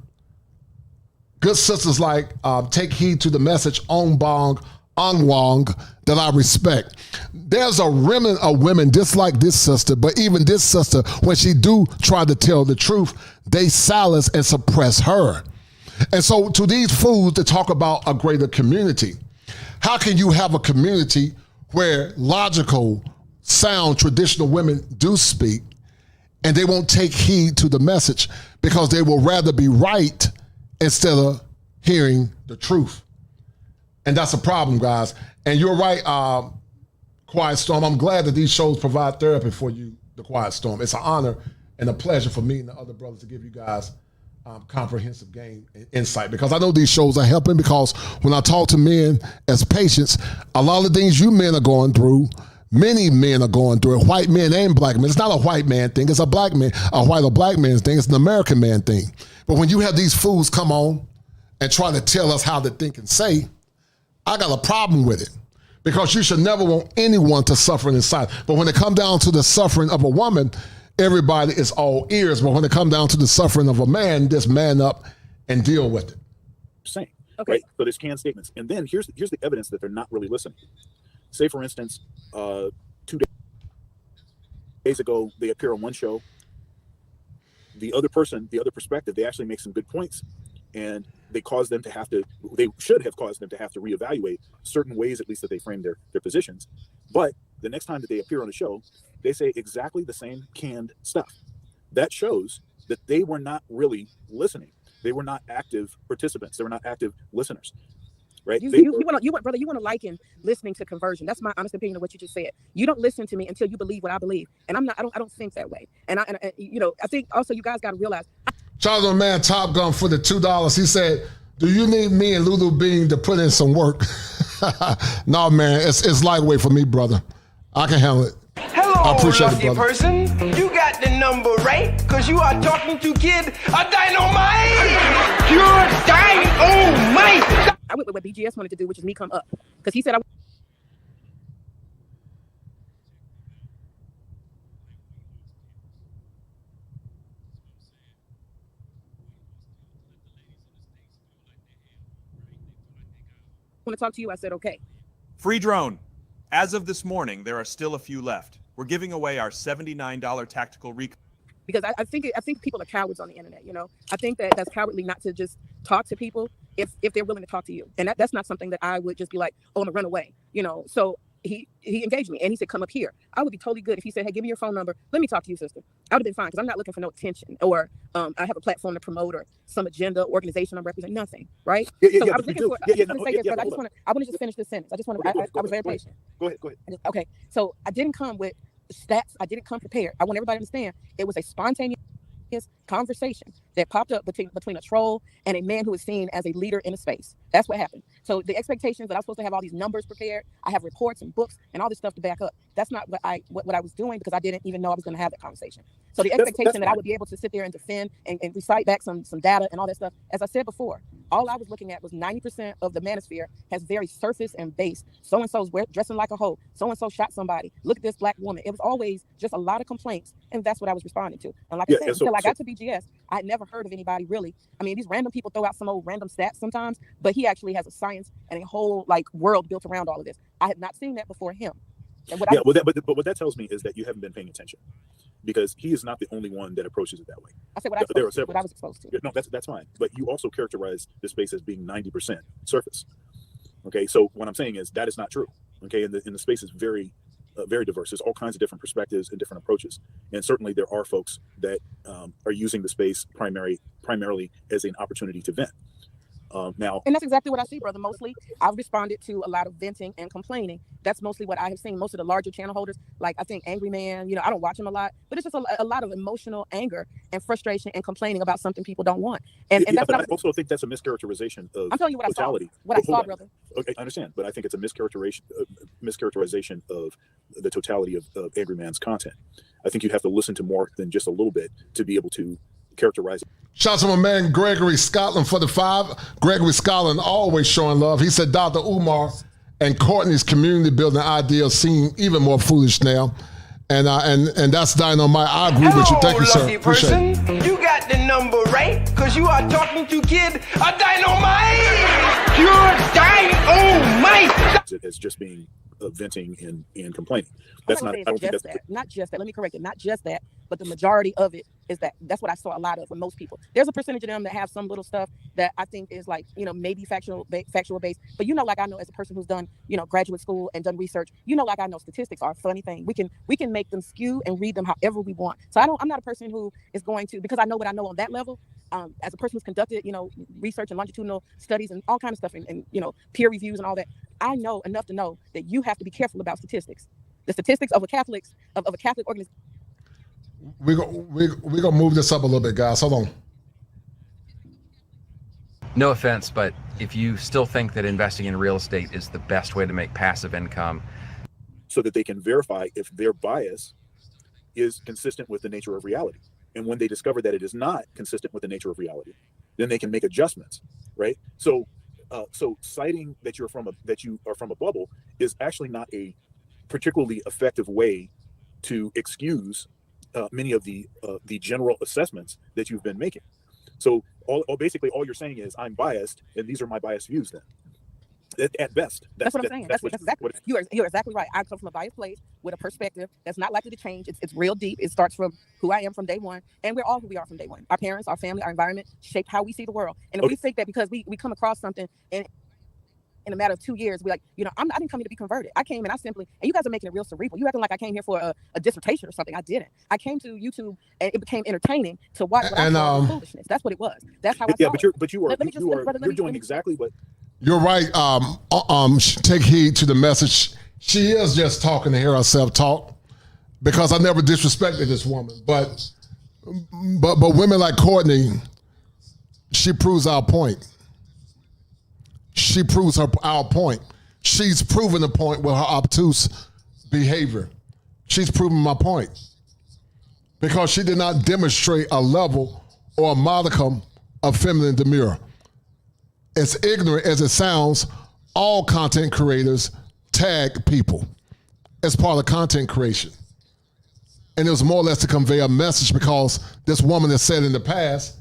good sisters like Take Heed to the Message, Ong Wong, that I respect. There's a remnant of women just like this sister, but even this sister, when she do try to tell the truth, they silence and suppress her. And so to these fools that talk about a greater community, how can you have a community where logical, sound, traditional women do speak, and they won't take heed to the message because they will rather be right instead of hearing the truth. And that's a problem, guys. And you're right, Quiet Storm. I'm glad that these shows provide therapy for you, the Quiet Storm. It's an honor and a pleasure for me and the other brothers to give you guys comprehensive game and insight, because I know these shows are helping, because when I talk to men as patients, a lot of the things you men are going through, many men are going through it, white men and black men. It's not a white man thing, it's a black man, a white or black man's thing, it's an American man thing. But when you have these fools come on and try to tell us how to think and say, I got a problem with it, because you should never want anyone to suffer in silence. But when it comes down to the suffering of a woman, everybody is all ears. But when it comes down to the suffering of a man, just man up and deal with it. Saying, okay. Right? So there's canned statements. And then here's the evidence that they're not really listening. Say, for instance, 2 days ago, they appear on one show. The other perspective, they actually make some good points. And they should have caused them to have to reevaluate certain ways, at least, that they frame their positions. But the next time that they appear on a show, they say exactly the same canned stuff. That shows that they were not really listening. They were not active participants. They were not active listeners. Right? You want to liken listening to conversion. That's my honest opinion of what you just said. You don't listen to me until you believe what I believe, and I don't think that way. And I think also you guys got to realize. Charles, my man, Top Gun for the $2. He said, "Do you need me and Lulu Bean to put in some work?" No, man, it's lightweight for me, brother. I can handle it. Hello, lucky person. You got the number right, because you are talking to Kid a Dynamite. Pure Dynamite. I went with what BGS wanted to do, which is me come up, because he said I want to talk to you. I said, okay. Free drone. As of this morning, there are still a few left. We're giving away our $79 tactical recon. Because I think people are cowards on the internet. I think that's cowardly not to just talk to people if they're willing to talk to you. And that's not something that I would just be like, oh, I'm gonna run away. So he engaged me and he said, come up here. I would be totally good if he said, hey, give me your phone number. Let me talk to you, sister. I would have been fine, because I'm not looking for no attention or I have a platform to promote or some agenda, organization I represent, nothing, right? I was looking for. I want to just finish this sentence. I was very patient. Go ahead. Okay, so I didn't come with stats. I didn't come prepared. I want everybody to understand it was a spontaneous conversation that popped up between a troll and a man who is seen as a leader in a space. That's what happened. So the expectations that I'm supposed to have all these numbers prepared, I have reports and books and all this stuff to back up. That's not what I was doing, because I didn't even know I was going to have that conversation. So the expectation that I would be able to sit there and defend and recite back some data and all that stuff, as I said before, all I was looking at was 90% of the manosphere has very surface and base. So-and-so's dressing like a hoe. So-and-so shot somebody. Look at this black woman. It was always just a lot of complaints, and that's what I was responding to. And like I said, until I got to BGS, I had never heard of anybody really. I mean, these random people throw out some old random stats sometimes, but he actually has a science and a whole world built around all of this. I had not seen that before him. But what that tells me is that you haven't been paying attention, because he is not the only one that approaches it that way. I said what I was exposed to. No, that's fine. But you also characterize the space as being 90% surface. Okay, so what I'm saying is that is not true. Okay, and the space is very diverse. There's all kinds of different perspectives and different approaches, and certainly there are folks that are using the space primarily as an opportunity to vent. Now, and that's exactly what I see, brother. Mostly, I've responded to a lot of venting and complaining. That's mostly what I have seen. Most of the larger channel holders, like I think Angry Man, I don't watch him a lot, but it's just a lot of emotional anger and frustration and complaining about something people don't want. And that's but I also think that's a mischaracterization of I'm telling you what totality. I saw, brother. Okay, I understand, but I think it's a mischaracterization of the totality of Angry Man's content. I think you have to listen to more than just a little bit to be able to characterize it. Shout out to my man Gregory Scotland for the 5. Gregory Scotland always showing love. He said Dr. Umar and Courtney's community building ideas seem even more foolish now. And that's Dynamite. I agree with you. Thank you, sir. Appreciate it. You got the number right, because you are talking to Kid a Dynamite. Pure Dynamite. As just being venting and complaining. That's not. I don't think that's not just that. Let me correct it. Not just that, but the majority of it is that. That's what I saw a lot of with most people. There's a percentage of them that have some little stuff that I think is maybe factual based. But like I know as a person who's done graduate school and done research, like I know statistics are a funny thing. We can make them skew and read them however we want. So I'm not a person who is going to, because I know what I know on that level. as a person who's conducted, research and longitudinal studies and all kinds of stuff and peer reviews and all that, I know enough to know that you have to be careful about statistics. The statistics of a Catholic organization. We're gonna move this up a little bit, guys. Hold on. No offense, but if you still think that investing in real estate is the best way to make passive income, so that they can verify if their bias is consistent with the nature of reality. And when they discover that it is not consistent with the nature of reality, then they can make adjustments, right? So citing that you are from a bubble is actually not a particularly effective way to excuse many of the general assessments that you've been making. So basically all you're saying is I'm biased, and these are my biased views. Then, at best, that's what I'm saying. That's exactly. You're exactly right. I come from a biased place with a perspective that's not likely to change. It's real deep. It starts from who I am from day one, and we're all who we are from day one. Our parents, our family, our environment shaped how we see the world. And if we think that because we come across something and in a matter of 2 years, we're like, I didn't come here to be converted. I came and and you guys are making it real cerebral. You acting like I came here for a dissertation or something. I didn't. I came to YouTube and it became entertaining to watch what I thought was foolishness. That's what it was. That's how I saw it. But you're doing exactly what. You're right. Take heed to the message. She is just talking to hear herself talk, because I never disrespected this woman. But women like Courtney, she proves our point. She proves our point. She's proven the point with her obtuse behavior. She's proven my point, because she did not demonstrate a level or a modicum of feminine demurrer. As ignorant as it sounds, all content creators tag people as part of content creation. And it was more or less to convey a message, because this woman has said in the past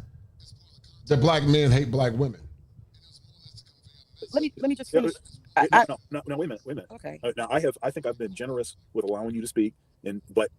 that black men hate black women. Let me just finish. No, wait a minute. Okay. Now I think I've been generous with allowing you to speak, but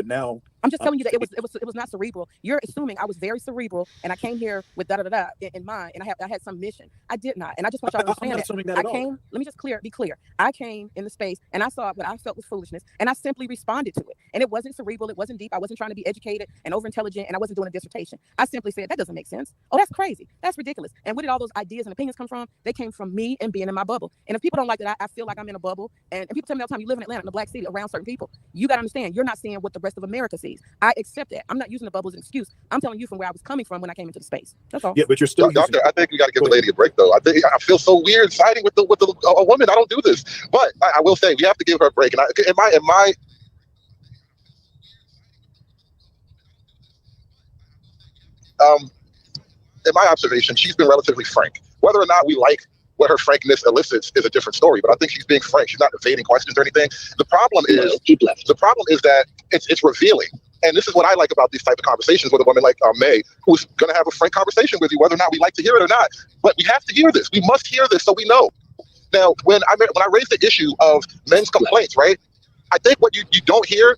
now I'm just telling you that it was not cerebral. You're assuming I was very cerebral and I came here with da in mind, and I had some mission. I did not, and I just want y'all to understand I'm not assuming that at all. Let me just be clear. I came in the space and I saw what I felt was foolishness, and I simply responded to it. And it wasn't cerebral. It wasn't deep. I wasn't trying to be educated and over intelligent, and I wasn't doing a dissertation. I simply said that doesn't make sense. Oh, that's crazy. That's ridiculous. And where did all those ideas and opinions come from? They came from me and being in my bubble. And if people don't like that, I feel like I'm in a bubble. And people tell me all the time, you live in Atlanta, in a black city, around certain people. You got to understand, you're not seeing what the rest of America sees. I accept that. I'm not using the bubble as an excuse. I'm telling you from where I was coming from when I came into the space. That's all. Yeah, but you're still Doctor, I think we got to give the lady a break, though. I feel so weird siding with a woman. I don't do this, but I will say we have to give her a break. And in my observation, she's been relatively frank. Whether or not we like what her frankness elicits is a different story, but I think she's being frank. She's not evading questions or anything. The problem is that it's revealing. And this is what I like about these type of conversations with a woman like May, who's going to have a frank conversation with you, whether or not we like to hear it or not. But we have to hear this. We must hear this so we know. Now, when I raise the issue of men's complaints, right? I think what you don't hear,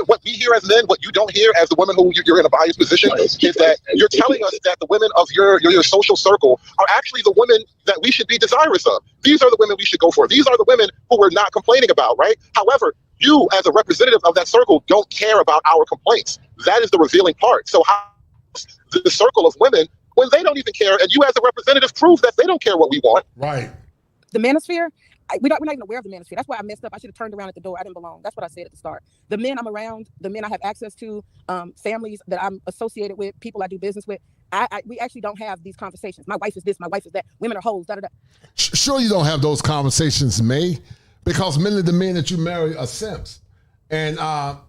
what we hear as men, what you don't hear as the women who you're in a biased position, is that you're telling us that the women of your social circle are actually the women that we should be desirous of. These are the women we should go for. These are the women who we're not complaining about, right? However, you as a representative of that circle don't care about our complaints. That is the revealing part. So how the circle of women, when they don't even care, and you as a representative prove that they don't care what we want. Right. The manosphere, we're not even aware of the manosphere. That's why I messed up. I should have turned around at the door. I didn't belong. That's what I said at the start. The men I'm around, the men I have access to, families that I'm associated with, people I do business with, we actually don't have these conversations. My wife is this, my wife is that. Women are hoes, da-da-da. Sure you don't have those conversations, May, because many of the men that you marry are simps. And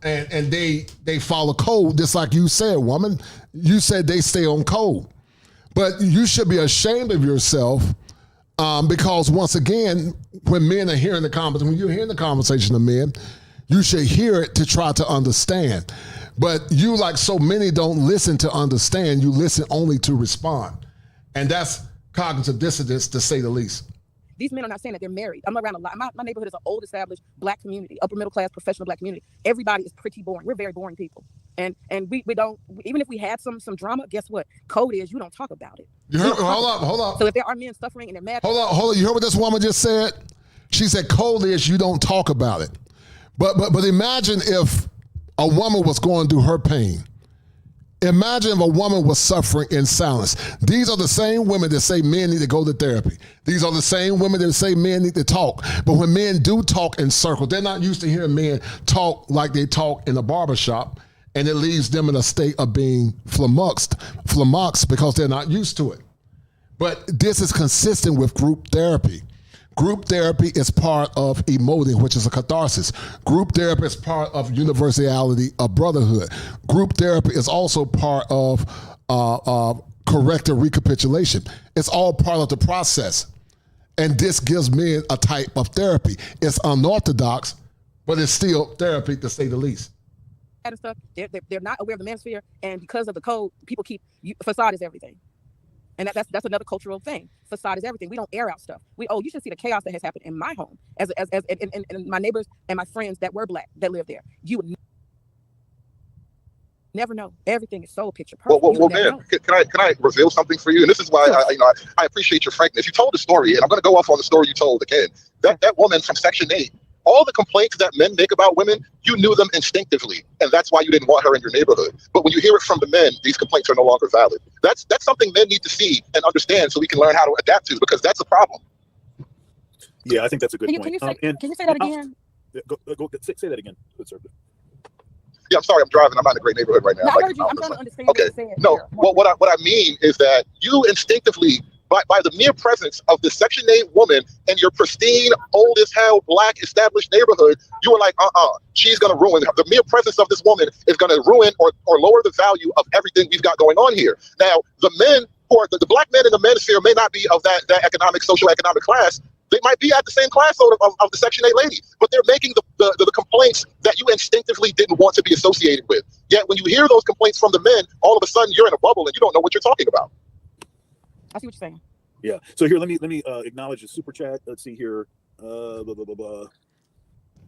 they follow code, just like you said, woman. You said they stay on code. But you should be ashamed of yourself, because once again, when men are hearing the conversation, when you're hearing the conversation of men, you should hear it to try to understand. But you, like so many, don't listen to understand. You listen only to respond. And that's cognitive dissonance, to say the least. These men are not saying that they're married. I'm around a lot. My neighborhood is an old, established black community, upper middle class, professional black community. Everybody is pretty boring. We're very boring people. And we don't, even if we had some drama, guess what? Code is you don't talk about it. You heard, hold up. So if there are men suffering and they're mad. Hold on. You heard what this woman just said? She said code is you don't talk about it. But imagine if a woman was going through her pain Imagine if a woman was suffering in silence. These are the same women that say men need to go to therapy. These are the same women that say men need to talk. But when men do talk in circles, they're not used to hearing men talk like they talk in a barbershop, and it leaves them in a state of being flummoxed because they're not used to it. But this is consistent with group therapy. Group therapy is part of emoting, which is a catharsis. Group therapy is part of universality of brotherhood. Group therapy is also part of corrective recapitulation. It's all part of the process. And this gives men a type of therapy. It's unorthodox, but it's still therapy to say the least. And stuff, they're not aware of the manosphere, and because of the code, people keep facade is everything. And that's another cultural thing. Facade is everything. We don't air out stuff. You should see the chaos that has happened in my home, and my neighbors and my friends that were Black that live there. You would never know. Everything is so picture perfect. Well, man, can I reveal something for you? And this is why I appreciate your frankness. You told the story, and I'm going to go off on the story you told again. That woman from Section 8. All the complaints that men make about women, you knew them instinctively, and that's why you didn't want her in your neighborhood. But when you hear it from the men, these complaints are no longer valid. That's something men need to see and understand so we can learn how to adapt to, because that's a problem. Yeah, I think that's a good point. Can you say that again? Go say that again. Good sir. Yeah, I'm sorry, I'm driving. I'm not in a great neighborhood right now. No, I heard you. I'm trying to understand. Okay. No, well, what I mean is that you instinctively, by the mere presence of the Section 8 woman in your pristine, old as hell, Black established neighborhood, you were like, she's going to ruin her. The mere presence of this woman is going to ruin or lower the value of everything we've got going on here. Now, the men who are the Black men in the manosphere may not be of that social economic class. They might be at the same class of the Section 8 lady, but they're making the complaints that you instinctively didn't want to be associated with. Yet when you hear those complaints from the men, all of a sudden you're in a bubble and you don't know what you're talking about. I see what you're saying. Yeah. So here, let me acknowledge the super chat. Let's see here. Blah, blah, blah, blah.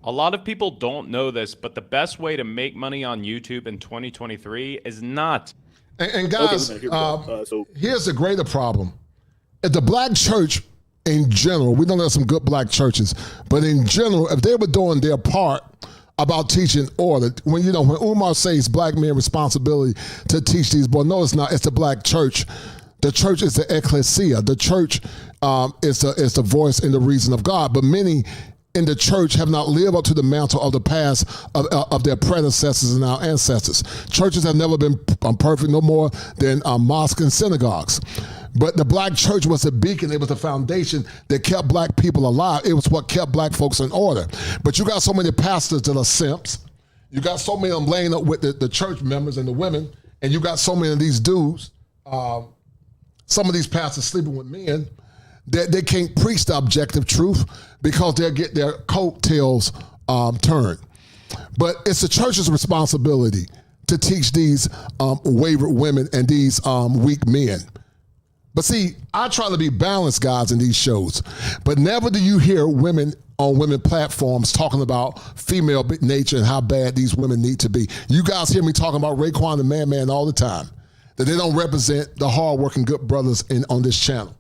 A lot of people don't know this, but the best way to make money on YouTube in 2023 is not. And guys, so here's the greater problem. At the Black church in general, we know there's some good Black churches, but in general, if they were doing their part about teaching order, when Umar says Black men responsibility to teach these boys, no, it's not. It's the Black church. The church is the ecclesia. The church is the voice and the reason of God. But many in the church have not lived up to the mantle of the past of their predecessors and our ancestors. Churches have never been perfect, no more than mosques and synagogues. But the Black church was a beacon. It was the foundation that kept Black people alive. It was what kept Black folks in order. But you got so many pastors that are simps. You got so many of them laying up with the church members and the women. And you got so many of these dudes, some of these pastors sleeping with men, that they can't preach the objective truth because they'll get their coattails turned. But it's the church's responsibility to teach these wayward women and these weak men. But see, I try to be balanced, guys, in these shows. But never do you hear women on women platforms talking about female nature and how bad these women need to be. You guys hear me talking about Raekwon and Man all the time, that they don't represent the hardworking good brothers on this channel.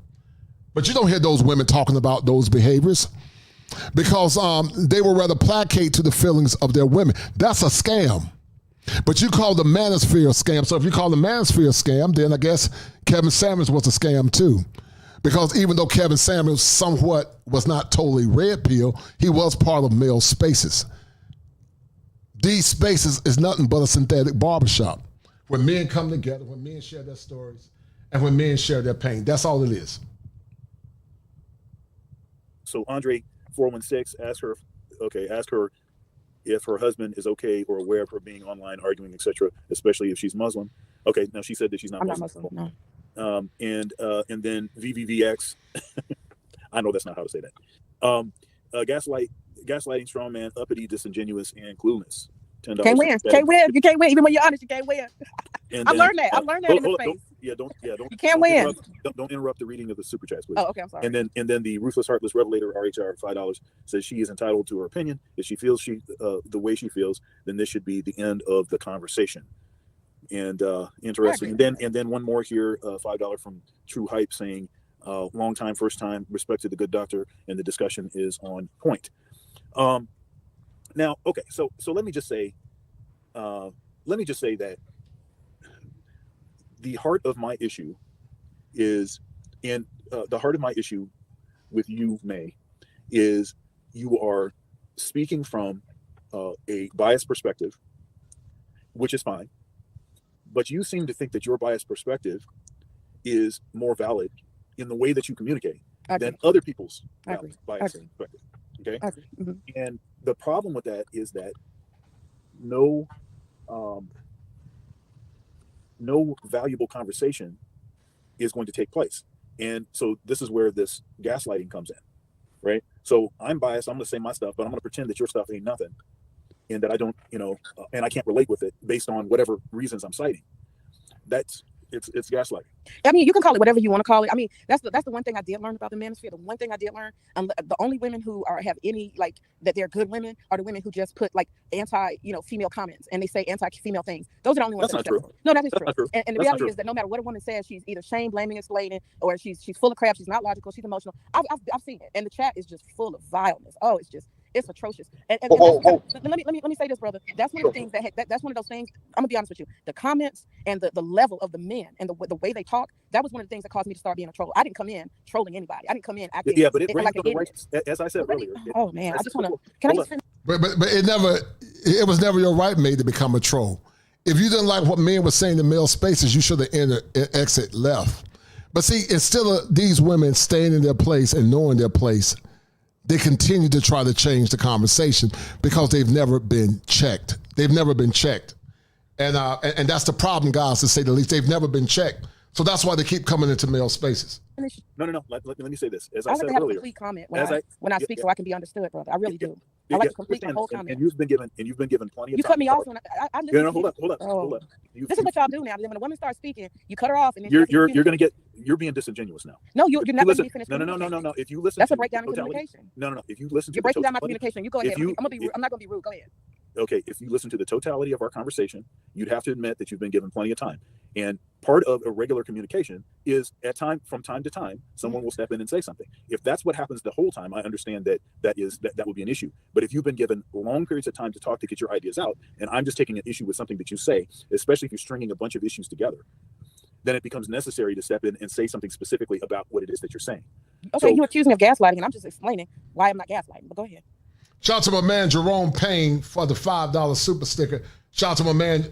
But you don't hear those women talking about those behaviors because they will rather placate to the feelings of their women. That's a scam. But you call the manosphere a scam. So if you call the manosphere a scam, then I guess Kevin Samuels was a scam too. Because even though Kevin Samuels somewhat was not totally red pill, he was part of male spaces. These spaces is nothing but a synthetic barbershop where men come together, when men share their stories, and when men share their pain. That's all it is. So Andre 416, ask her if her husband is okay or aware of her being online arguing, etc., especially if she's Muslim. Okay, now she said that she's not Muslim. Not Muslim, no. And then VVVX, I know that's not how to say that. Gaslighting, strongman, uppity, disingenuous, and clueless. $10. Can't win. You can't win. Even when you're honest, you can't win. I learned that. I learned that in the space. Don't. You can't win. Don't interrupt the reading of the super chats, please. Oh, okay. I'm sorry. And then the ruthless, heartless revelator RHR $5 says she is entitled to her opinion. If she feels the way she feels, then this should be the end of the conversation. And interesting. And then one more here, $5 from True Hype saying, long time, first time, respect to the good doctor, and the discussion is on point. Now, okay, so let me just say that the heart of my issue is the heart of my issue with you, May, is you are speaking from a biased perspective, which is fine, but you seem to think that your biased perspective is more valid in the way that you communicate than other people's biased perspective. Okay. Mm-hmm. And the problem with that is that no valuable conversation is going to take place. And so this is where this gaslighting comes in, right? So I'm biased. I'm going to say my stuff, but I'm going to pretend that your stuff ain't nothing, and that I don't, and I can't relate with it based on whatever reasons I'm citing. It's gaslighting. I mean, you can call it whatever you want to call it. I mean, that's the one thing I did learn about the manosphere. The one thing I did learn, the only women who have any that they're good women are the women who just put anti female comments, and they say anti-female things. Those are the only ones. That's not true. No, that is true. And the reality is that no matter what a woman says, she's either shame, blaming, explaining, or she's full of crap. She's not logical. She's emotional. I've seen it, and the chat is just full of vileness. Oh, it's atrocious. And let me say this, brother. That's one of the things that's one of those things. I'm gonna be honest with you. The comments and the level of the men and the way they talk. That was one of the things that caused me to start being a troll. I didn't come in trolling anybody. I didn't come in acting. Yeah, but it brings the right, as I said earlier. Oh man, I just want to. Can I just finish? But it was never your right, May, to become a troll. If you didn't like what men were saying in male spaces, you should have entered and exit left. But see, instead of these women staying in their place and knowing their place, they continue to try to change the conversation because they've never been checked. They've never been checked. And that's the problem, guys, to say the least. They've never been checked. So that's why they keep coming into male spaces. No. Let me say this. As I I like said to have a earlier, complete comment when I speak, so I can be understood, brother. I really do. I like to complete my whole comment. And you've been given plenty of time. You cut me off when I listen. Hold up. This is what y'all do now. When a woman starts speaking, you cut her off, and then you're being disingenuous now. No, you're not letting me finish. No. If you listen, that's a breakdown in communication. No. If you listen, you're breaking down my communication. You go ahead. I'm not gonna be rude. Go ahead. Okay, if you listen to the totality of our conversation, you'd have to admit that you've been given plenty of time. And part of a regular communication is from time to time, someone will step in and say something. If that's what happens the whole time, I understand that would be an issue. But if you've been given long periods of time to talk, to get your ideas out, and I'm just taking an issue with something that you say, especially if you're stringing a bunch of issues together, then it becomes necessary to step in and say something specifically about what it is that you're saying. Okay, you accuse me of gaslighting, and I'm just explaining why I'm not gaslighting, but go ahead. Shout out to my man Jerome Payne for the $5 super sticker. Shout out to my man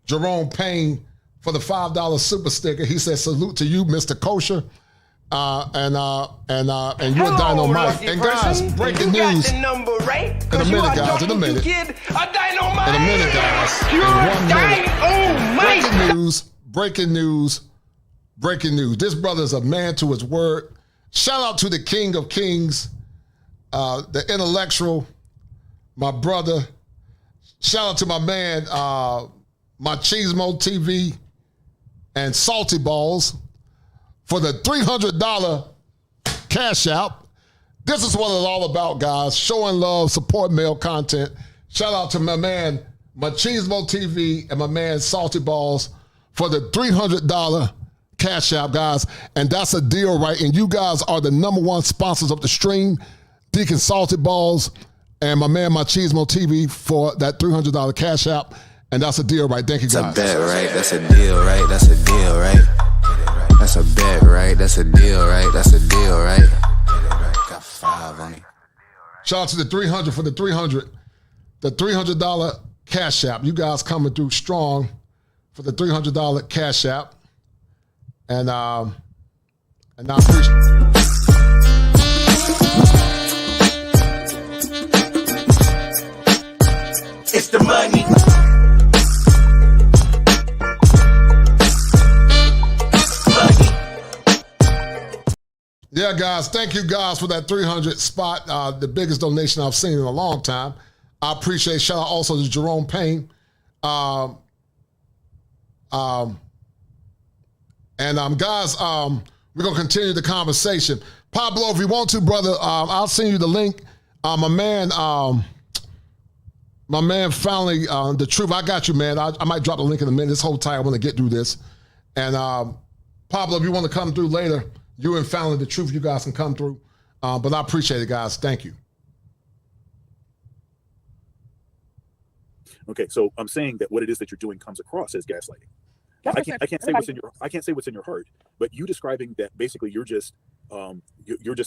Jerome Payne for the $5 super sticker. He said, salute to you, Mr. Kosher. And you and Dynamite. And guys, breaking news. In a minute, guys. In a minute. In a minute, guys. Breaking news. This brother is a man to his word. Shout out to the King of Kings, the intellectual, my brother. Shout out to my man, Machismo TV and Salty Balls for the $300 cash out. This is what it's all about, guys. Showing love, support male content. Shout out to my man, Machismo TV and my man, Salty Balls for the $300 cash out, guys. And that's a deal, right? And you guys are the #1 sponsors of the stream. Deacon Salty Balls and my man Machismo TV for that $300 cash out. And that's a deal, right? Thank you, guys. That's a bet, right? That's a deal, right? That's a deal, right? That's a bet, right? That's a deal, right? That's a deal, right? Got 5 on it. Shout out to the 300 for the $300 cash app. You guys coming through strong for the $300 cash app. And I appreciate it. It's the money. Yeah, guys, thank you guys for that 300 spot, the biggest donation I've seen in a long time. I appreciate it. Shout out also to Jerome Payne. Guys, we're going to continue the conversation. Pablo, if you want to, brother, I'll send you the link. My man finally, the truth, I got you, man. I might drop the link in a minute. This whole time I want to get through this. And Pablo, if you want to come through later, you and finally the truth, you guys can come through. But I appreciate it, guys. Thank you. Okay, so I'm saying that what it is that you're doing comes across as gaslighting. I can't say what's in your heart, but you describing that basically you're just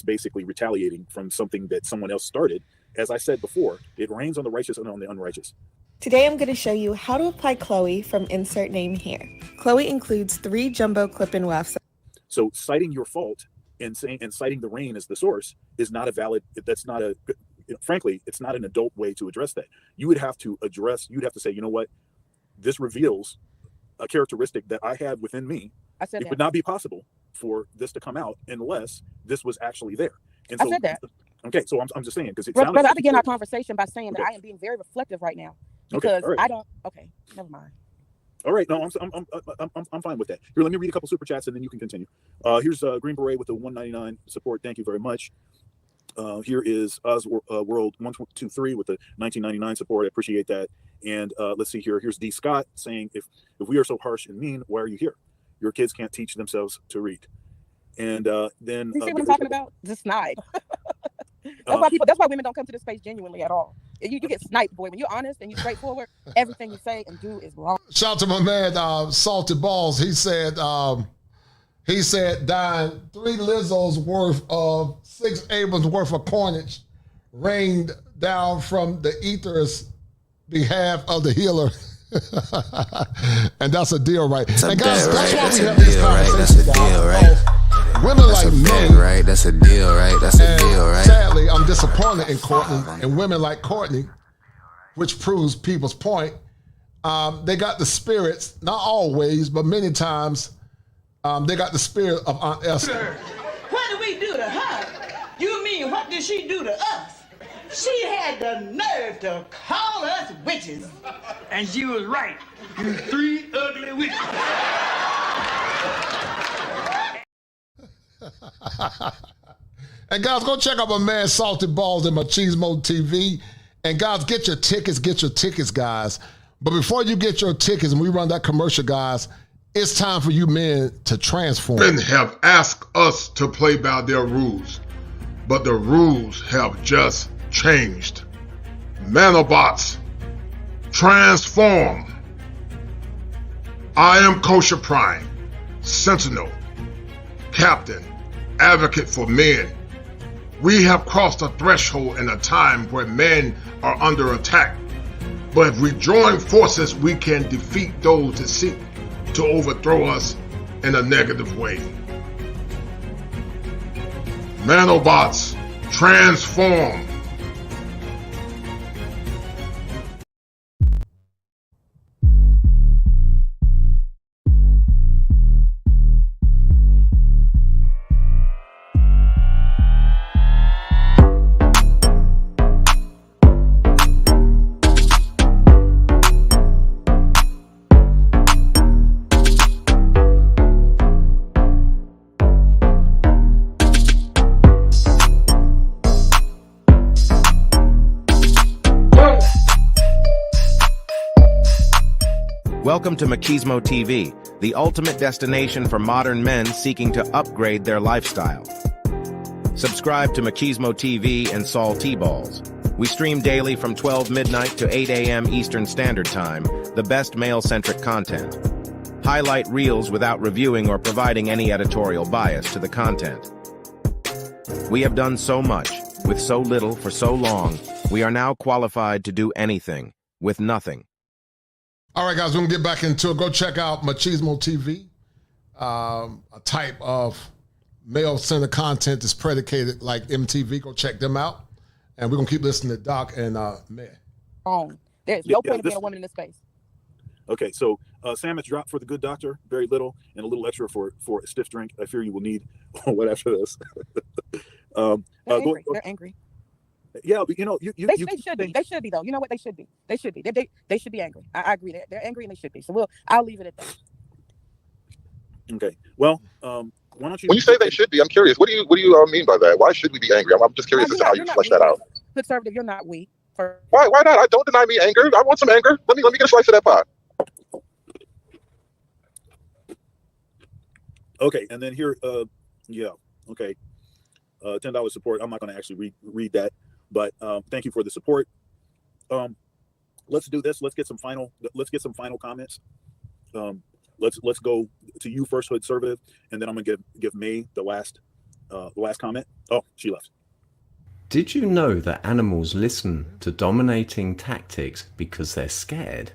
basically retaliating from something that someone else started. As I said before, it rains on the righteous and on the unrighteous. Today I'm going to show you how to apply Chloe from insert name here. Chloe includes 3 jumbo clip-in wefts. So citing your fault and citing the rain as the source is not a valid. That's not a. Frankly, it's not an adult way to address that. You'd have to say, you know what, this reveals a characteristic that I had within me. It would not be possible for this to come out unless this was actually there. And so, I said that. Okay, so I'm just saying because it Brother, I began our conversation by saying that I am being very reflective right now because I don't. Okay, never mind. All right, no, I'm fine with that. Here, let me read a couple super chats and then you can continue. Here's Green Beret with the 199 support. Thank you very much. Here is Oz World 123 with the 1999 support. I appreciate that. And let's see here. Here's D Scott saying, if we are so harsh and mean, why are you here? Your kids can't teach themselves to read. And then you see what I'm talking about? The snide. That's why women don't come to this space genuinely at all. You get sniped, boy. When you're honest and you're straightforward, everything you say and do is wrong. Shout out to my man, Salted Balls. He said, Diane, 3 Lizzo's worth of 6 Abrams worth of coinage rained down from the ether's behalf of the healer. And that's a deal, right? And guys, that's why we have these conversations. That's a deal, right? Women like men, right? That's a deal, right? That's a deal, right? Sadly, I'm disappointed in Courtney and women like Courtney, which proves people's point. They got the spirits, not always, but many times, they got the spirit of Aunt Esther. What did we do to her? You mean what did she do to us? She had the nerve to call us witches. And she was right. You 3 ugly witches. And guys, go check out my man Salted Balls and Machismo TV. And guys, get your tickets, guys. But before you get your tickets and we run that commercial, guys, it's time for you men to transform. Men have asked us to play by their rules, but the rules have just changed. Nanobots, transform. I am Kosher Prime, Sentinel, Captain, Advocate for men. We have crossed a threshold in a time where men are under attack. But if we join forces, we can defeat those that seek to overthrow us in a negative way. Nanobots, transform. Welcome to Machismo TV, the ultimate destination for modern men seeking to upgrade their lifestyle. Subscribe to Machismo TV and Saul T-Balls. We stream daily from 12 midnight to 8 a.m. Eastern Standard Time, the best male-centric content. Highlight reels without reviewing or providing any editorial bias to the content. We have done so much, with so little for so long, we are now qualified to do anything, with nothing. All right, guys, we're going to get back into it. Go check out Machismo TV, a type of male-centered content that's predicated like MTV. Go check them out. And we're going to keep listening to Doc and Mayor. There's no point of being a woman in this space. Okay, so Sam has dropped for the good doctor, very little, and a little extra for a stiff drink. I fear you will need what after this. They're angry. Yeah, but you know, they should be. They should be, though. You know what? They should be. They should be. They should be angry. I agree. They're angry and they should be. So I'll leave it at that. Okay. Well, why don't you? When you say they should be, I'm curious. What do you mean by that? Why should we be angry? I'm just curious as to how you flesh that out. Conservative, you're not weak. Why not? I don't deny me anger. I want some anger. Let me get a slice of that pie. Okay, and then here, yeah, okay, $10 support. I'm not going to actually read that. But thank you for the support. Let's do this. Let's get some final comments. let's go to you first, Hood Conservative, and then I'm gonna give May the last comment. Oh, she left. Did you know that animals listen to dominating tactics because they're scared?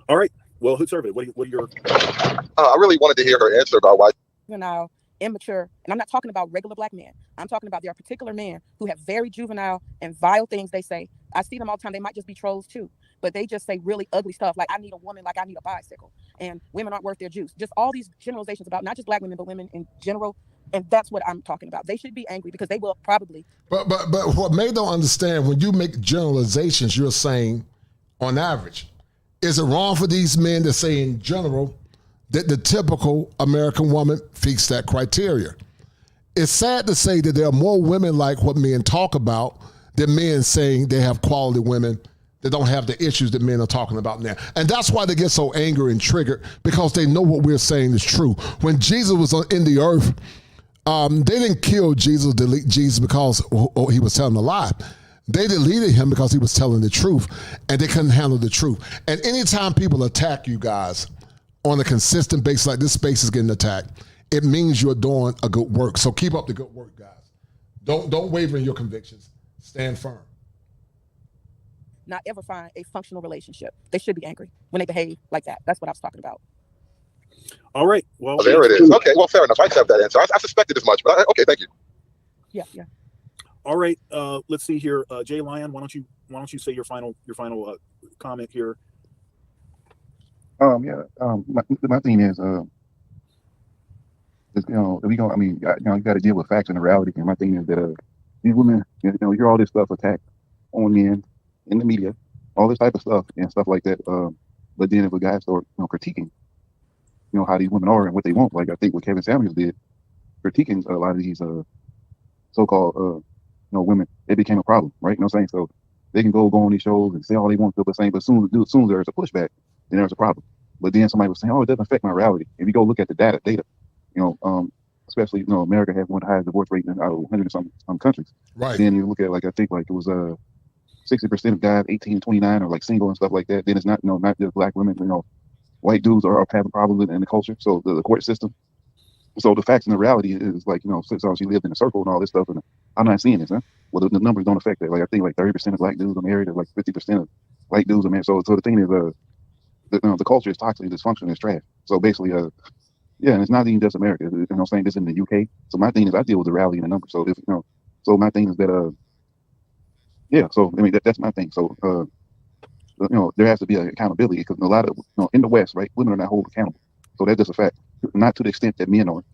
All right. Well, Hood Conservative, what are your? I really wanted to hear her answer about why. Juvenile, immature, and I'm not talking about regular black men. I'm talking about there are particular men who have very juvenile and vile things they say. I see them all the time. They might just be trolls too, but they just say really ugly stuff like I need a woman like I need a bicycle, and women aren't worth their juice. Just all these generalizations about not just black women, but women in general. And that's what I'm talking about. They should be angry because they will probably. But what May don't understand, when you make generalizations, you're saying on average. Is it wrong for these men to say in general that the typical American woman fits that criteria? It's sad to say that there are more women like what men talk about than men saying they have quality women that don't have the issues that men are talking about now. And that's why they get so angry and triggered, because they know what we're saying is true. When Jesus was in the earth, they didn't kill Jesus, delete Jesus because he was telling a lie. They deleted him because he was telling the truth, and they couldn't handle the truth. And anytime people attack you guys on a consistent basis, like this space is getting attacked, it means you're doing a good work. So keep up the good work, guys. Don't waver in your convictions. Stand firm. Not ever find a functional relationship. They should be angry when they behave like that. That's what I was talking about. All right. Well, there it is. Okay. Well, fair enough. I accept that answer. I suspected as much, but okay. Thank you. Yeah. All right. Let's see here. Jay Lyon, why don't you say your final comment here? My thing is, if we go, I mean, you got to deal with facts and the reality. And my thing is that these women, you hear all this stuff attacked on men in the media, all this type of stuff and stuff like that. But then if a guy start, critiquing, how these women are and what they want, like I think what Kevin Samuels did, critiquing a lot of these so-called women, it became a problem, right? You know what I'm saying? So they can go on these shows and say all they want to, but as soon as there's a pushback, then there's a problem. But then somebody was saying, oh, it doesn't affect my reality. If you go look at the data, especially, America has one of the highest divorce rates out of 100 and some countries. Right. Then you look at I think it was 60% of guys 18 to 29 are single and stuff like that. Then it's not, not just black women, white dudes are having problems in the culture. So the court system. So the facts and the reality is since she lived in a circle and all this stuff, and I'm not seeing this, huh? Well, the numbers don't affect that. I think 30% of black dudes are married, and 50% of white dudes are married. So the thing is, the culture is toxic, dysfunctional, it's trash. So basically, and it's not even just America. I'm saying this in the UK. So my thing is, I deal with the reality and the numbers. So if so my thing is that So I mean that's my thing. So there has to be an accountability because a lot of in the West, right, women are not held accountable. So that's just a fact. Not to the extent that men are.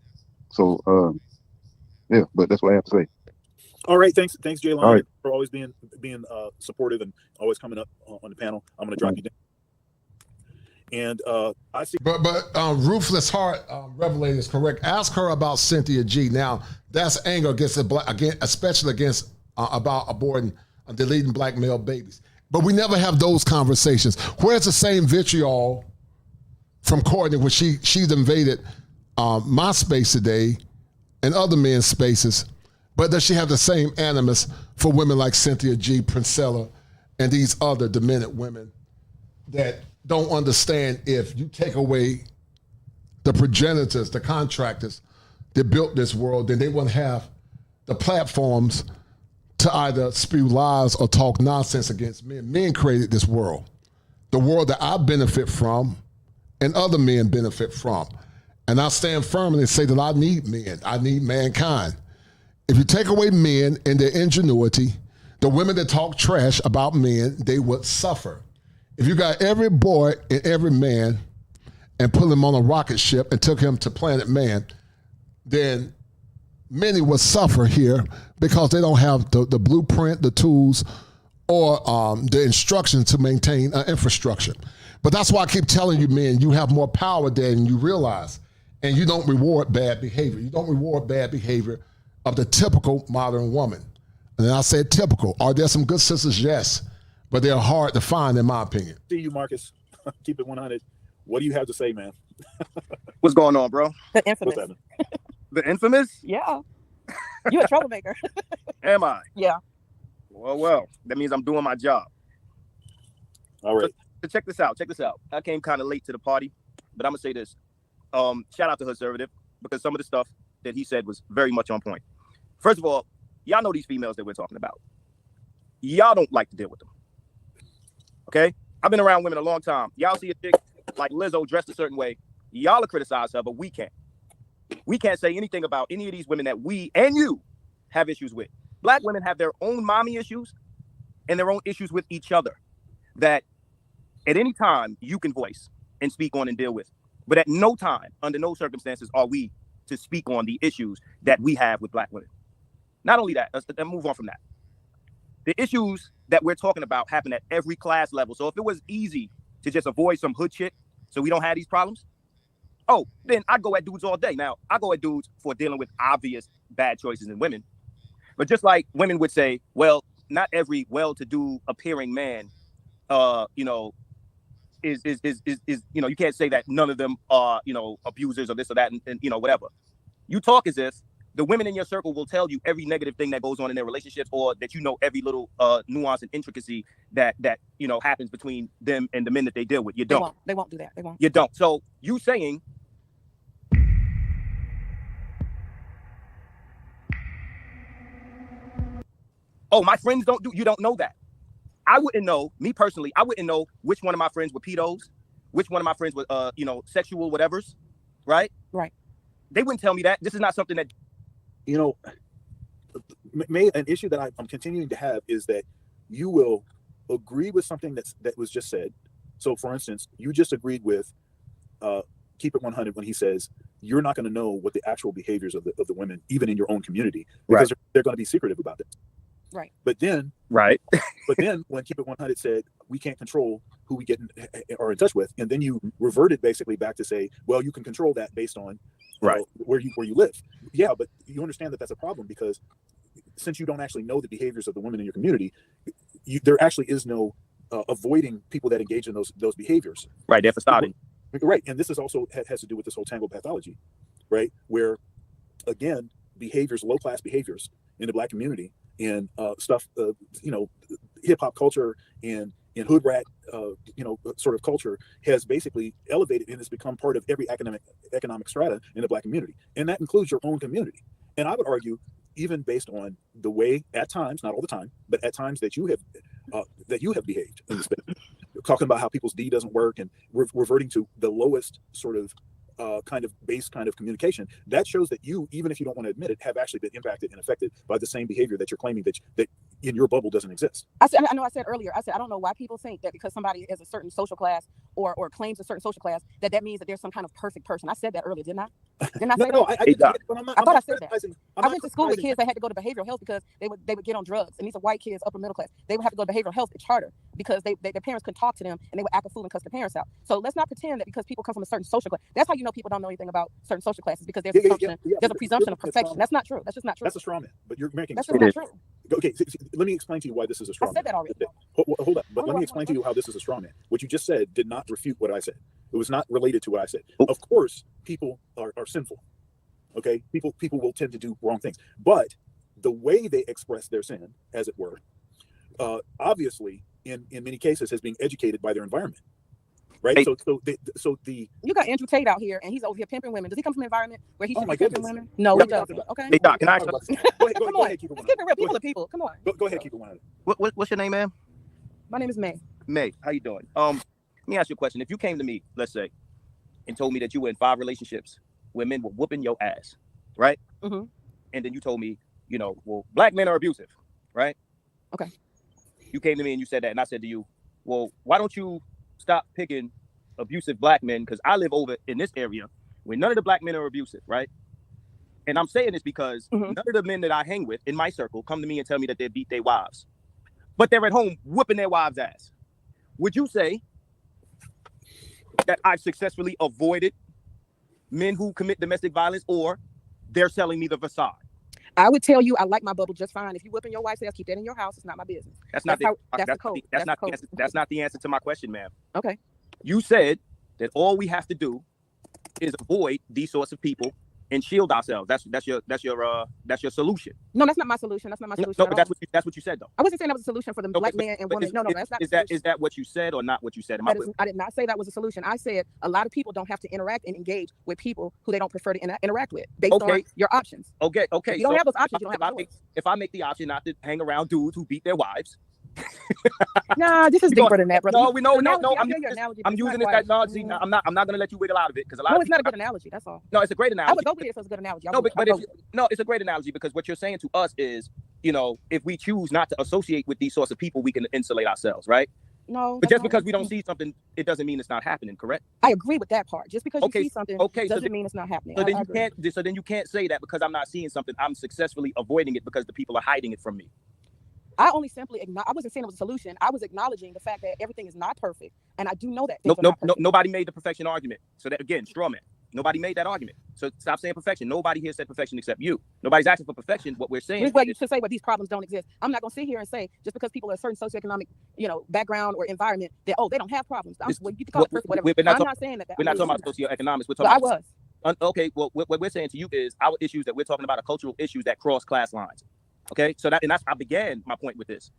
So but that's what I have to say. All right, thanks, Jay Lyon, right, for always being supportive and always coming up on the panel. I'm going to drop you down. And I see. But Ruthless Heart Revelator is correct. Ask her about Cynthia G. Now that's anger especially against about aborting, deleting black male babies. But we never have those conversations. Where's the same vitriol from Courtney when she's invaded my space today and other men's spaces? But does she have the same animus for women like Cynthia G, Princella, and these other demented women that don't understand if you take away the progenitors, the contractors that built this world, then they wouldn't have the platforms to either spew lies or talk nonsense against men. Men created this world, the world that I benefit from and other men benefit from. And I stand firmly and say that I need men. I need mankind. If you take away men and their ingenuity, the women that talk trash about men, they would suffer. If you got every boy and every man and put him on a rocket ship and took him to planet Man, then many would suffer here because they don't have the blueprint, the tools, or the instructions to maintain infrastructure. But that's why I keep telling you, men, you have more power than you realize, and you don't reward bad behavior. You don't reward bad behavior of the typical modern woman. And I said typical. Are there some good sisters? Yes. But they're hard to find, in my opinion. See you, Marcus. Keep it 100. What do you have to say, man? What's going on, bro? The infamous. The infamous? Yeah. You a troublemaker. Am I? Yeah. Well, that means I'm doing my job. All right. So check this out. I came kind of late to the party. but I'm gonna say this. Shout out to Conservative, because some of the stuff that he said was very much on point. First of all, y'all know these females that we're talking about. Y'all don't like to deal with them. Okay? I've been around women a long time. Y'all see a chick like Lizzo dressed a certain way. Y'all will criticize her, but we can't. We can't say anything about any of these women that we and you have issues with. Black women have their own mommy issues and their own issues with each other that at any time you can voice and speak on and deal with. But at no time, under no circumstances, are we to speak on the issues that we have with Black women. Not only that, let's move on from that. The issues that we're talking about happen at every class level. So if it was easy to just avoid some hood shit so we don't have these problems, oh, then I'd go at dudes all day. Now, I go at dudes for dealing with obvious bad choices in women. But just like women would say, well, not every well-to-do appearing man, is you can't say that none of them are, abusers or this or that and whatever. You talk as if the women in your circle will tell you every negative thing that goes on in their relationships, or that every little nuance and intricacy that happens between them and the men that they deal with. You don't. They won't do that. They won't. You don't. So you saying oh, my friends don't do, you don't know that. I wouldn't know, me personally, I wouldn't know which one of my friends were pedos, which one of my friends were, sexual whatevers, right? Right. They wouldn't tell me that. This is not something that... An issue that I'm continuing to have is that you will agree with something that was just said. So, for instance, you just agreed with Keep It 100 when he says, you're not going to know what the actual behaviors of the women, even in your own community, because they're going to be secretive about it. Right. But then, when Keep It 100 said we can't control who we get are in touch with, and then you reverted basically back to say, well, you can control that based on where you live. Yeah, but you understand that that's a problem, because since you don't actually know the behaviors of the women in your community, there actually is no avoiding people that engage in those behaviors. Right, they're facading. Right, and this is also has to do with this whole tangled pathology, right? Where, again, behaviors, low class behaviors in the Black community, and stuff, hip hop culture and hood rat, sort of culture has basically elevated and has become part of every economic strata in the Black community, and that includes your own community. And I would argue, even based on the way, at times, not all the time, but at times that you have behaved in this space, talking about how people's D doesn't work and reverting to the lowest sort of base kind of communication, that shows that you, even if you don't want to admit it, have actually been impacted and affected by the same behavior that you're claiming that in your bubble doesn't exist. I know I said earlier, I don't know why people think that because somebody is a certain social class or claims a certain social class, that means that there's some kind of perfect person. I said that earlier, didn't I? Didn't I say that? I didn't, but I'm not, I thought I said that. I went to school with kids that had to go to behavioral health because they would get on drugs, and these are white kids, upper middle class. They would have to go to behavioral health at charter because their parents couldn't talk to them, and they would act a fool and cuss their parents out. So let's not pretend that because people come from a certain social class, that's how you know people don't know anything about certain social classes, because there's a presumption of perfection. That's not true. That's just not true. That's a straw man, but you're making that's just not true. Okay, let me explain to you why this is a straw man. I said that already. Hold up, but let me explain to you how this is a straw man. What you just said did not refute what I said. It was not related to what I said. Of course, people are sinful. Okay, people will tend to do wrong things, but the way they express their sin, as it were, obviously, in many cases, has been educated by their environment. Right. Hey. So you got Andrew Tate out here, and he's over here pimping women. Does he come from an environment where he should be pimping women? No, he doesn't. Okay. Hey, Doc, can I ask you? Go ahead, keep it Let's keep it real. People are people. Come on. Go ahead, keep it 100. What's your name, ma'am? My name is May. May, how you doing? Let me ask you a question. If you came to me, let's say, and told me that you were in 5 relationships where men were whooping your ass, right? Mm-hmm. And then you told me, well, Black men are abusive, right? Okay. You came to me and you said that, and I said to you, well, why don't you stop picking abusive Black men? Because I live over in this area where none of the Black men are abusive, right? And I'm saying this because none of the men that I hang with in my circle come to me and tell me that they beat their wives, but they're at home whooping their wives' ass. Would you say that I've successfully avoided men who commit domestic violence, or they're selling me the facade? I would tell you I like my bubble just fine. If you whipping your wife's ass, keep that in your house. It's not my business. That's not the code. That's not the answer to my question, ma'am. Okay. You said that all we have to do is avoid these sorts of people and shield ourselves. That's your solution. No, that's not my solution. That's not my solution. No, but that's what you said though. I wasn't saying that was a solution for the black men and women. No, that's not. Is that what you said or not what you said? I did not say that was a solution. I said a lot of people don't have to interact and engage with people who they don't prefer to interact with based on your options. Okay. If you don't have those options, you don't have those. If I make the option not to hang around dudes who beat their wives. Nah, this is deeper than that, brother. No, I'm using this analogy. I'm not gonna let you wiggle out of it because it's not a good analogy. That's all. No, it's a great analogy. I would go with it if it's a good analogy. It's a great analogy because what you're saying to us is, if we choose not to associate with these sorts of people, we can insulate ourselves, right? No. But just because we don't see something, it doesn't mean it's not happening, correct? I agree with that part. Just because you see something doesn't mean it's not happening. So then you can't say that because I'm not seeing something, I'm successfully avoiding it because the people are hiding it from me. I only simply I wasn't saying it was a solution. I was acknowledging the fact that everything is not perfect, and I do know that. Nobody made the perfection argument. So that again, straw man. Nobody made that argument. So stop saying perfection. Nobody here said perfection except you. Nobody's asking for perfection. What we're saying. Well, you should say, these problems don't exist. I'm not going to sit here and say just because people are a certain socioeconomic, background or environment that they don't have problems. You can call it perfect, whatever. I'm not saying that. We're not talking about socioeconomics. We're talking. I was. Okay. Well, what we're saying to you is our issues that we're talking about are cultural issues that cross class lines. Okay. So I began my point with this.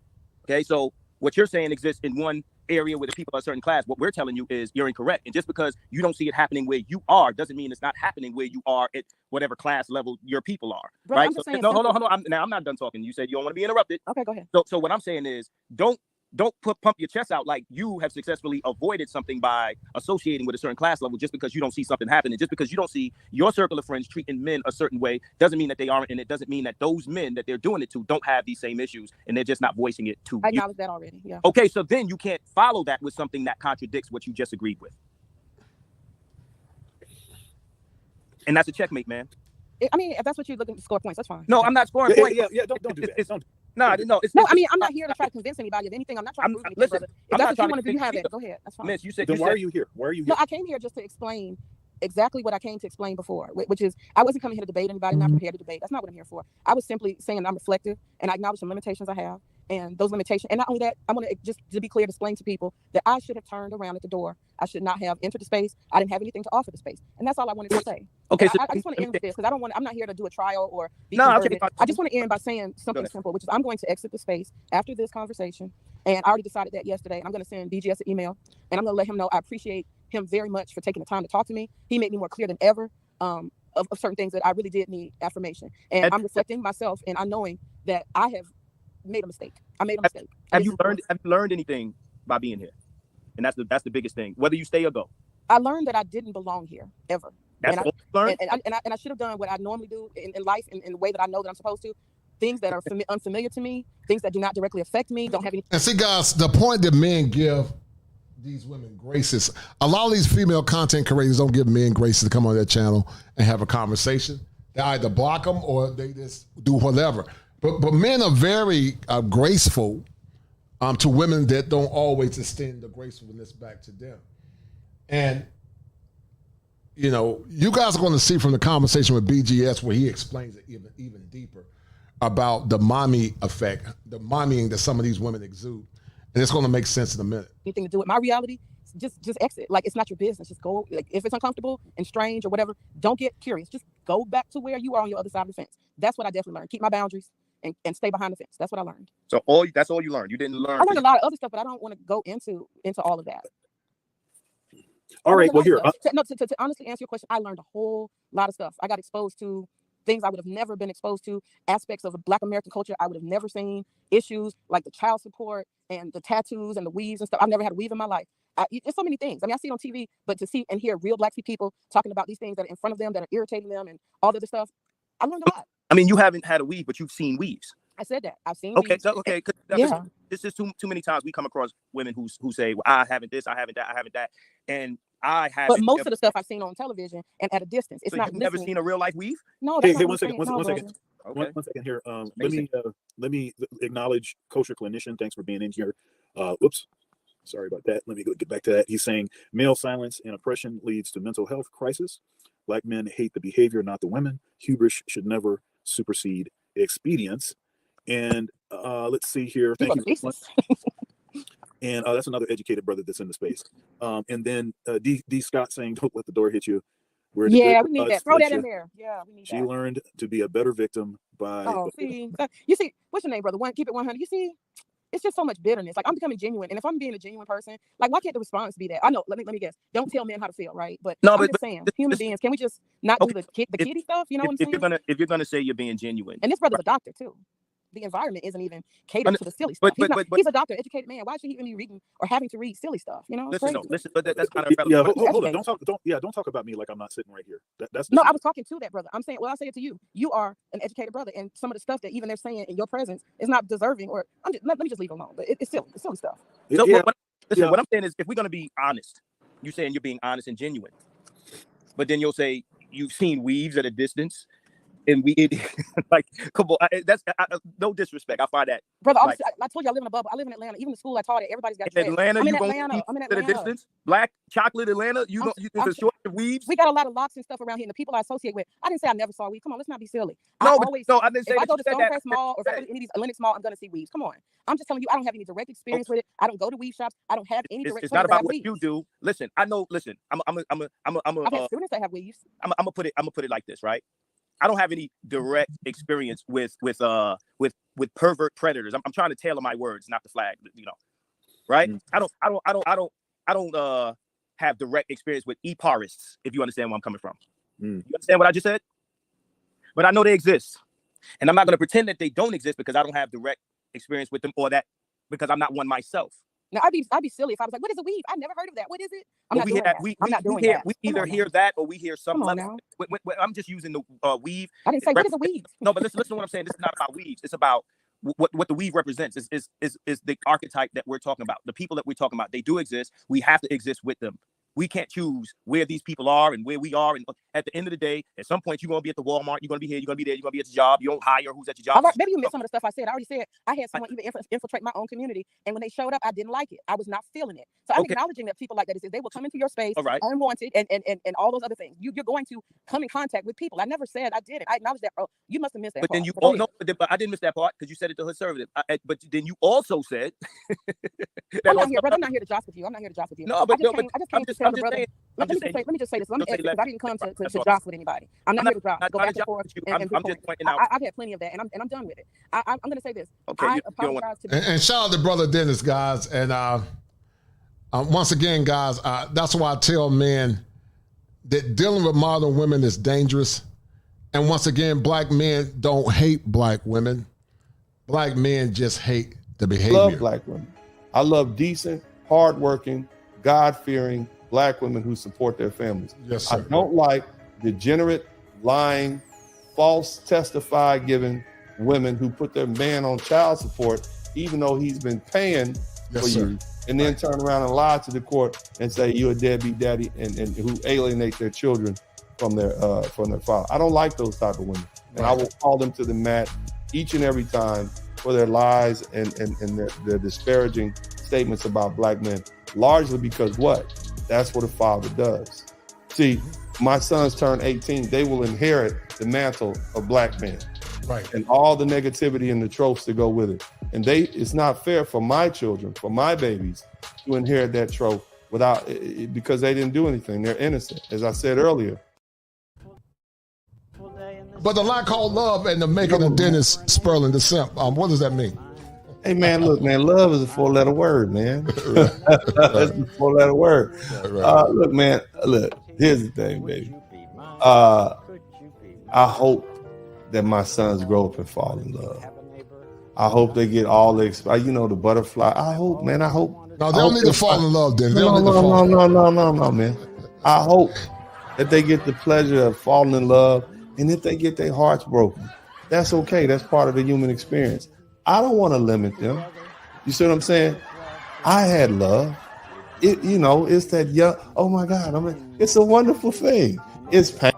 Okay. So what you're saying exists in one area where the people are a certain class. What we're telling you is you're incorrect. And just because you don't see it happening where you are doesn't mean it's not happening where you are at whatever class level your people are. Bro, right? Hold on. I'm not done talking. You said you don't want to be interrupted. Okay, go ahead. So what I'm saying is don't pump your chest out like you have successfully avoided something by associating with a certain class level just because you don't see something happening. Just because you don't see your circle of friends treating men a certain way doesn't mean that they aren't, and it doesn't mean that those men that they're doing it to don't have these same issues and they're just not voicing it to you. I acknowledge that already, yeah. Okay, so then you can't follow that with something that contradicts what you just agreed with. And that's a checkmate, man. I mean, if that's what you're looking to score points, that's fine. No, I'm not scoring points. Yeah, don't do that. No, I mean, I'm not here to try to convince anybody of anything. I'm not trying to prove anything, brother. If that's what you want to do, you have it. Go ahead. That's fine. Miss, you said. Then why are you here? Why are you here? No, I came here just to explain exactly what I came to explain before, which is I wasn't coming here to debate anybody. I'm not prepared to debate. That's not what I'm here for. I was simply saying I'm reflective and I acknowledge some limitations I have. And those limitations, and not only that, I want to just to be clear, to explain to people that I should have turned around at the door. I should not have entered the space. I didn't have anything to offer the space, and that's all I wanted to say. Okay, so I just want to end with this because I'm not here to do a trial or be converted. I just want to end by saying something simple, which is I'm going to exit the space after this conversation, and I already decided that yesterday. I'm going to send BGS an email, and I'm going to let him know I appreciate him very much for taking the time to talk to me. He made me more clear than ever of certain things that I really did need affirmation, and I'm reflecting myself and I'm knowing that I have made a mistake. I made a mistake. Have you learned anything by being here? And that's the biggest thing. Whether you stay or go. I learned that I didn't belong here ever. That's and I should have done what I normally do in life in the way that I know that I'm supposed to. Things that are unfamiliar to me, things that do not directly affect me, don't have any. And see, guys, the point that men give these women graces, a lot of these female content creators don't give men graces to come on their channel and have a conversation. They either block them or they just do whatever. But men are very graceful to women that don't always extend the gracefulness back to them. And, you guys are going to see from the conversation with BGS where he explains it even deeper about the mommy effect, the mommying that some of these women exude. And it's going to make sense in a minute. Anything to do with my reality, just exit. Like, it's not your business. Just go. Like, if it's uncomfortable and strange or whatever, don't get curious. Just go back to where you are on your other side of the fence. That's what I definitely learned. Keep my boundaries. And stay behind the fence. That's what I learned. So that's all you learned. You didn't learn. I learned a lot of other stuff, but I don't want to go into all of that. All right. Well, here. To honestly answer your question, I learned a whole lot of stuff. I got exposed to things I would have never been exposed to, aspects of Black American culture I would have never seen, issues like the child support and the tattoos and the weaves and stuff. I've never had a weave in my life. There's so many things. I mean, I see it on TV, but to see and hear real Black people talking about these things that are in front of them, that are irritating them and all the other stuff, I learned a lot. I mean, you haven't had a weave, but you've seen weaves. I said that. I've seen. Okay, weaves. so okay, yeah. This is too many times we come across women who say, "Well, I haven't this, I haven't that, I haven't that," and I haven't. But most of the stuff I've seen on television and at a distance, it's so not. You've never seen a real life weave? No. Hey, one second. One second. Okay. One second here. Let me acknowledge Kosher Clinician. Thanks for being in here. Whoops. Sorry about that. Let me get back to that. He's saying male silence and oppression leads to mental health crisis. Black men hate the behavior, not the women. Hubris should never supersede expedience. And let's see here. Thank you. And that's another educated brother that's in the space. And then D Scott saying, "Don't let the door hit you." We're Yeah, we need that. Throw that in there. Yeah, we need She that. learned to be a better victim by. Oh, see, you see, what's your name, brother? Keep it 100. You see, it's just so much bitterness. Like I'm becoming genuine, and if I'm being a genuine person, like why can't the response be that? I know. Let me guess. Don't tell men how to feel, right? But No, I'm but just saying, human beings, can we just not do the kiddie stuff? You know what I'm saying? If you're gonna say you're being genuine, and this brother's a doctor too. The environment isn't even catered to the silly stuff. He's a doctor, educated man. Why should he even be reading or having to read silly stuff? You know, listen, but that's kind of yeah. Hold on, don't talk about me like I'm not sitting right here. That's no, I was talking to that brother. I'm saying, well, I'll say it to you. You are an educated brother, and some of the stuff that even they're saying in your presence is not deserving. Or let me just leave it alone. But it's silly stuff. What I'm saying is, if we're gonna be honest, you're saying you're being honest and genuine, but then you'll say you've seen weaves at a distance. And like, come on, that's no disrespect. I find that, brother. Like, I told you I live in a bubble. I live in Atlanta. Even the school I taught at, everybody's got. In Atlanta, I'm in Atlanta. At a distance. Black chocolate Atlanta. There's a shortage of weaves. We got a lot of locks and stuff around here, and the people I associate with. I didn't say I never saw weaves. Come on, let's not be silly. I didn't say. If I go to Stonecrest Mall or if I go to any of these Atlantic Mall, I'm gonna see weaves. Come on, I'm just telling you, I don't have any direct experience with it. I don't go to weave shops. I don't have any direct. It's not about what you do. Listen, I know. Listen, I've had students that have weaves. I'm gonna put it like this, right? I don't have any direct experience with pervert predators. I'm trying to tailor my words, not the flag, right? I don't have direct experience with e-parists, if you understand where I'm coming from. You understand what I just said? But I know they exist, and I'm not going to pretend that they don't exist because I don't have direct experience with them, or that because I'm not one myself. Now I'd be silly if I was like, "What is a weave? I've never heard of that. What is it?" I'm not doing that. We either hear that or we hear something. I'm just using the weave. I didn't say what is a weave. No, but listen to what I'm saying. This is not about weaves. It's about what the weave represents. Is the archetype that we're talking about. The people that we're talking about, they do exist. We have to exist with them. We can't choose where these people are and where we are. And at the end of the day, at some point, you're going to be at the Walmart. You're going to be here. You're going to be there. You're going to be at your job. You don't hire who's at your job. Maybe you missed some of the stuff I said. I already said I had someone even infiltrate my own community. And when they showed up, I didn't like it. I was not feeling it. So I'm acknowledging that people like that. They will come into your space unwanted and all those other things. You're going to come in contact with people. I never said I did it. I acknowledge that. Oh, you must have missed that part. Then but I didn't miss that part because you said it to conservative. But then you also said I'm not here, brother. I'm not here to joust with you. I'm not here to joust with you. No, but I just came to tell the brother. Let me just say this. Let me because I didn't come to joust with anybody. I'm not here to joust. Go back and forth. I'm just pointing out. I've had plenty of that, and I'm done with it. I'm going to say this. I apologize to. And shout out to Brother Dennis, guys. And once again, guys, that's why I tell men that dealing with modern women is dangerous. And once again, black men don't hate black women. Black men just hate the behavior. I love black women. I love decent, hardworking, God-fearing black women who support their families. Yes, sir. I don't like degenerate, lying, false giving women who put their man on child support, even though he's been paying for you, and then turn around and lie to the court and say you're a deadbeat daddy and who alienate their children from their father. I don't like those type of women. And I will call them to the mat each and every time for their lies and their disparaging statements about black men, largely because that's what a father does. See, my sons turn 18, they will inherit the mantle of black men. Right. And all the negativity and the tropes that go with it. And it's not fair for my children, for my babies, to inherit that trope because they didn't do anything. They're innocent, as I said earlier. But the lie called love and the making of Dennis Sperling the simp, what does that mean? Hey, man, look, man, love is a 4-letter word, man. That's a 4-letter word. Look, man, here's the thing, baby. I hope that my sons grow up and fall in love. I hope they get all the butterfly. I hope. No, they don't need to fall in love, Dennis. No, man. I hope that they get the pleasure of falling in love. And if they get their hearts broken, that's okay. That's part of the human experience. I don't want to limit them. You see what I'm saying? I had love. It's that young, oh my God, it's a wonderful thing. It's pain.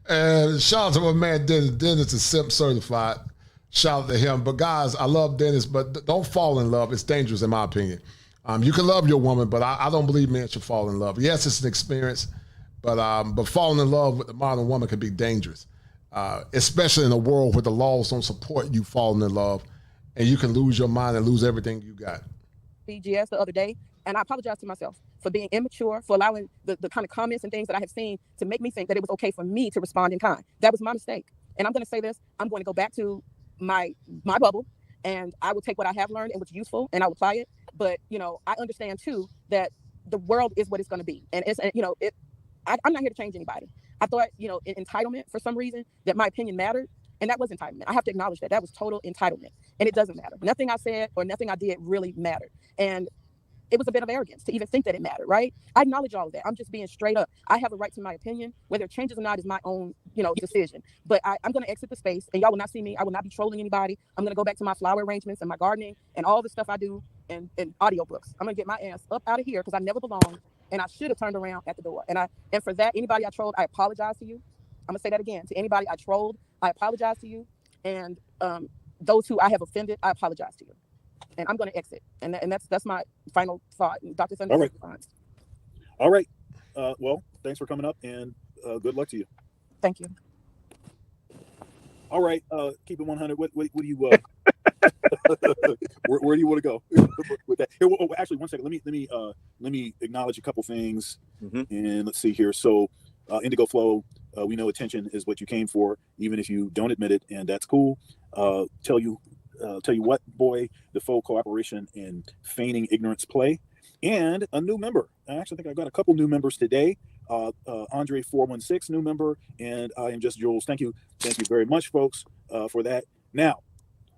And shout out to my man Dennis. Dennis is simp certified. Shout out to him. But guys, I love Dennis, but don't fall in love. It's dangerous in my opinion. You can love your woman, but I don't believe men should fall in love. Yes, it's an experience, but falling in love with a modern woman can be dangerous, especially in a world where the laws don't support you falling in love, and you can lose your mind and lose everything you got. BGS the other day, And I apologize to myself for being immature, for allowing the kind of comments and things that I have seen to make me think that it was okay for me to respond in kind. That was my mistake. And I'm going to say this, I'm going to go back to my bubble, and I will take what I have learned and what's useful, and I'll apply it. But, I understand too that the world is what it's going to be. And it's, I'm not here to change anybody. I thought, entitlement for some reason, that my opinion mattered. And that was entitlement. I have to acknowledge that. That was total entitlement. And it doesn't matter. Nothing I said or nothing I did really mattered. And it was a bit of arrogance to even think that it mattered, right? I acknowledge all of that. I'm just being straight up. I have a right to my opinion. Whether it changes or not is my own, decision. But I'm going to exit the space, and y'all will not see me. I will not be trolling anybody. I'm going to go back to my flower arrangements and my gardening and all the stuff I do and audiobooks. I'm going to get my ass up out of here because I never belonged, and I should have turned around at the door. And for that, anybody I trolled, I apologize to you. I'm going to say that again. To anybody I trolled, I apologize to you. And those who I have offended, I apologize to you. And I'm going to exit. And that's my final thought. And Dr. Thunder. All right. Well, thanks for coming up, and good luck to you. Thank you. All right. Keep it 100. What do you where do you want to go with that? Here, actually, one second. Let me acknowledge a couple things, and let's see here. So, Indigo Flow, we know attention is what you came for, even if you don't admit it, and that's cool. Tell you what, boy, the faux cooperation and feigning ignorance play, and a new member. I actually think I got a couple new members today. Andre 416, new member, and I am just Jules. Thank you very much, folks, for that. Now,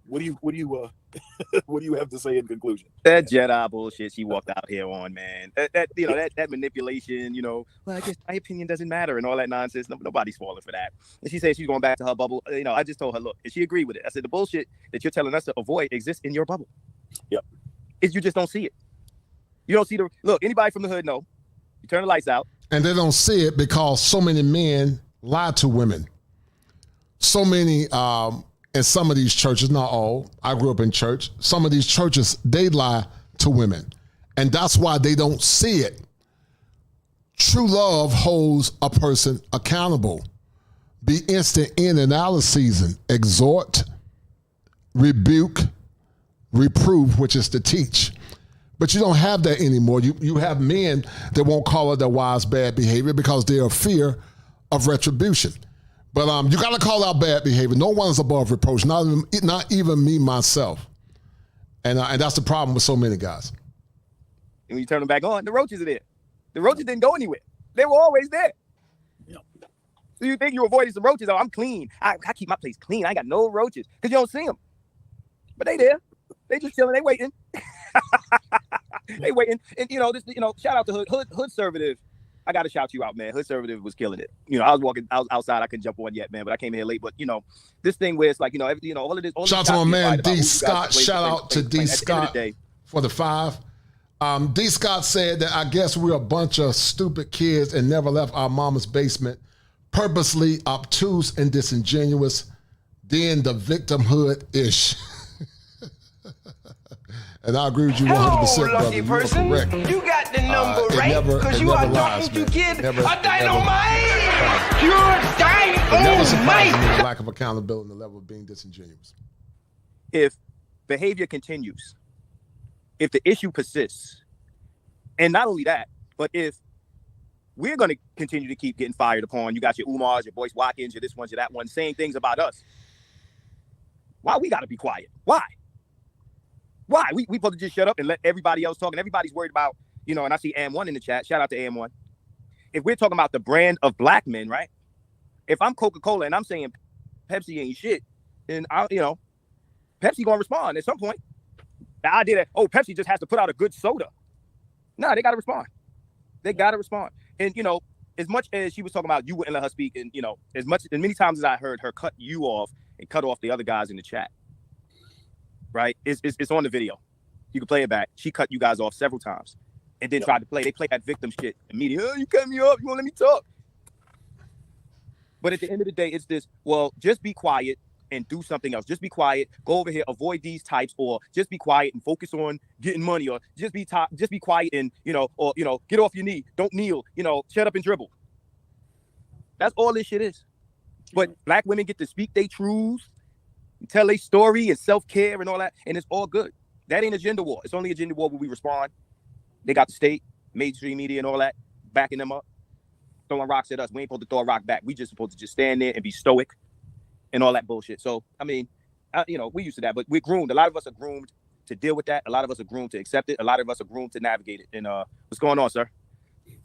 what do you what do you have to say in conclusion? That Jedi bullshit she walked out here on, man. That manipulation. Well, I guess my opinion doesn't matter and all that nonsense. Nobody's falling for that. And she said she's going back to her bubble. I just told her, look, and she agreed with it. I said the bullshit that you're telling us to avoid exists in your bubble. Yep. You just don't see it. You don't see look. Anybody from the hood know. You turn the lights out. And they don't see it because so many men lie to women. So many, in some of these churches, not all, I grew up in church, some of these churches, they lie to women. And that's why they don't see it. True love holds a person accountable. Be instant in and out of season. Exhort, rebuke, reprove, which is to teach. But you don't have that anymore. You have men that won't call it their wives' bad behavior because they are fear of retribution. But you got to call out bad behavior. No one is above reproach, not even me, myself. And that's the problem with so many guys. And when you turn them back on, the roaches are there. The roaches didn't go anywhere. They were always there. Yeah. So you think you avoided some roaches? Oh, I'm clean. I keep my place clean. I ain't got no roaches because you don't see them. But they there. They just chilling. They waiting. They waiting. And shout out to Hood Conservative. I got to shout you out, man. Hood Conservative was killing it. I was outside. I couldn't jump on yet, man. But I came here late. But this thing where it's like all of this. Shout out to my man D Scott. Shout out to D Scott for the 5. D Scott said that I guess we're a bunch of stupid kids and never left our mama's basement, purposely obtuse and disingenuous. Then the victimhood-ish. And I agree with you 100%, brother. Lucky person, you got the number right because you are talking to kid a dynamite. Pure It never surprises me dynamite. the lack of accountability and the level of being disingenuous. If behavior continues, if the issue persists, and not only that, but if we're going to continue to keep getting fired upon, you got your Umars, your Boyce Watkins, your this one, your that one, saying things about us. Why we got to be quiet? Why? We supposed to just shut up and let everybody else talk, and everybody's worried about, and I see AM1 in the chat. Shout out to AM1. If we're talking about the brand of black men, right? If I'm Coca-Cola and I'm saying Pepsi ain't shit, then Pepsi gonna respond at some point. The idea that, Pepsi just has to put out a good soda. No, they gotta respond. They gotta respond. And as much as she was talking about you wouldn't let her speak, and as many times as I heard her cut you off and cut off the other guys in the chat. Right? It's on the video. You can play it back. She cut you guys off several times and then tried to play. They play that victim shit immediately. You cut me off. You won't let me talk. But at the end of the day, it's this, just be quiet and do something else. Just be quiet. Go over here, avoid these types, or just be quiet and focus on getting money, or just be quiet and, get off your knee. Don't kneel, shut up and dribble. That's all this shit is. But black women get to speak their truths, tell their story and self-care and all that, and it's all good. That ain't a gender war. It's only a gender war when we respond. They got the state, mainstream media, and all that backing them up, throwing rocks at us. We ain't supposed to throw a rock back. We just supposed to just stand there and be stoic and all that bullshit. So, I mean, we used to that, but we're groomed. A lot of us are groomed to deal with that. A lot of us are groomed to accept it. A lot of us are groomed to navigate it. And what's going on, sir?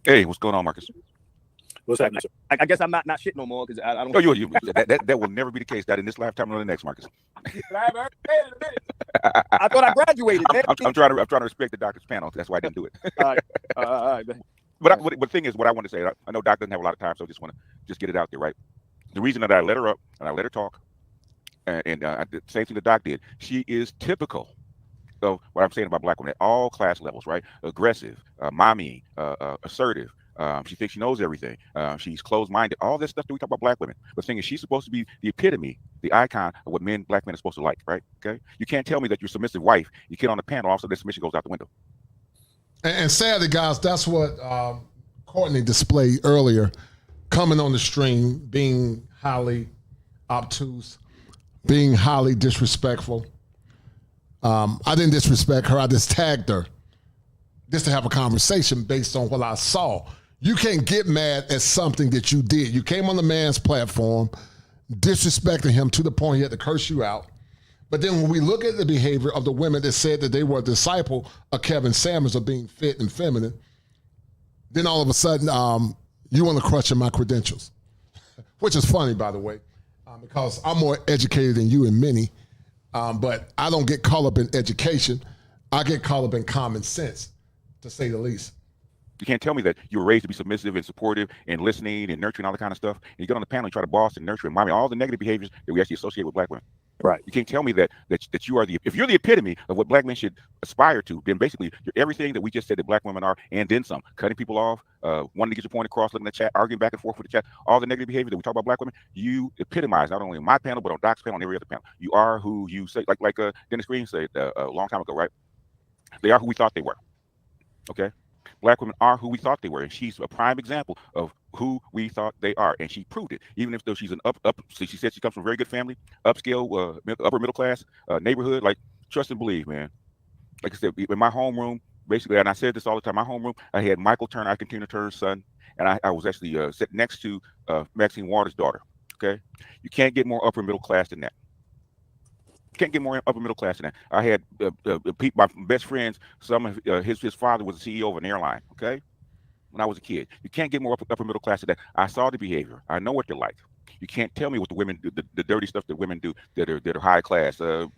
Hey, what's going on, Marcus? What's happening, sir? I guess I'm not shit no more because I don't. Oh, that will never be the case. Not in this lifetime or the next, Marcus. I thought I graduated. I'm trying to respect the doctor's panel. That's why I didn't do it. All right. But the thing is, what I want to say, I know Doc doesn't have a lot of time, so I just want to get it out there, right? The reason that I let her up and I let her talk, and the same thing the Doc did, she is typical of what I'm saying about black women at all class levels, right? Aggressive, mommy, assertive. She thinks she knows everything. She's closed-minded. All this stuff that we talk about black women. But the thing is, she's supposed to be the epitome, the icon of what black men are supposed to like, right? Okay. You can't tell me that you're a submissive wife. You get on the panel, all of a sudden the submission goes out the window. And sadly, guys, that's what Courtney displayed earlier, coming on the stream, being highly obtuse, being highly disrespectful. I didn't disrespect her. I just tagged her just to have a conversation based on what I saw. You can't get mad at something that you did. You came on the man's platform, disrespecting him to the point he had to curse you out. But then when we look at the behavior of the women that said that they were a disciple of Kevin Samuels of being fit and feminine, then all of a sudden you want to question my credentials, which is funny, by the way, because I'm more educated than you and many, but I don't get caught up in education. I get caught up in common sense, to say the least. You can't tell me that you were raised to be submissive and supportive and listening and nurturing, all that kind of stuff. And you get on the panel and try to boss and nurture and mommy all the negative behaviors that we actually associate with black women. Right. You can't tell me that you are if you're the epitome of what black men should aspire to, then basically you're everything that we just said that black women are, and then some. Cutting people off, wanting to get your point across, looking at the chat, arguing back and forth with the chat, all the negative behavior that we talk about black women, you epitomize not only on my panel, but on Doc's panel and every other panel. You are who you say, like Dennis Green said a long time ago, right? They are who we thought they were. Okay? Black women are who we thought they were, and she's a prime example of who we thought they are, and she proved it. Even though she's an she said she comes from a very good family, upscale, upper middle class neighborhood. Like, trust and believe, man. Like I said, in my homeroom, basically, and I said this all the time. My homeroom, I had Michael Turner, Ike Tina Turner's son, and I was actually sitting next to Maxine Waters' daughter. Okay, you can't get more upper middle class than that. Can't get more upper middle class than that. I had my best friends. Some of his father was the CEO of an airline. Okay, when I was a kid, you can't get more upper middle class than that. I saw the behavior. I know what they're like. You can't tell me what the women do, the dirty stuff that women do that are high class. Was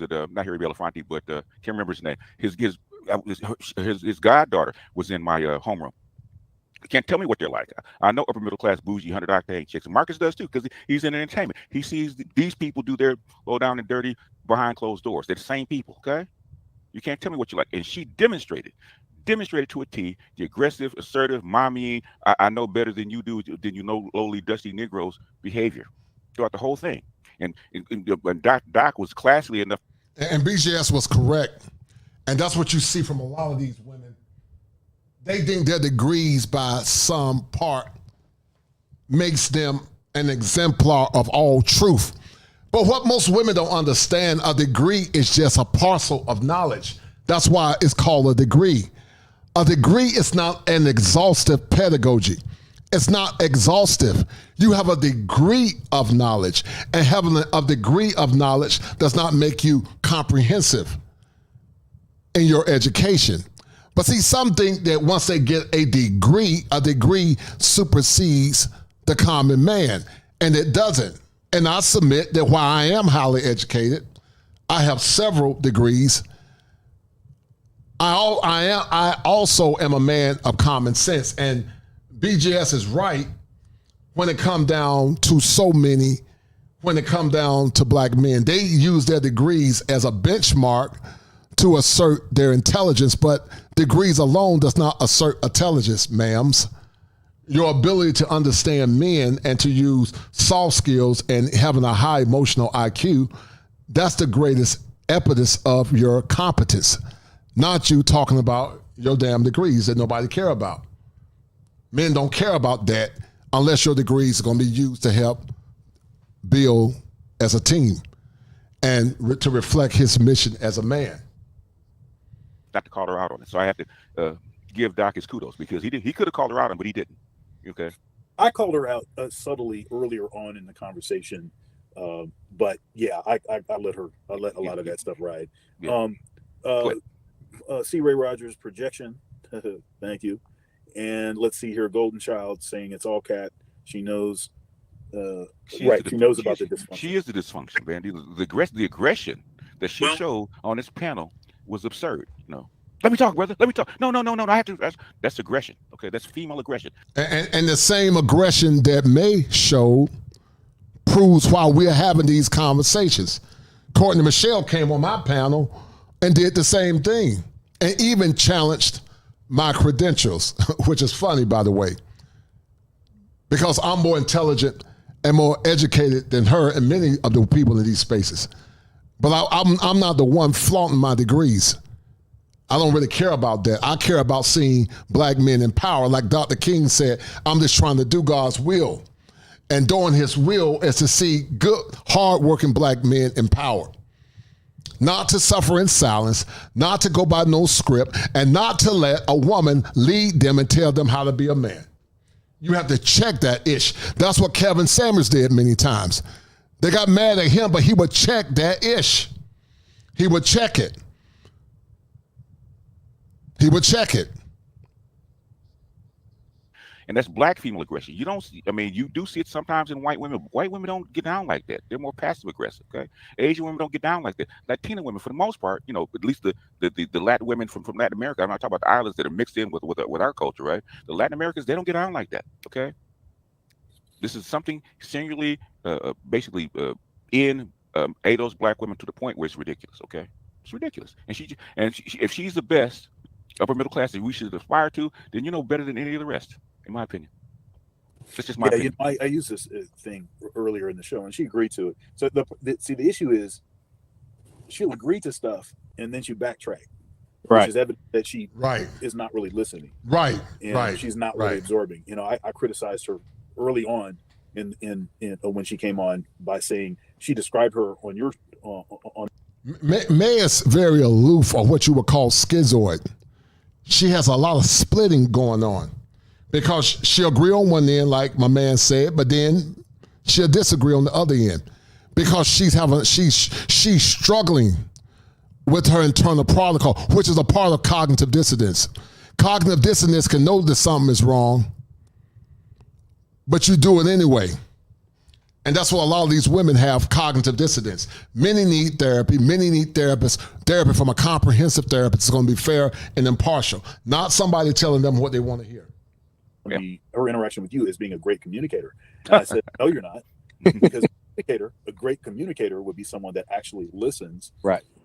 it not Harry Belafonte, but can't remember his name. His goddaughter was in my homeroom. You can't tell me what they're like. I know upper middle class, bougie, 100 octane chicks. And Marcus does too, because he's in entertainment. He sees these people do their low down and dirty behind closed doors. They're the same people, okay? You can't tell me what you like. And she demonstrated to a T the aggressive, assertive, mommy, I know better than you do, than you know lowly, dusty Negroes behavior throughout the whole thing. And Doc was classily enough. And BJS was correct. And that's what you see from a lot of these women. They think their degrees by some part makes them an exemplar of all truth. But what most women don't understand, a degree is just a parcel of knowledge. That's why it's called a degree. A degree is not an exhaustive pedagogy. It's not exhaustive. You have a degree of knowledge, and having a degree of knowledge does not make you comprehensive in your education. But see, some think that once they get a degree supersedes the common man, and it doesn't. And I submit that while I am highly educated, I have several degrees, I also am a man of common sense. And BGS is right when it comes down to when it comes down to black men. They use their degrees as a benchmark to assert their intelligence, but degrees alone does not assert intelligence, ma'ams. Your ability to understand men and to use soft skills and having a high emotional IQ, that's the greatest evidence of your competence, not you talking about your damn degrees that nobody care about. Men don't care about that unless your degrees are going to be used to help build as a team and to reflect his mission as a man. not to call her out on it. So I have to give Doc his kudos because he could have called her out on it, but he didn't. Okay. I called her out subtly earlier on in the conversation, but yeah, I let a lot of that stuff ride. Yeah. C. Ray Rogers projection, thank you. And let's see here, Golden Child saying it's all cat. She knows, she knows about the dysfunction. She is the dysfunction, man. The aggression that she showed on this panel was absurd. No. Let me talk, brother. Let me talk. No. I have to. That's aggression. Okay, that's female aggression. And the same aggression that May showed proves why we're having these conversations. Courtney Michelle came on my panel and did the same thing, and even challenged my credentials, which is funny, by the way, because I'm more intelligent and more educated than her and many of the people in these spaces. But I'm not the one flaunting my degrees. I don't really care about that. I care about seeing black men in power. Like Dr. King said, I'm just trying to do God's will. And doing his will is to see good, hardworking black men in power. Not to suffer in silence, not to go by no script, and not to let a woman lead them and tell them how to be a man. You have to check that ish. That's what Kevin Samuels did many times. They got mad at him, but he would check that ish. He would check it. He would check it. And that's black female aggression. You don't see, I mean, you do see it sometimes in white women. White women don't get down like that. They're more passive aggressive, okay? Asian women don't get down like that. Latina women, for the most part, you know, at least the Latin women from Latin America, I'm not talking about the islands that are mixed in with our culture, right? The Latin Americans, they don't get down like that, okay? This is something singularly, basically in those black women to the point where it's ridiculous, okay? It's ridiculous. And if she's the best upper middle class that we should aspire to, then you know better than any of the rest, in my opinion. That's just my opinion. You know, I used this thing earlier in the show, and she agreed to it. So the issue is she'll agree to stuff, and then she backtrack, which is evidence that she is not really listening. And she's not really absorbing. You know, I criticized her early on in when she came on by saying she described her on your on. May is very aloof, or what you would call schizoid. She has a lot of splitting going on because she'll agree on one end, like my man said, but then she'll disagree on the other end because she's struggling with her internal protocol, which is a part of cognitive dissonance. Cognitive dissonance can know that something is wrong, but you do it anyway. And that's what a lot of these women have, cognitive dissonance. Many need therapy. Many need therapy from a comprehensive therapist. It's going to be fair and impartial, not somebody telling them what they want to hear. Her interaction with you is being a great communicator. And I said, no, you're not. Because a great communicator would be someone that actually listens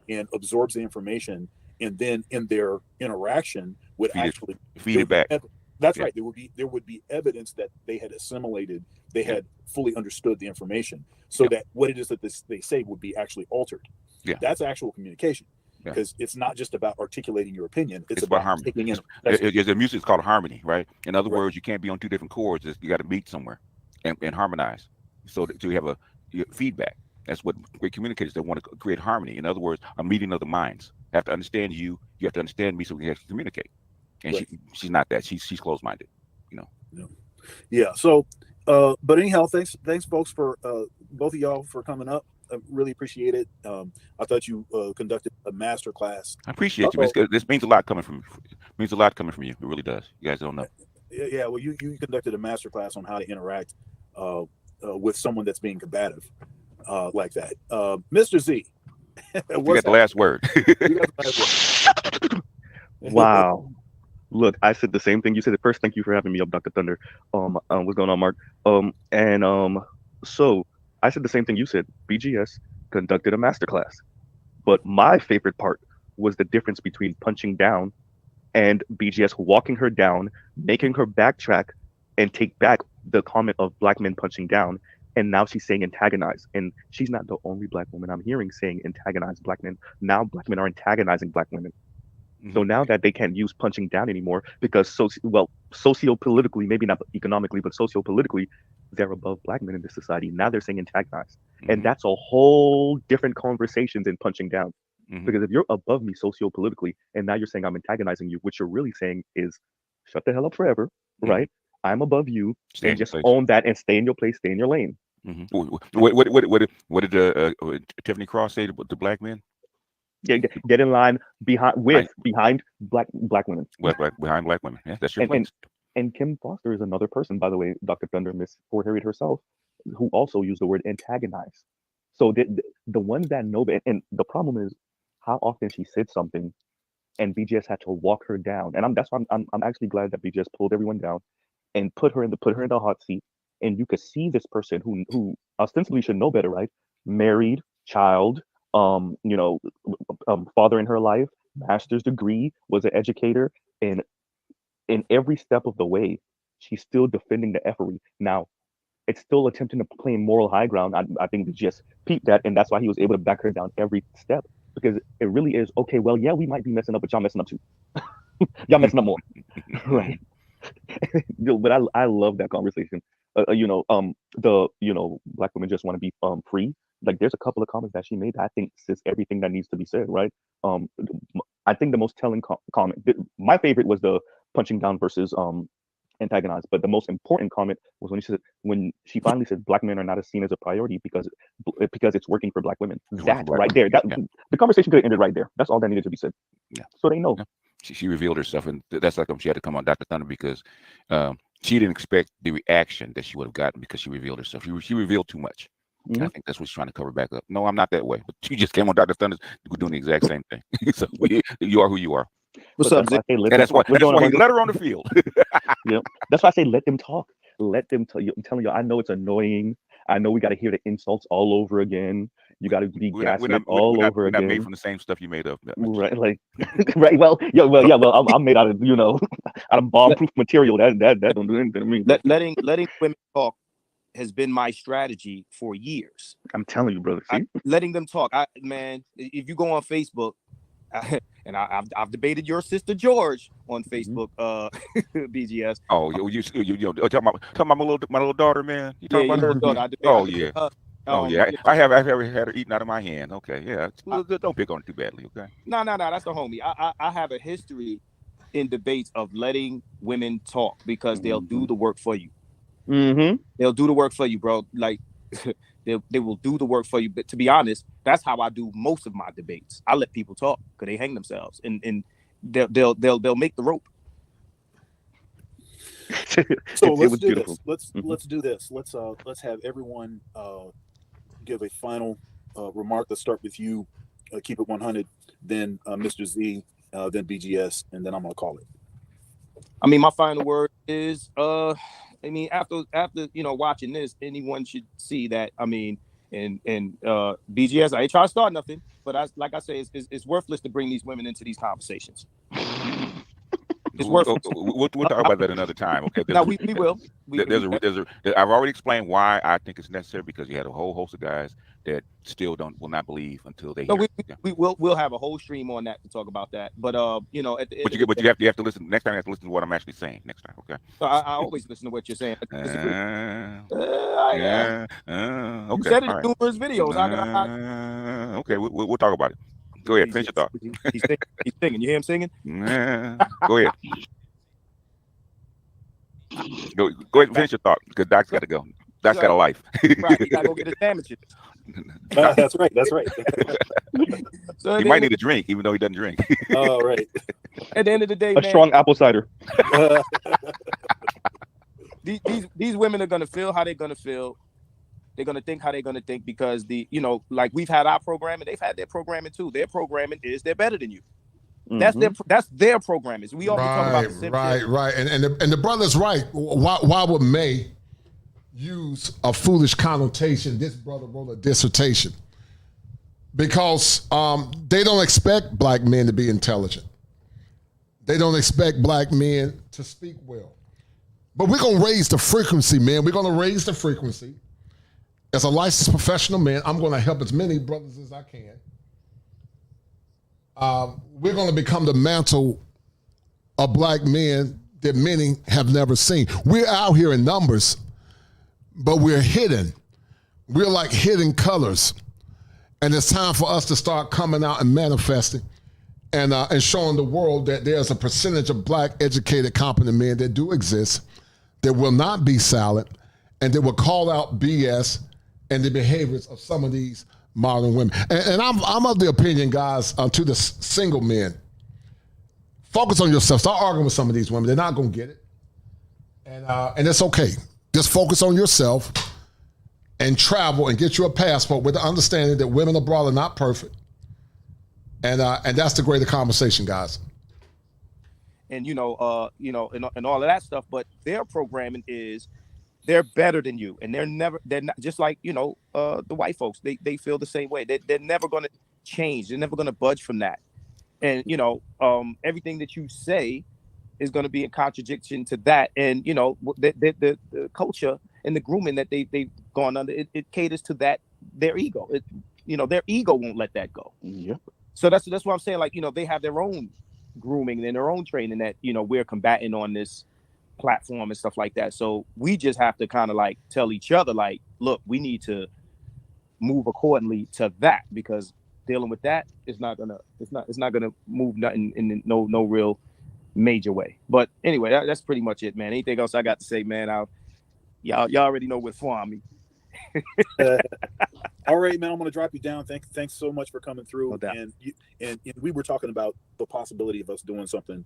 and absorbs the information, and then in their interaction would feed it back. That's right. There would be evidence that they had assimilated, they had fully understood the information, so that what it is that they say would be actually altered. That's actual communication, because it's not just about articulating your opinion. It's about harmony. Taking in. The music is called harmony, right? In other words, you can't be on two different chords. You got to meet somewhere and harmonize, so that you have a feedback. That's what great communicators, they want to create harmony. In other words, a meeting of the minds. I have to understand you. You have to understand me, so we can actually communicate. And she's not that. She's closed-minded, you know. Yeah. So, but anyhow, thanks, folks, for both of y'all for coming up. I really appreciate it. I thought you conducted a master class. I appreciate you. This means a lot coming from you. It means a lot coming from you. It really does. You guys don't know. Yeah. Well, you conducted a master class on how to interact with someone that's being combative like that. Mr. Z. You got the last word. Wow. Look, I said the same thing you said at first. Thank you for having me up, Dr. Thunder. What's going on, Mark? So I said the same thing you said. BGS conducted a masterclass, but my favorite part was the difference between punching down and BGS walking her down, making her backtrack and take back the comment of black men punching down. And now she's saying antagonize. And she's not the only black woman I'm hearing saying antagonize black men. Now black men are antagonizing black women. So now that they can't use punching down anymore because socio-politically, maybe not economically, but socio-politically, they're above black men in this society. Now they're saying antagonize. And that's a whole different conversation than punching down. Because if you're above me sociopolitically, and now you're saying I'm antagonizing you, what you're really saying is, shut the hell up forever, right? I'm above you, Stay and in your just place. own that and stay in your place, stay in your lane. What did Tiffany Cross say to black men? Get in line behind black women. Behind black women. Yeah, that's your place. And Kim Foster is another person, by the way, Dr. Thunder, Miss Fort Harriet herself, who also used the word antagonize. So the ones that know, and the problem is how often she said something, and BGS had to walk her down. And that's why I'm actually glad that BGS pulled everyone down and put her in the hot seat. And you could see this person who ostensibly should know better, right? Married, child, father in her life, master's degree, was an educator, and in every step of the way, she's still defending the effery. Now, it's still attempting to play moral high ground. I think just peeped that, and that's why he was able to back her down every step, because it really is, okay, well, yeah, we might be messing up, but y'all messing up too. Y'all messing up more. Right. But I love that conversation. Black women just want to be free. Like, there's a couple of comments that she made that I think says everything that needs to be said, right? I think the most telling comment, my favorite was the punching down versus antagonize, but the most important comment was when she finally said black men are not seen as a priority because it's working for black women. That right there, the conversation could have ended right there. That's all that needed to be said. Yeah. So they know. Yeah. She revealed herself, and that's like she had to come on Dr. Thunder because she didn't expect the reaction that she would have gotten because she revealed herself. She revealed too much. Mm-hmm. I think that's what she's trying to cover back up. No, I'm not that way. But she just came on Dr. Thunder doing the exact same thing. So you are who you are. What's up? And that's why he let her on the field. Yeah, that's why I say let them talk. Let them tell you. I'm telling you, I know it's annoying. I know we got to hear the insults all over again. You got to be gaslit all over again. We're not made from the same stuff you made up. Right, like, right. Well, I'm made out of out of bomb-proof material. That don't do anything to me. Letting women talk has been my strategy for years. I'm telling you, brother. Letting them talk. Man, if you go on Facebook, I've debated your sister George on Facebook, BGS. Oh, you talking about my little daughter, man. You talking about her daughter? I have ever had her eaten out of my hand. Okay, yeah. Don't pick on it too badly, okay? No, that's the homie. I have a history in debates of letting women talk because they'll do the work for you. Mm-hmm. They'll do the work for you, bro. Like they will do the work for you. But to be honest, that's how I do most of my debates. I let people talk because they hang themselves, and they'll make the rope. So let's do this. Let's do this. Let's have everyone give a final remark. Let's start with you. Keep it 100. Then Mr. Z. Then BGS, and then I'm gonna call it. I mean, my final word is after watching this, anyone should see that. I mean, and BGS, I ain't trying to start nothing, but like I say, it's worthless to bring these women into these conversations. It's worthless. We'll talk about that another time. Okay. No, we will. I've already explained why I think it's necessary, because you had a whole host of guys that still will not believe until they hear. We'll have a whole stream on that to talk about that. But you have to listen next time. You have to listen to what I'm actually saying next time. Okay. So I always listen to what you're saying. Okay. You said it in numerous videos. Okay, we'll talk about it. Go ahead, finish your thought. He's singing. You hear him singing? Go ahead. Go ahead and finish your thought, because Doc's got to go. Doc's got a life. Right, he got to go get his sandwiches. That's right. So he might need a drink, even though he doesn't drink. Oh, right. At the end of the day, a strong apple cider. These women are gonna feel how they're gonna feel. They're gonna think how they're gonna think, because like we've had our programming, they've had their programming too. Their programming is they're better than you. Mm-hmm. That's their programming. We all talk about the same right. And the brother's right. Why would May use a foolish connotation? This brother wrote a dissertation because they don't expect black men to be intelligent. They don't expect black men to speak well. But we're gonna raise the frequency, man. We're gonna raise the frequency. As a licensed professional man, I'm going to help as many brothers as I can. We're going to become the mantle of black men that many have never seen. We're out here in numbers, but we're hidden. We're like hidden colors. And it's time for us to start coming out and manifesting and showing the world that there's a percentage of black, educated, competent men that do exist, that will not be silent, and that will call out BS and the behaviors of some of these modern women. And I'm of the opinion, guys, to the single men, focus on yourself. Start arguing with some of these women. They're not going to get it. And it's okay. Just focus on yourself and travel and get you a passport with the understanding that women abroad are not perfect. And that's the greater conversation, guys. And and all of that stuff, but their programming is they're better than you, and they're not just like the white folks. They feel the same way. They're never going to change. They're never going to budge from that. And everything that you say is going to be in contradiction to that. And the culture and the grooming that they've gone under, it caters to that, their ego. Their ego won't let that go. Yep. So that's what I'm saying. Like, they have their own grooming and their own training that, we're combating on this platform and stuff like that. So we just have to kind of like tell each other, like, look, we need to move accordingly to that, because dealing with that is not gonna move nothing in no real major way. But anyway, that's pretty much it, man. Anything else I got to say, man? Y'all already know what's for me. All right, man. I'm gonna drop you down. Thanks so much for coming through. And we were talking about the possibility of us doing something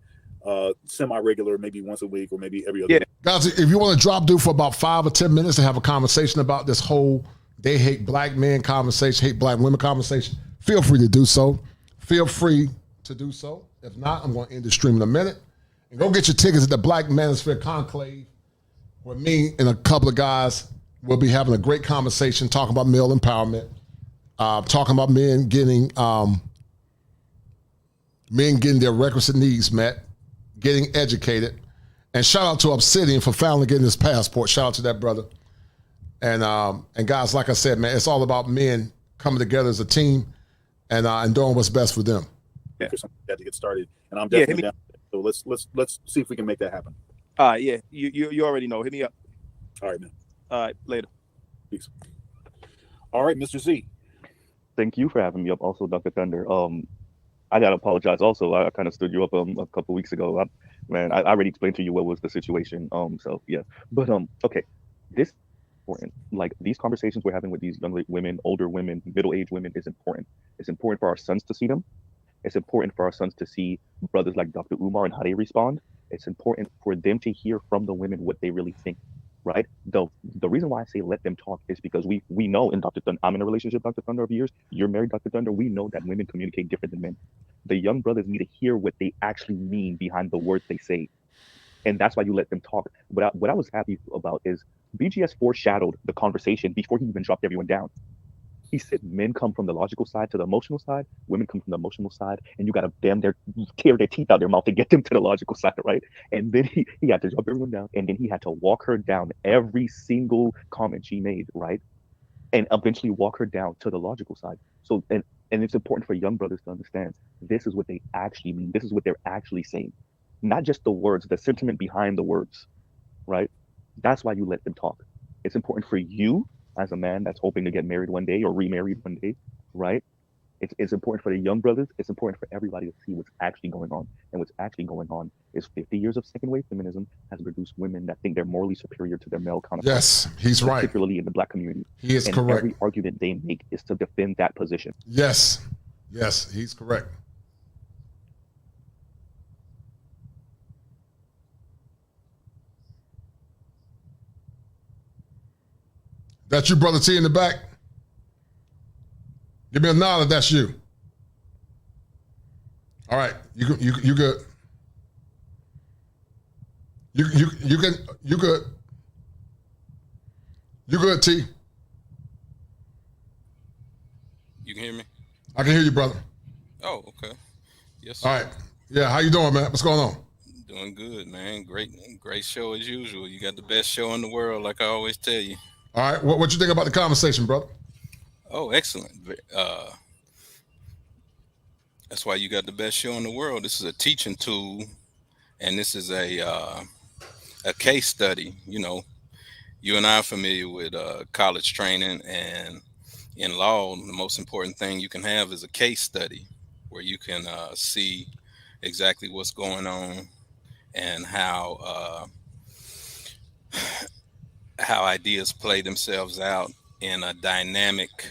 semi-regular, maybe once a week or maybe every other day. Guys, if you want to drop dude for about 5 or 10 minutes to have a conversation about this whole they hate black men conversation, hate black women conversation, feel free to do so. Feel free to do so. If not, I'm going to end the stream in a minute. And go get your tickets at the Black Manosphere Conclave, where me and a couple of guys will be having a great conversation talking about male empowerment, talking about men getting their requisite needs met, getting educated. And shout out to Obsidian for finally getting his passport. Shout out to that brother. And guys, like I said, man, it's all about men coming together as a team and doing what's best for them. Yeah, got to get started, and I'm definitely down. So let's see if we can make that happen. Yeah, you already know. Hit me up. All right, man. All right, later. Peace. All right, Mr. Z. Thank you for having me up. Also, Dr. Thunder. I gotta apologize. Also, I kind of stood you up a couple weeks ago. I already explained to you what was the situation. So yeah, but okay, this is important. Like, these conversations we're having with these young women, older women, middle-aged women is important. It's important for our sons to see them. It's important for our sons to see brothers like Dr. Umar and how they respond. It's important for them to hear from the women what they really think, right? The reason why I say let them talk is because we know in Dr. Thunder, I'm in a relationship, Dr. Thunder, over years. You're married, Dr. Thunder. We know that women communicate different than men. The young brothers need to hear what they actually mean behind the words they say. And that's why you let them talk. What I was happy about is BGS foreshadowed the conversation before he even dropped everyone down. He said men come from the logical side to the emotional side, women come from the emotional side, and you got to tear their teeth out their mouth to get them to the logical side, right? And then he had to drop everyone down, and then he had to walk her down every single comment she made, right? And eventually walk her down to the logical side. So, and it's important for young brothers to understand this is what they actually mean. This is what they're actually saying. Not just the words, the sentiment behind the words, right? That's why you let them talk. It's important for you as a man that's hoping to get married one day or remarried one day, right? It's important for the young brothers. It's important for everybody to see what's actually going on. And what's actually going on is 50 years of second wave feminism has produced women that think they're morally superior to their male counterparts. Yes, he's right. Particularly in the black community. He is and correct. Every argument they make is to defend that position. Yes, he's correct. That's you, Brother T, in the back? Give me a nod if that's you. All right, you good. You good. You good. You good, T? You can hear me? I can hear you, brother. Oh, okay. Yes, sir. All right. Yeah, how you doing, man? What's going on? Doing good, man. Great show as usual. You got the best show in the world, like I always tell you. All right. What you think about the conversation, brother? Oh, excellent. That's why you got the best show in the world. This is a teaching tool, and this is a case study. You know, you and I are familiar with college training, and in law, the most important thing you can have is a case study where you can see exactly what's going on and how ideas play themselves out in a dynamic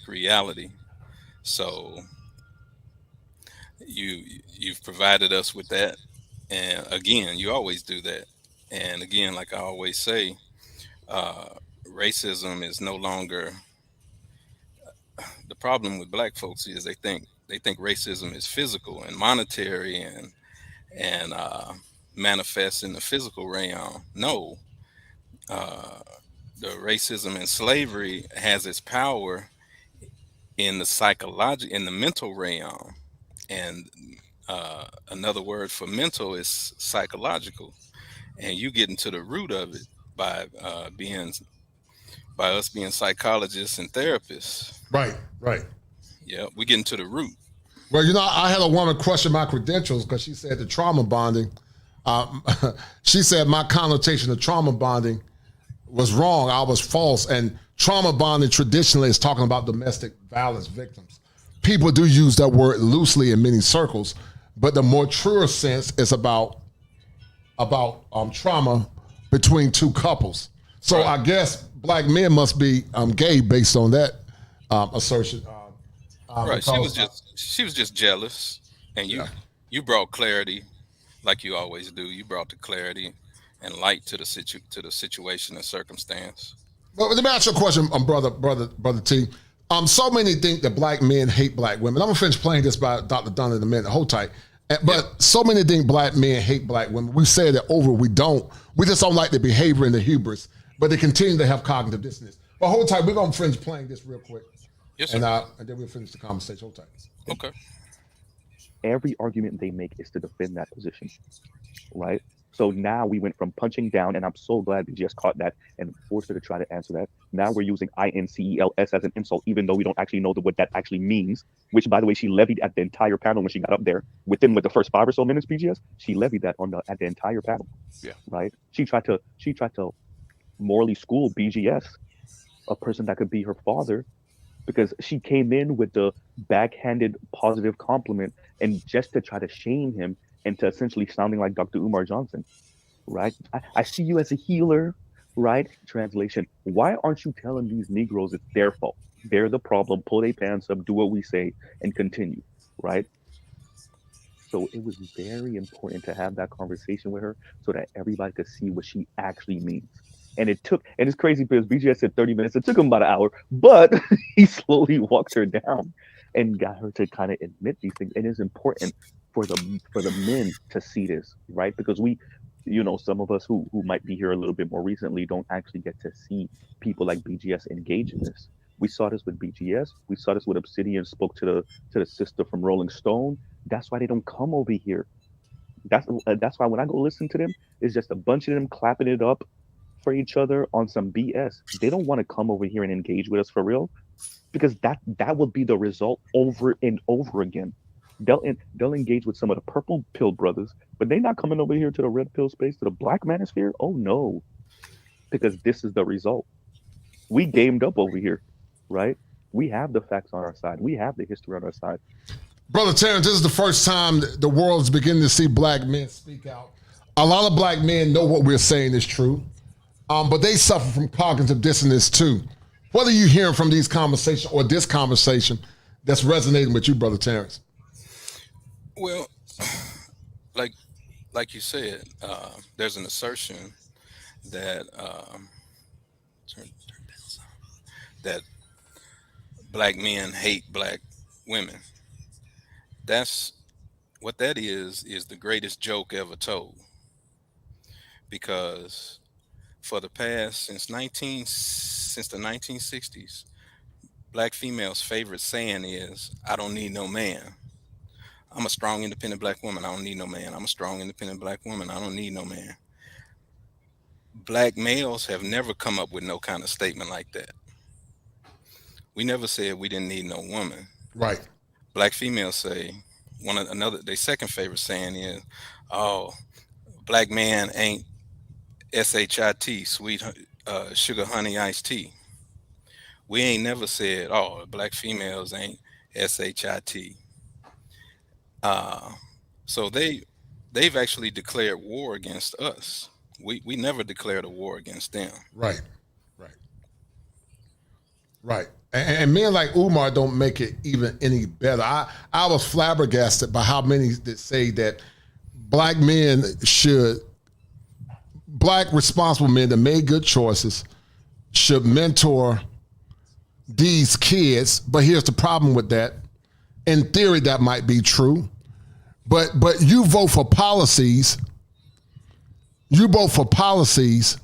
reality. So you've provided us with that, and again, you always do that. And again, like I always say, racism is no longer the problem with black folks. Is they think racism is physical and monetary and manifests in the physical realm. No, the racism and slavery has its power in the mental realm, and another word for mental is psychological, and you get into the root of it by us being psychologists and therapists. Right, right. Yeah, we get into the root. Well, I had a woman question my credentials because she said the trauma bonding. She said my connotation of trauma bonding was wrong. I was false. And trauma bonding traditionally is talking about domestic violence victims. People do use that word loosely in many circles, but the more truer sense is about trauma between two couples. So right. I guess black men must be gay based on that assertion. Right. She was just jealous, and you brought clarity, like you always do. You brought the clarity and light to the situation and circumstance. Well, let me ask you a question, brother T. So many think that black men hate black women. I'm gonna finish playing this by Dr. Dunn in a minute. Hold tight. But so many think black men hate black women. We said it over. We don't. We just don't like the behavior and the hubris. But they continue to have cognitive dissonance. But hold tight. We're gonna finish playing this real quick. Yes, sir. And then we'll finish the conversation. Hold tight. Okay. Every argument they make is to defend that position, right? So now we went from punching down, and I'm so glad we just caught that and forced her to try to answer that. Now we're using INCELS as an insult, even though we don't actually know what that actually means, which, by the way, she levied at the entire panel when she got up there. With the first 5 or so minutes, BGS, she levied that at the entire panel. Yeah. Right? She tried to morally school BGS, a person that could be her father, because she came in with the backhanded positive compliment and just to try to shame him into essentially sounding like Dr. Umar Johnson, right? I see you as a healer, right? Translation, why aren't you telling these Negroes it's their fault? They're the problem. Pull their pants up, do what we say, and continue, right? So it was very important to have that conversation with her so that everybody could see what she actually means. And it's crazy because BGS said 30 minutes. It took him about an hour, but he slowly walked her down and got her to kind of admit these things. And it's important for the men to see this, right? Because we, some of us who might be here a little bit more recently don't actually get to see people like BGS engage in this. We saw this with BGS. We saw this with Obsidian spoke to the sister from Rolling Stone. That's why they don't come over here. That's why when I go listen to them, it's just a bunch of them clapping it up for each other on some BS. They don't want to come over here and engage with us for real, because that would be the result over and over again. They'll engage with some of the purple pill brothers, but they're not coming over here to the red pill space, to the black manosphere. Oh no, because this is the result. We gamed up over here, right? We have the facts on our side. We have the history on our side. Brother Terrence, this is the first time the world is beginning to see black men speak out. A lot of black men know what we're saying is true. But they suffer from cognitive dissonance too. What are you hearing from these conversations or this conversation that's resonating with you, Brother Terrence? Well, like you said, there's an assertion that that black men hate black women. That's what that is the greatest joke ever told. Because for the past since the 1960s, black females' favorite saying is, "I don't need no man. I'm a strong, independent black woman. I don't need no man. I'm a strong, independent black woman. I don't need no man." Black males have never come up with no kind of statement like that. We never said we didn't need no woman. Right. Black females say their second favorite saying is, "Oh, black man ain't SHIT, sweet sugar honey iced tea." We ain't never said, oh, black females ain't SHIT. So they've actually declared war against us. We never declared a war against them. Right. And men like Umar don't make it even any better. I was flabbergasted by how many that say that black responsible men that made good choices should mentor these kids. But here's the problem with that. In theory, that might be true. But you vote for policies. You vote for policies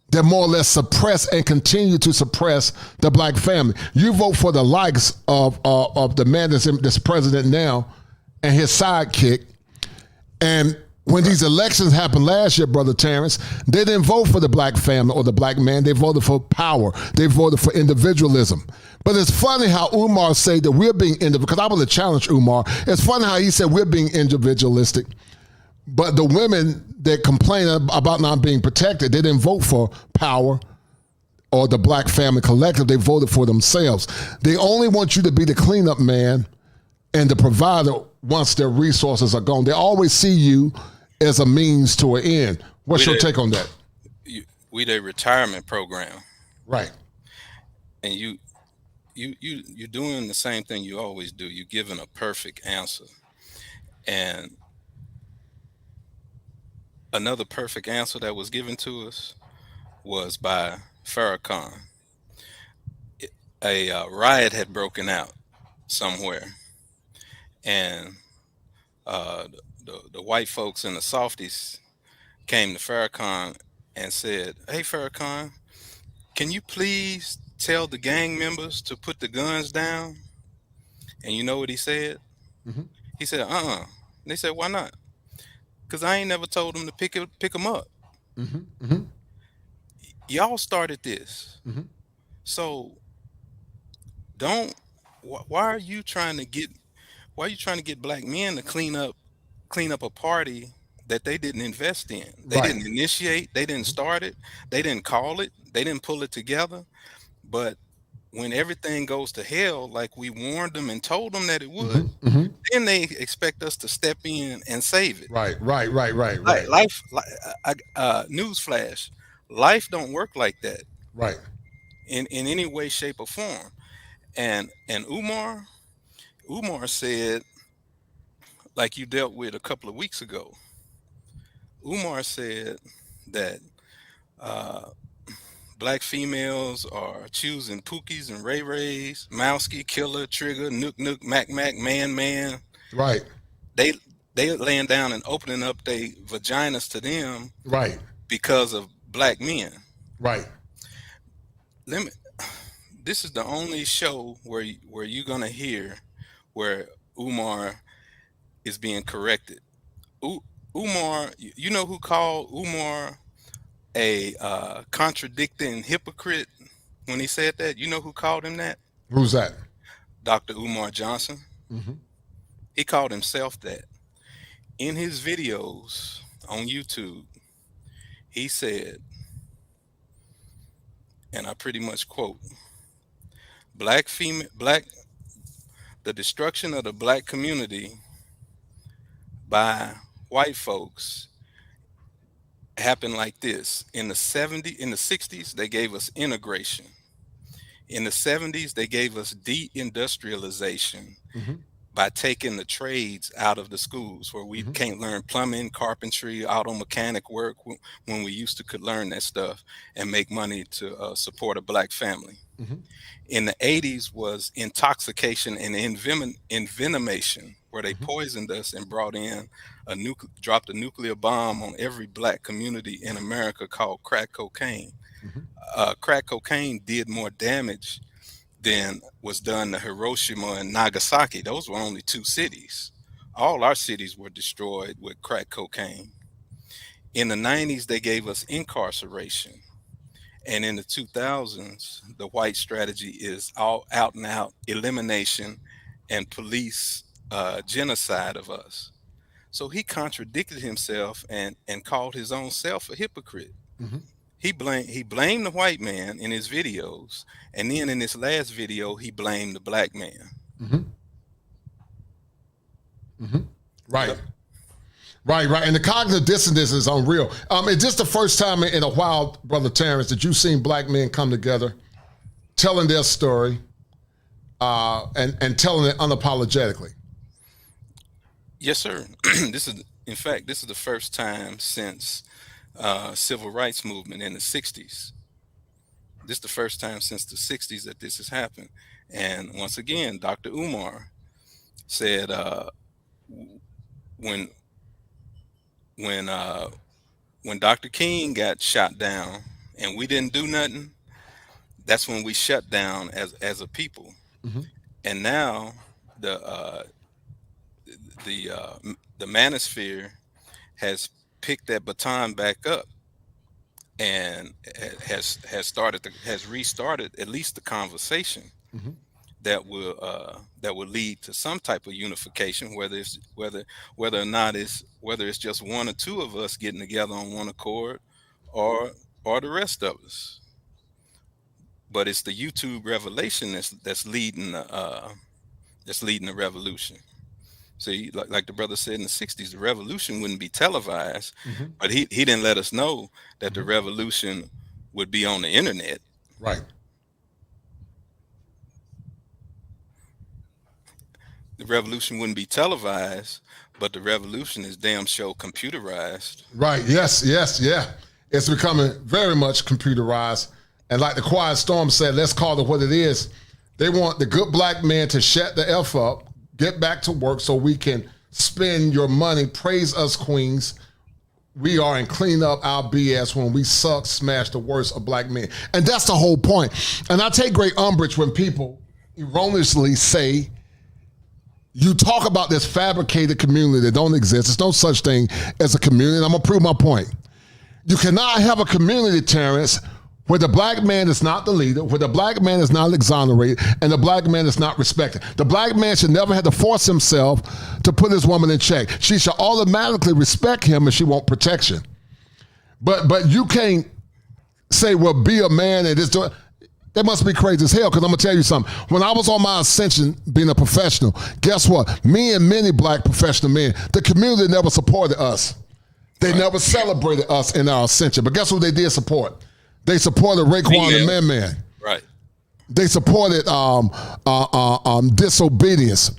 that more or less suppress and continue to suppress the black family. You vote for the likes of the man that's president now and his sidekick. And when these elections happened last year, Brother Terrence, they didn't vote for the black family or the black man. They voted for power. They voted for individualism. But it's funny how Umar said that we're being individual, because I want to challenge Umar. It's funny how he said we're being individualistic. But the women that complain about not being protected, they didn't vote for power or the black family collective. They voted for themselves. They only want you to be the cleanup man and the provider once their resources are gone. They always see you as a means to an end. What's your take on that? We the retirement program. Right. And you're doing the same thing you always do. You're giving a perfect answer. And another perfect answer that was given to us was by Farrakhan. A riot had broken out somewhere, and the white folks and the softies came to Farrakhan and said, "Hey, Farrakhan, can you please tell the gang members to put the guns down?" And you know what he said? Mm-hmm. He said, They said, "Why not?" Because I ain't never told them to pick them up. Mm-hmm. Mm-hmm. Y'all started this. Mm-hmm. So why are you trying to get black men to clean up a party that they didn't invest in? They Right. didn't initiate, they didn't start it, they didn't call it, they didn't pull it together. But when everything goes to hell, like we warned them and told them that it would, Mm-hmm. then they expect us to step in and save it. Right. Life, newsflash, life don't work like that. Right. In any way, shape, or form. And Umar said, like you dealt with a couple of weeks ago, Umar said that black females are choosing Pookies and Ray Rays, Mowski, Killer, Trigger, Nook Nook, Mac Mac, Man. Right. They laying down and opening up their vaginas to them. Right. Because of black men. Right. This is the only show where you're gonna hear where Umar is being corrected. Umar, you know who called Umar a contradicting hypocrite when he said that? You know who called him that? Who's that? Dr. Umar Johnson. Mm-hmm. He called himself that. In his videos on YouTube, he said, and I pretty much quote, the destruction of the black community by white folks happened like this. In the 60s, they gave us integration. In the 70s, they gave us deindustrialization by taking the trades out of the schools where we can't learn plumbing, carpentry, auto mechanic work when we used to could learn that stuff and make money to support a black family. In the 80s was intoxication and envenomation, where they poisoned us and brought in dropped a nuclear bomb on every black community in America called crack cocaine. Crack cocaine did more damage than was done to Hiroshima and Nagasaki. Those were only two cities. All our cities were destroyed with crack cocaine. In the 90s, they gave us incarceration. And in the 2000s, the white strategy is all out and out elimination and police genocide of us. So he contradicted himself and called his own self a hypocrite. He blamed the white man in his videos, and then in this last video, he blamed the black man. Right. Yep. Right. And the cognitive dissonance is unreal. Is this the first time in a while, Brother Terrence, that you've seen black men come together, telling their story, and telling it unapologetically? Yes, sir. This is the first time since civil rights movement in the 60s. This is the first time since the 60s that this has happened. And once again, Dr. Umar said when Dr. King got shot down and we didn't do nothing, that's when we shut down as a people. And now the manosphere has picked that baton back up and has restarted at least the conversation that will lead to some type of unification, whether it's just one or two of us getting together on one accord, or the rest of us. But it's the YouTube revelation that's leading the revolution. See, like the brother said in the 60s, the revolution wouldn't be televised, but he didn't let us know that the revolution would be on the internet. Right. The revolution wouldn't be televised, but the revolution is damn sure computerized. Right. Yes. Yeah. It's becoming very much computerized. And like the Quiet Storm said, let's call it what it is. They want the good black man to shut the F up, get back to work so we can spend your money, praise us queens. We are, and clean up our BS when we suck, smash the worst of black men. And that's the whole point. And I take great umbrage when people erroneously say, you talk about this fabricated community that don't exist. There's no such thing as a community. And I'm going to prove my point. You cannot have a community, Terrence, where the black man is not the leader, where the black man is not exonerated, and the black man is not respected. The black man should never have to force himself to put his woman in check. She should automatically respect him and she want protection. But you can't say, well, be a man and just do it. That must be crazy as hell, because I'm going to tell you something. When I was on my ascension being a professional, guess what? Me and many black professional men, the community never supported us. They never celebrated us in our ascension. But guess who they did support? They supported Raekwon and Man. Right. They supported disobedience.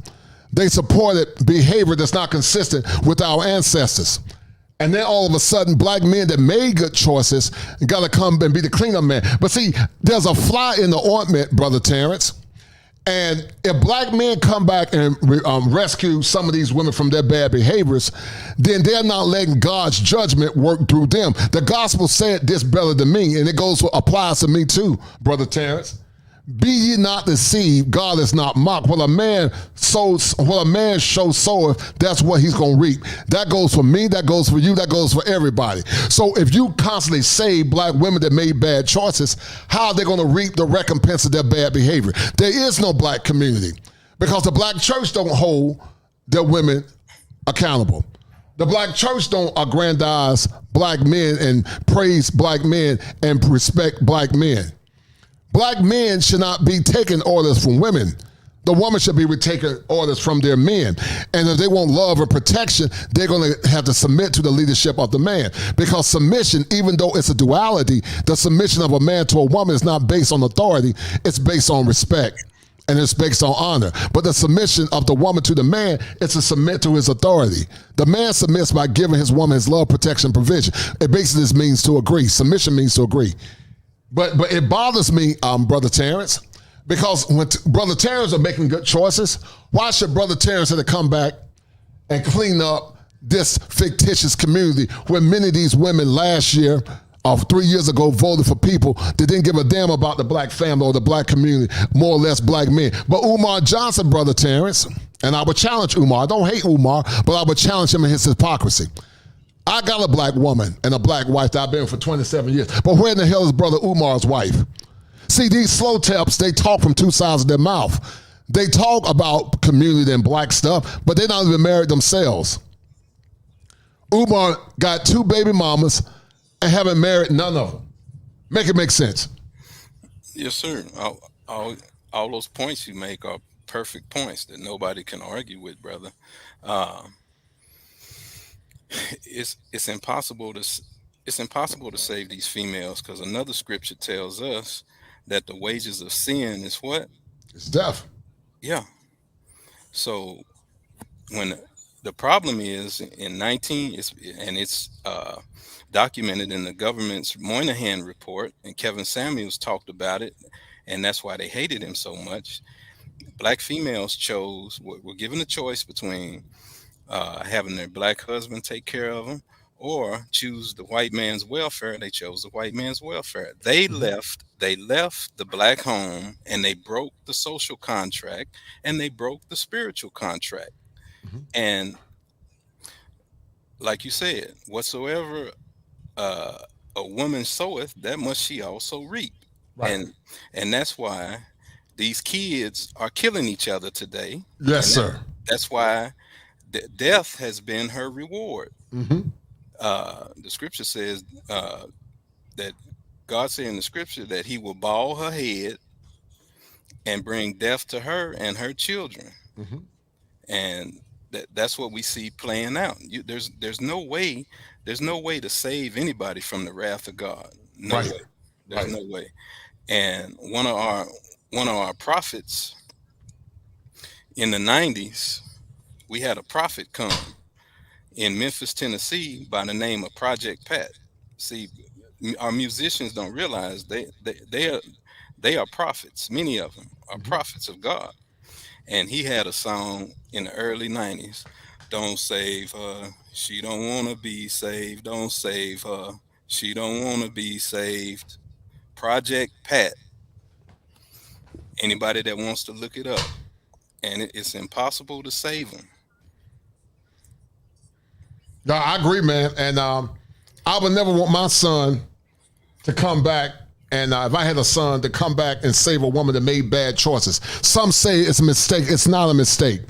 They supported behavior that's not consistent with our ancestors. And then all of a sudden, black men that made good choices got to come and be the cleanup man. But see, there's a fly in the ointment, Brother Terrence. And if black men come back and rescue some of these women from their bad behaviors, then they're not letting God's judgment work through them. The gospel said this better than me, and it applies to me too, Brother Terrence. Be ye not deceived, God is not mocked. What a man sows, that's what he's going to reap. That goes for me, that goes for you, that goes for everybody. So if you constantly save black women that made bad choices, how are they going to reap the recompense of their bad behavior? There is no black community because the black church don't hold their women accountable. The black church don't aggrandize black men and praise black men and respect black men. Black men should not be taking orders from women. The woman should be taking orders from their men. And if they want love and protection, they're going to have to submit to the leadership of the man. Because submission, even though it's a duality, the submission of a man to a woman is not based on authority, it's based on respect. And it's based on honor. But the submission of the woman to the man is to submit to his authority. The man submits by giving his woman his love, protection, provision. It basically means to agree. Submission means to agree. But it bothers me, Brother Terrence, because when Brother Terrence are making good choices, why should Brother Terrence have to come back and clean up this fictitious community where many of these women last year or 3 years ago voted for people that didn't give a damn about the black family or the black community, more or less black men. But Umar Johnson, Brother Terrence, and I would challenge Umar. I don't hate Umar, but I would challenge him in his hypocrisy. I got a black woman and a black wife that I've been with for 27 years. But where in the hell is Brother Umar's wife? See, these slow taps, they talk from two sides of their mouth. They talk about community and black stuff, but they're not even married themselves. Umar got 2 baby mamas and haven't married none of them. Make it make sense. Yes, sir. All those points you make are perfect points that nobody can argue with, brother. Uh, it's impossible to save these females, because another scripture tells us that the wages of sin is what? It's death. Yeah. So when the problem is in 19, it's documented in the government's Moynihan report, and Kevin Samuels talked about it, and that's why they hated him so much. Black females were given a choice between having their black husband take care of them or choose the white man's welfare. They chose the white man's welfare. They left the black home, and they broke the social contract, and they broke the spiritual contract. And like you said, whatsoever a woman soweth, that must she also reap. Right. And that's why these kids are killing each other today. Yes, sir. That's why death has been her reward. The scripture says that God said in the scripture that he will bald her head and bring death to her and her children. And that's what we see playing out. There's no way to save anybody from the wrath of God. No way. There's no way. And one of our prophets in the 90s, we had a prophet come in Memphis, Tennessee, by the name of Project Pat. See, our musicians don't realize they are prophets. Many of them are prophets of God. And he had a song in the early 90s. Don't save her. She don't want to be saved. Don't save her. She don't want to be saved. Project Pat. Anybody that wants to look it up. And it's impossible to save them. No, I agree, man. And I would never want my son to come back. And if I had a son to come back and save a woman that made bad choices. Some say it's a mistake. It's not a mistake.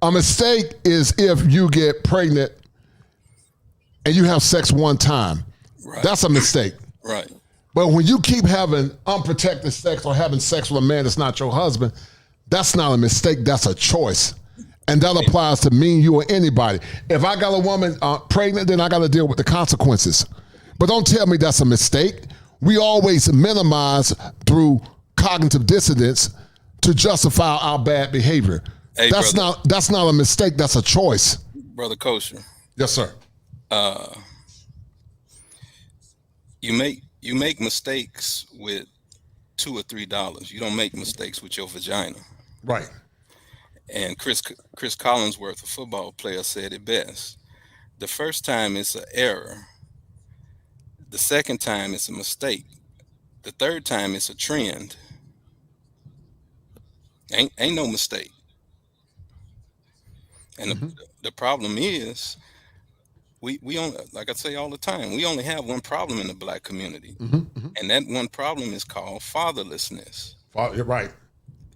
A mistake is if you get pregnant and you have sex one time. Right. That's a mistake. Right. But when you keep having unprotected sex or having sex with a man that's not your husband, that's not a mistake. That's a choice. And that applies to me, you, or anybody. If I got a woman pregnant, then I got to deal with the consequences. But don't tell me that's a mistake. We always minimize through cognitive dissonance to justify our bad behavior. Hey, that's not a mistake. That's a choice. Brother Kosher. Yes, sir. You make mistakes with $2 or $3. You don't make mistakes with your vagina. Right. And Chris Collinsworth, a football player, said it best. The first time it's an error. The second time it's a mistake. The third time it's a trend. Ain't no mistake. And the problem is, we only, like I say all the time, we only have one problem in the black community. And that one problem is called fatherlessness. You're right.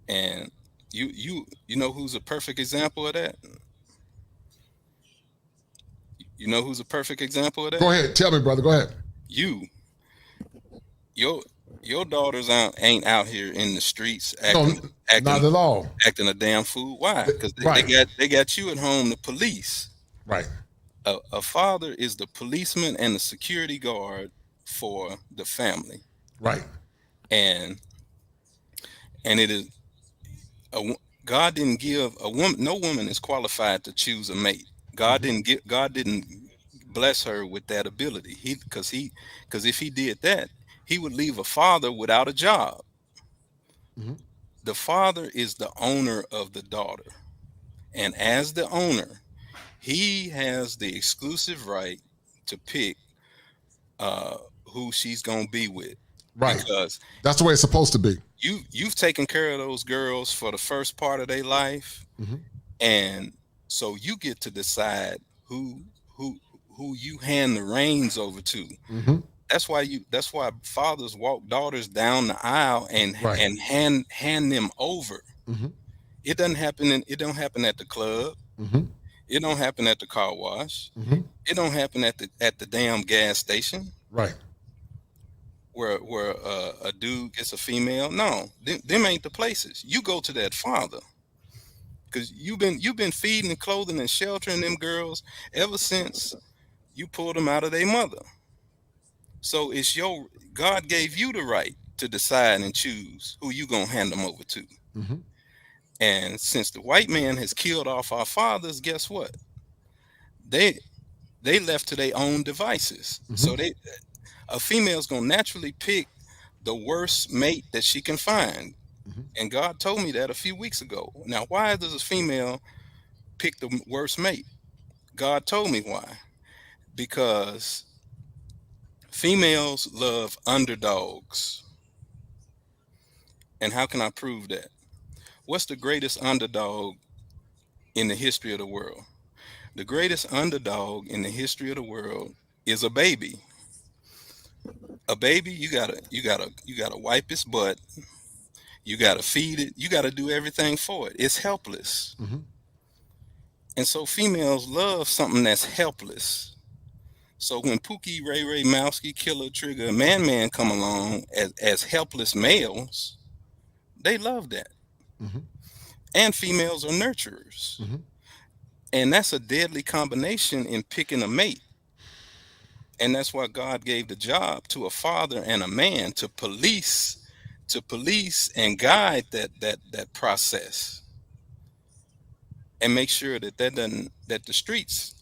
And you know who's a perfect example of that? You know who's a perfect example of that? Go ahead. Tell me, brother. Go ahead. Your daughters ain't out here in the streets acting not at all. Acting a damn fool. Why? Because they got you at home, the police. Right. A father is the policeman and the security guard for the family. Right. And it is God didn't give a woman. No woman is qualified to choose a mate. God didn't bless her with that ability. Because if he did that, he would leave a father without a job. The father is the owner of the daughter, and as the owner, he has the exclusive right to pick who she's gonna be with. Right. Because that's the way it's supposed to be. You've taken care of those girls for the first part of their life, and so you get to decide who you hand the reins over to. That's why fathers walk daughters down the aisle and hand them over. It doesn't happen at the club. It don't happen at the car wash. It don't happen at the damn gas station. Right. where a dude gets a female. No, them ain't the places. You go to that father, because you've been feeding and clothing and sheltering them girls ever since you pulled them out of their mother. So God gave you the right to decide and choose who you gonna hand them over to. And since the white man has killed off our fathers, guess what? They left to their own devices. So a female's gonna naturally pick the worst mate that she can find. And God told me that a few weeks ago. Now, why does a female pick the worst mate? God told me why. Because females love underdogs. And how can I prove that? What's the greatest underdog in the history of the world? The greatest underdog in the history of the world is a baby. A baby, you gotta wipe its butt. You gotta feed it. You gotta do everything for it. It's helpless. And so females love something that's helpless. So when Pookie, Ray Ray, Mowski, Killer, Trigger, and Man come along as helpless males, they love that. And females are nurturers. And that's a deadly combination in picking a mate. And that's why God gave the job to a father and a man to police and guide that process, and make sure that the streets,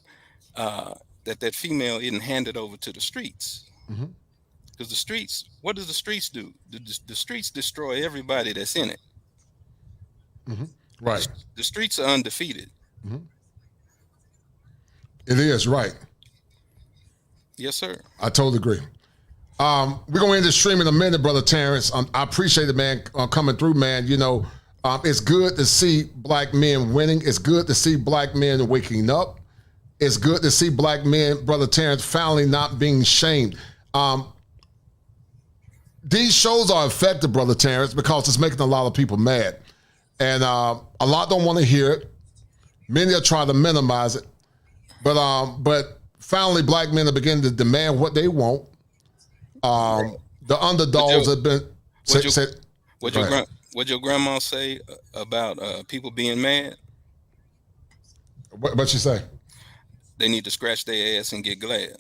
that female isn't handed over to the streets. Because the streets, what does the streets do? The streets destroy everybody that's in it. Right. The streets are undefeated. It is, right. Yes, sir. I totally agree. We're going to end the stream in a minute, Brother Terrence. I appreciate it, man, coming through, man. You know, it's good to see black men winning. It's good to see black men waking up. It's good to see black men, Brother Terrence, finally not being shamed. These shows are effective, Brother Terrence, because it's making a lot of people mad. And a lot don't want to hear it. Many are trying to minimize it. But finally, black men are beginning to demand what they want. The underdogs have been. What'd your grandma say about people being mad? What'd she say? They need to scratch their ass and get glad.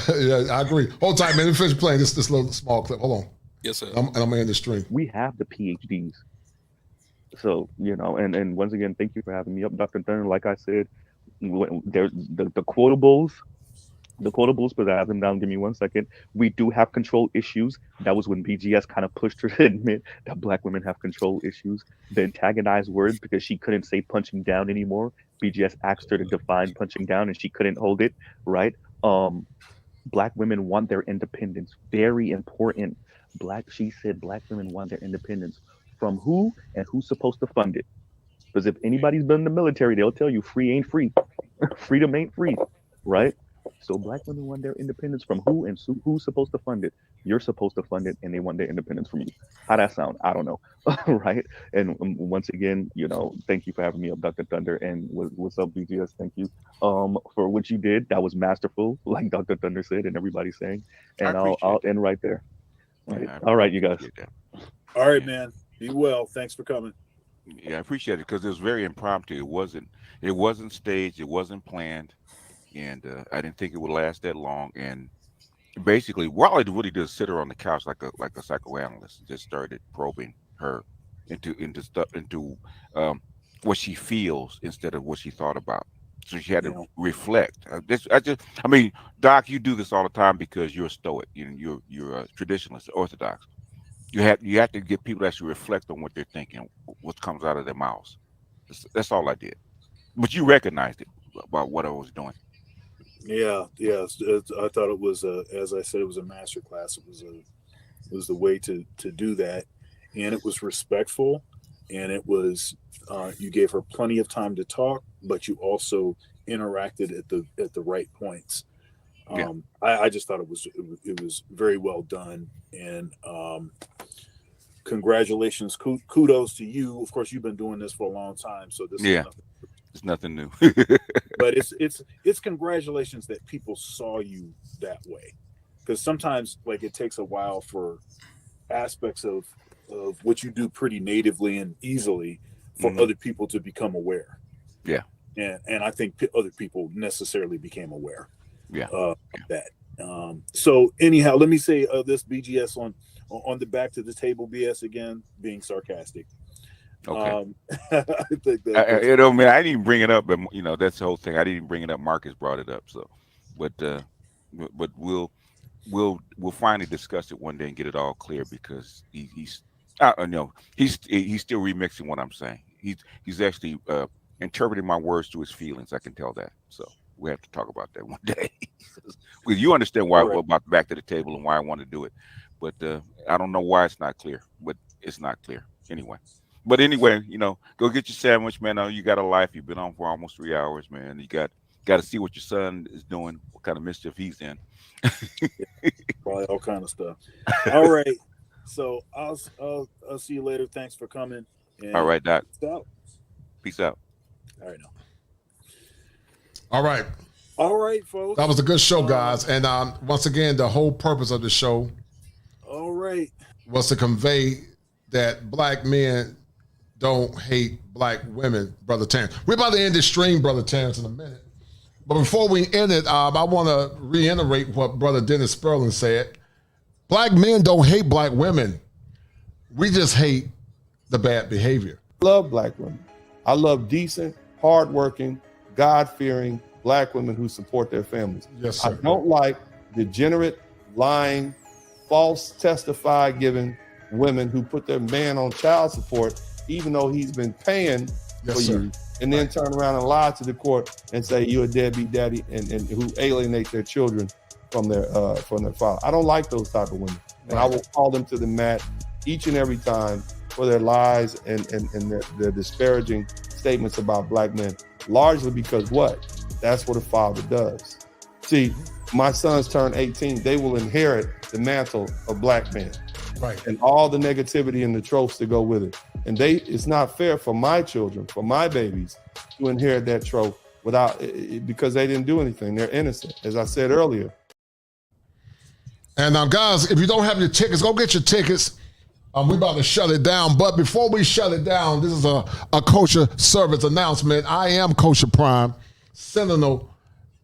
Yeah, I agree. Hold tight, man. Let me finish playing this little small clip. Hold on. Yes, sir. I'm gonna end the stream. We have the PhDs. So, you know, and once again, thank you for having me up, Dr. Thunder. Like I said, there's the quotables, but I have them down. Give me 1 second. We do have control issues. That was when BGS kind of pushed her to admit that black women have control issues. The antagonized words, because she couldn't say punching down anymore. BGS asked her to define punching down and she couldn't hold it, right? Black women want their independence. Very important. She said black women want their independence. From who and who's supposed to fund it? Because if anybody's been in the military, they'll tell you free ain't free. Freedom ain't free, right? So black women want their independence from who and who's supposed to fund it? You're supposed to fund it, and they want their independence from you. How that sound? I don't know, right? And once again, you know, thank you for having me up, Dr. Thunder. And what's up, BGS? Thank you for what you did. That was masterful, like Dr. Thunder said, and everybody's saying. And I'll end right there. Right. Yeah, all right, you guys. All right, man. Be well. Thanks for coming. Yeah, I appreciate it because it was very impromptu. It wasn't staged. It wasn't planned, and I didn't think it would last that long. And basically, what I really did is sit her on the couch like a psychoanalyst and just started probing her into what she feels instead of what she thought about. So she had to reflect. I mean, Doc, you do this all the time because you're a Stoic. You're a traditionalist, Orthodox. You have to get people to actually reflect on what they're thinking, what comes out of their mouths. That's all I did. But you recognized it about what I was doing. Yeah. I thought it was as I said, it was a master class. It was the way to do that, and it was respectful, and it was you gave her plenty of time to talk, but you also interacted at the right points. I just thought it was very well done, and congratulations, kudos to you. Of course, you've been doing this for a long time, so this is It's nothing new. But it's congratulations that people saw you that way, because sometimes like it takes a while for aspects of what you do pretty natively and easily for other people to become aware. Yeah. And I think other people necessarily became aware of that. So anyhow, let me say this BGS on the back to the table BS again, being sarcastic. Okay. I think man, I didn't even bring it up, but that's the whole thing. I didn't even bring it up. Marcus brought it up. So, but we'll finally discuss it one day and get it all clear, because he's still remixing what I'm saying. He's actually interpreting my words to his feelings. I can tell that. So we have to talk about that one day. Well, you understand why about back to the table and why I want to do it, but I don't know why it's not clear. But it's not clear anyway. But anyway, go get your sandwich, man. I know you got a life. You've been on for almost 3 hours, man. You got to see what your son is doing, what kind of mischief he's in. Probably all kind of stuff. All right. So I'll see you later. Thanks for coming. And all right, Doc. Peace out. Peace out. All right, now. All right. All right, folks. That was a good show, guys. And once again, the whole purpose of the show was to convey that black men don't hate black women, Brother Terrence. We're about to end this stream, Brother Terrence, in a minute. But before we end it, I want to reiterate what Brother Dennis Sperling said. Black men don't hate black women. We just hate the bad behavior. I love black women. I love decent, hardworking, God-fearing black women who support their families. Yes, sir. I don't like degenerate, lying, false testify-giving women who put their man on child support even though he's been paying for you, and then turn around and lie to the court and say you're a deadbeat daddy, and who alienate their children from their father. I don't like those type of women, and I will call them to the mat each and every time for their lies and their disparaging statements about black men, largely because that's what a father does. See, my sons turn 18, they will inherit the mantle of black men. Right. And all the negativity and the tropes that go with it. And it's not fair for my children, for my babies, to inherit that trope because they didn't do anything. They're innocent, as I said earlier. And now, guys, if you don't have your tickets, go get your tickets. We're about to shut it down. But before we shut it down, this is a kosher service announcement. I am Kosher Prime, Sentinel,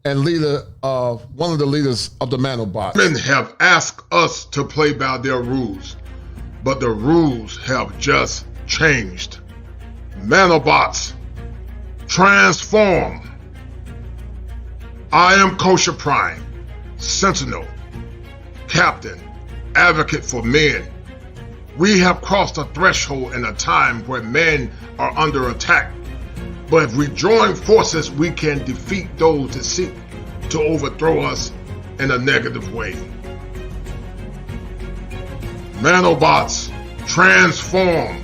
and leader of one of the leaders of the Manobot. Men have asked us to play by their rules, but the rules have just changed. Manobots, transform. I am Kosher Prime, Sentinel, Captain, Advocate for Men. We have crossed a threshold in a time where men are under attack. But if we join forces, we can defeat those that seek to overthrow us in a negative way. Manobots, transform.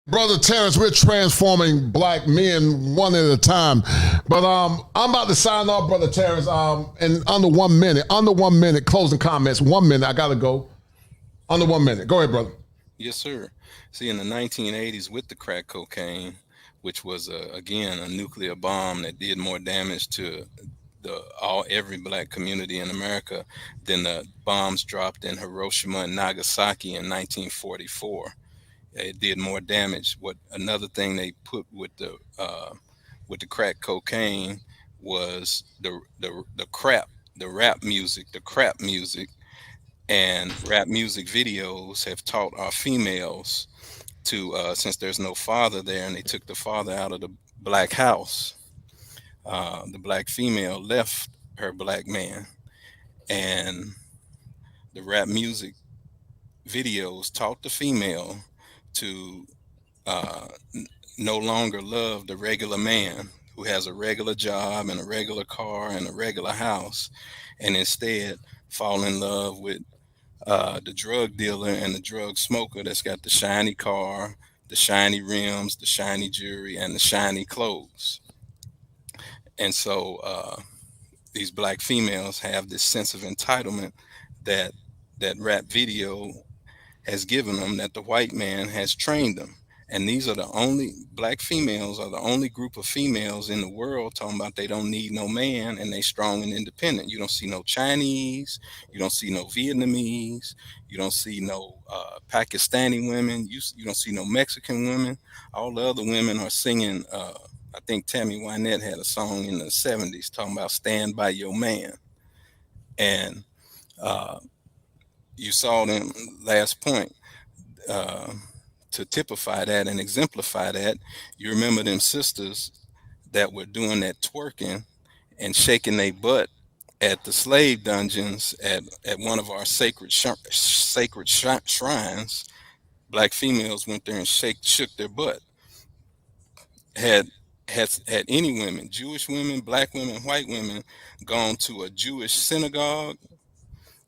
Brother Terrence, we're transforming black men one at a time. But I'm about to sign off, Brother Terrence, in under 1 minute. Under 1 minute, closing comments. 1 minute, I got to go. Under 1 minute. Go ahead, brother. Yes, sir. See, in the 1980s with the crack cocaine, which was, again, a nuclear bomb that did more damage to every black community in America than the bombs dropped in Hiroshima and Nagasaki in 1944. It did more damage. Another thing they put with the crack cocaine was the rap music, and rap music videos have taught our females to, since there's no father there, and they took the father out of the black house, the black female left her black man, and the rap music videos taught the female to no longer love the regular man who has a regular job and a regular car and a regular house, and instead fall in love with the drug dealer and the drug smoker that's got the shiny car, the shiny rims, the shiny jewelry, and the shiny clothes. And so these black females have this sense of entitlement that rap video has given them, that the white man has trained them. And these are the only black females are the only group of females in the world talking about they don't need no man and they strong and independent. You don't see no Chinese, you don't see no Vietnamese, you don't see no Pakistani women, you don't see no Mexican women. All the other women are singing. I think Tammy Wynette had a song in the 70s talking about "Stand by Your Man," and you saw them last point. To typify that and exemplify that, you remember them sisters that were doing that twerking and shaking their butt at the slave dungeons at one of our sacred shrines. Black females went there and shook their butt. Had any women, Jewish women, black women, white women, gone to a Jewish synagogue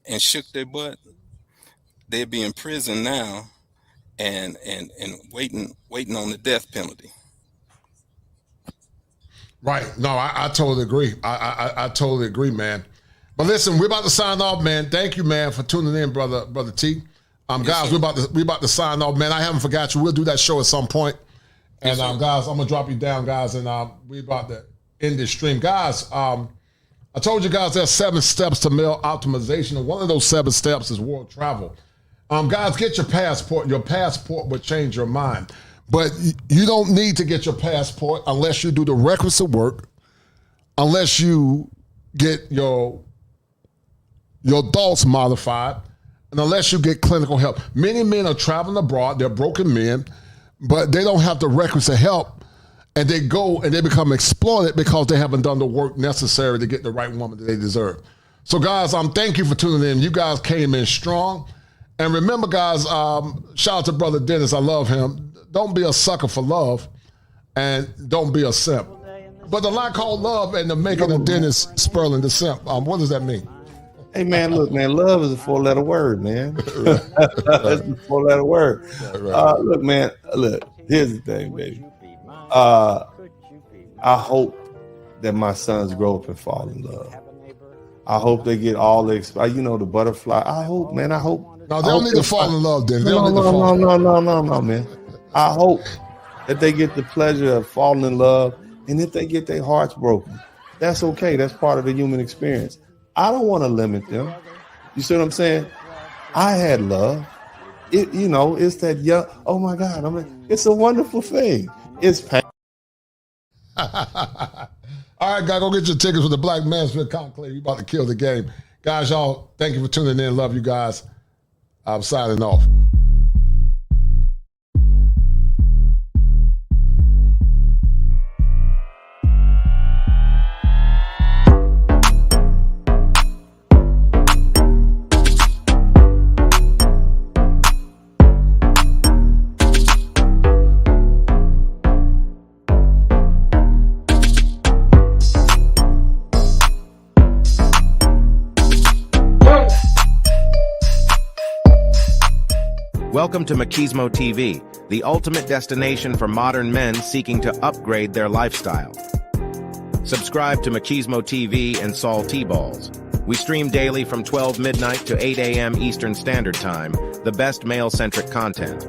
and shook their butt, they'd be in prison now and waiting on the death penalty. Right. No, I totally agree. I totally agree, man. But listen, we're about to sign off, man. Thank you, man, for tuning in, brother T. Guys, we're about to sign off, man. I haven't forgot you. We'll do that show at some point. And guys, I'm gonna drop you down, guys, and we're about to end this stream. Guys, I told you guys there's 7 steps to male optimization, and one of those 7 steps is world travel. Guys, get your passport. Your passport will change your mind. But you don't need to get your passport unless you do the requisite work, unless you get your thoughts modified, and unless you get clinical help. Many men are traveling abroad. They're broken men, but they don't have the requisite help, and they go and they become exploited because they haven't done the work necessary to get the right woman that they deserve. So, guys, thank you for tuning in. You guys came in strong. And remember, guys, shout out to Brother Dennis. I love him. Don't be a sucker for love, and don't be a simp. But the line called love and the making of Dennis Sperling the simp. What does that mean? Hey, man, look, man, love is a 4-letter word, man. That's a 4-letter word. Look, man, look, here's the thing, baby. I hope that my sons grow up and fall in love. I hope they get all the butterfly. I hope, man, I hope. No, they don't need to fall in love, then. No, man. I hope that they get the pleasure of falling in love, and if they get their hearts broken, that's okay. That's part of the human experience. I don't want to limit them. You see what I'm saying? I had love. It's that young. Oh my God! It's a wonderful thing. It's pain. All right, guys, go get your tickets for the Black Mansfield Conclave. We about to kill the game, guys. Y'all, thank you for tuning in. Love you guys. I'm signing off. Welcome to Machismo TV, the ultimate destination for modern men seeking to upgrade their lifestyle. Subscribe to Machismo TV and Saul T-Balls. We stream daily from 12 midnight to 8 a.m. Eastern Standard Time, the best male-centric content.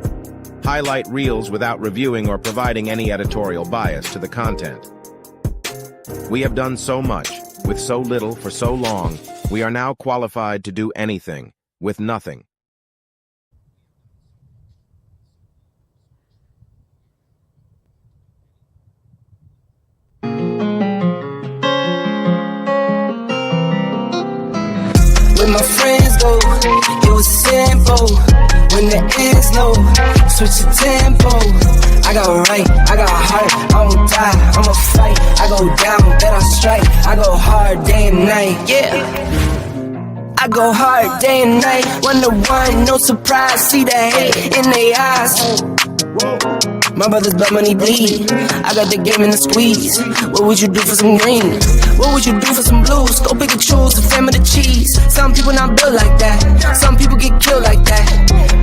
Highlight reels without reviewing or providing any editorial bias to the content. We have done so much, with so little for so long, we are now qualified to do anything, with nothing. When my friends go, it was simple. When the end's low, switch the tempo. I got right, I got heart, I won't die, I'ma fight. I go down, then I strike. I go hard day and night, yeah. I go hard day and night. 1-1, no surprise, see the hate in their eyes. My brother's blood money bleed. I got the game in the squeeze. What would you do for some green? What would you do for some blues? Go pick and choose, the fam of the cheese. Some people not built like that. Some people get killed like that.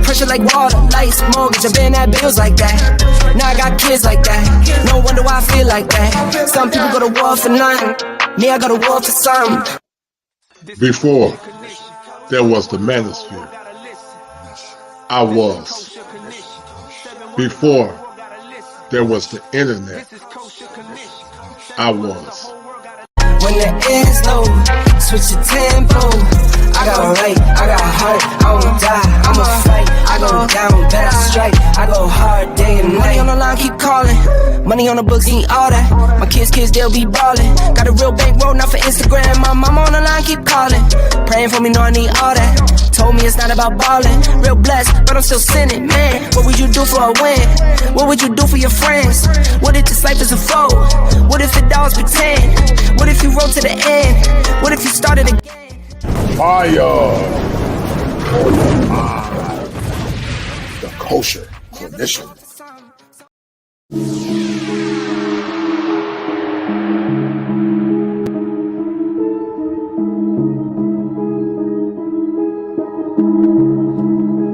Pressure like water, lights, mortgage, I've been at bills like that. Now I got kids like that. No wonder why I feel like that. Some people go to war for nothing. Me, I go to war for something. Before there was the manosphere, I was. Before there was the internet, I was. When the end's low, switch the tempo. I got right, I got heart, I won't die, I'ma fight. I go down, bet I strike, I go hard day and night. Money on the line, keep calling. Money on the books, need all that. My kids, they'll be ballin'. Got a real bankroll, not for Instagram. My mama on the line, keep calling. Praying for me, know I need all that. Told me it's not about ballin'. Real blessed, but I'm still sinning, man. What would you do for a win? What would you do for your friends? What if this life is a foe? What if the dogs pretend? What if you roll to the end? What if you started again? Fire! The kosher clinician.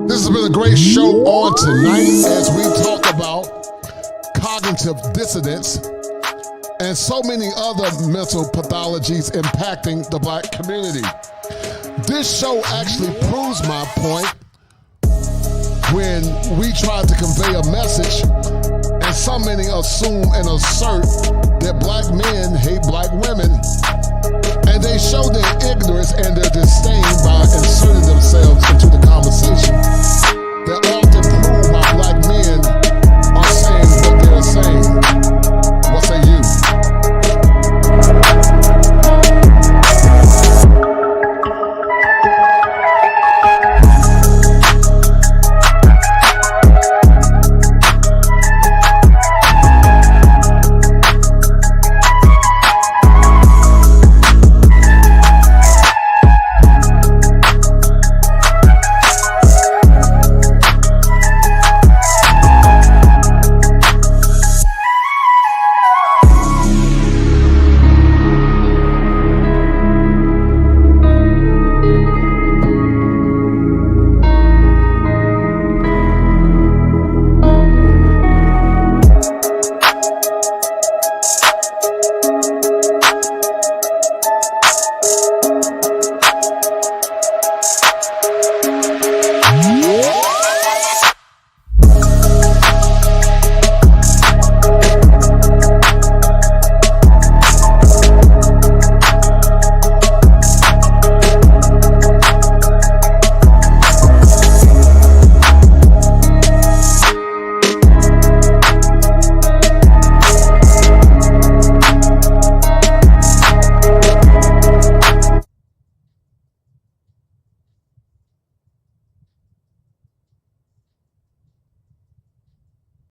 This has been a great show on tonight as we talk about cognitive dissonance and so many other mental pathologies impacting the Black community. This show actually proves my point when we try to convey a message and so many assume and assert that Black men hate Black women, and they show their ignorance and their disdain by inserting themselves into the conversation. There are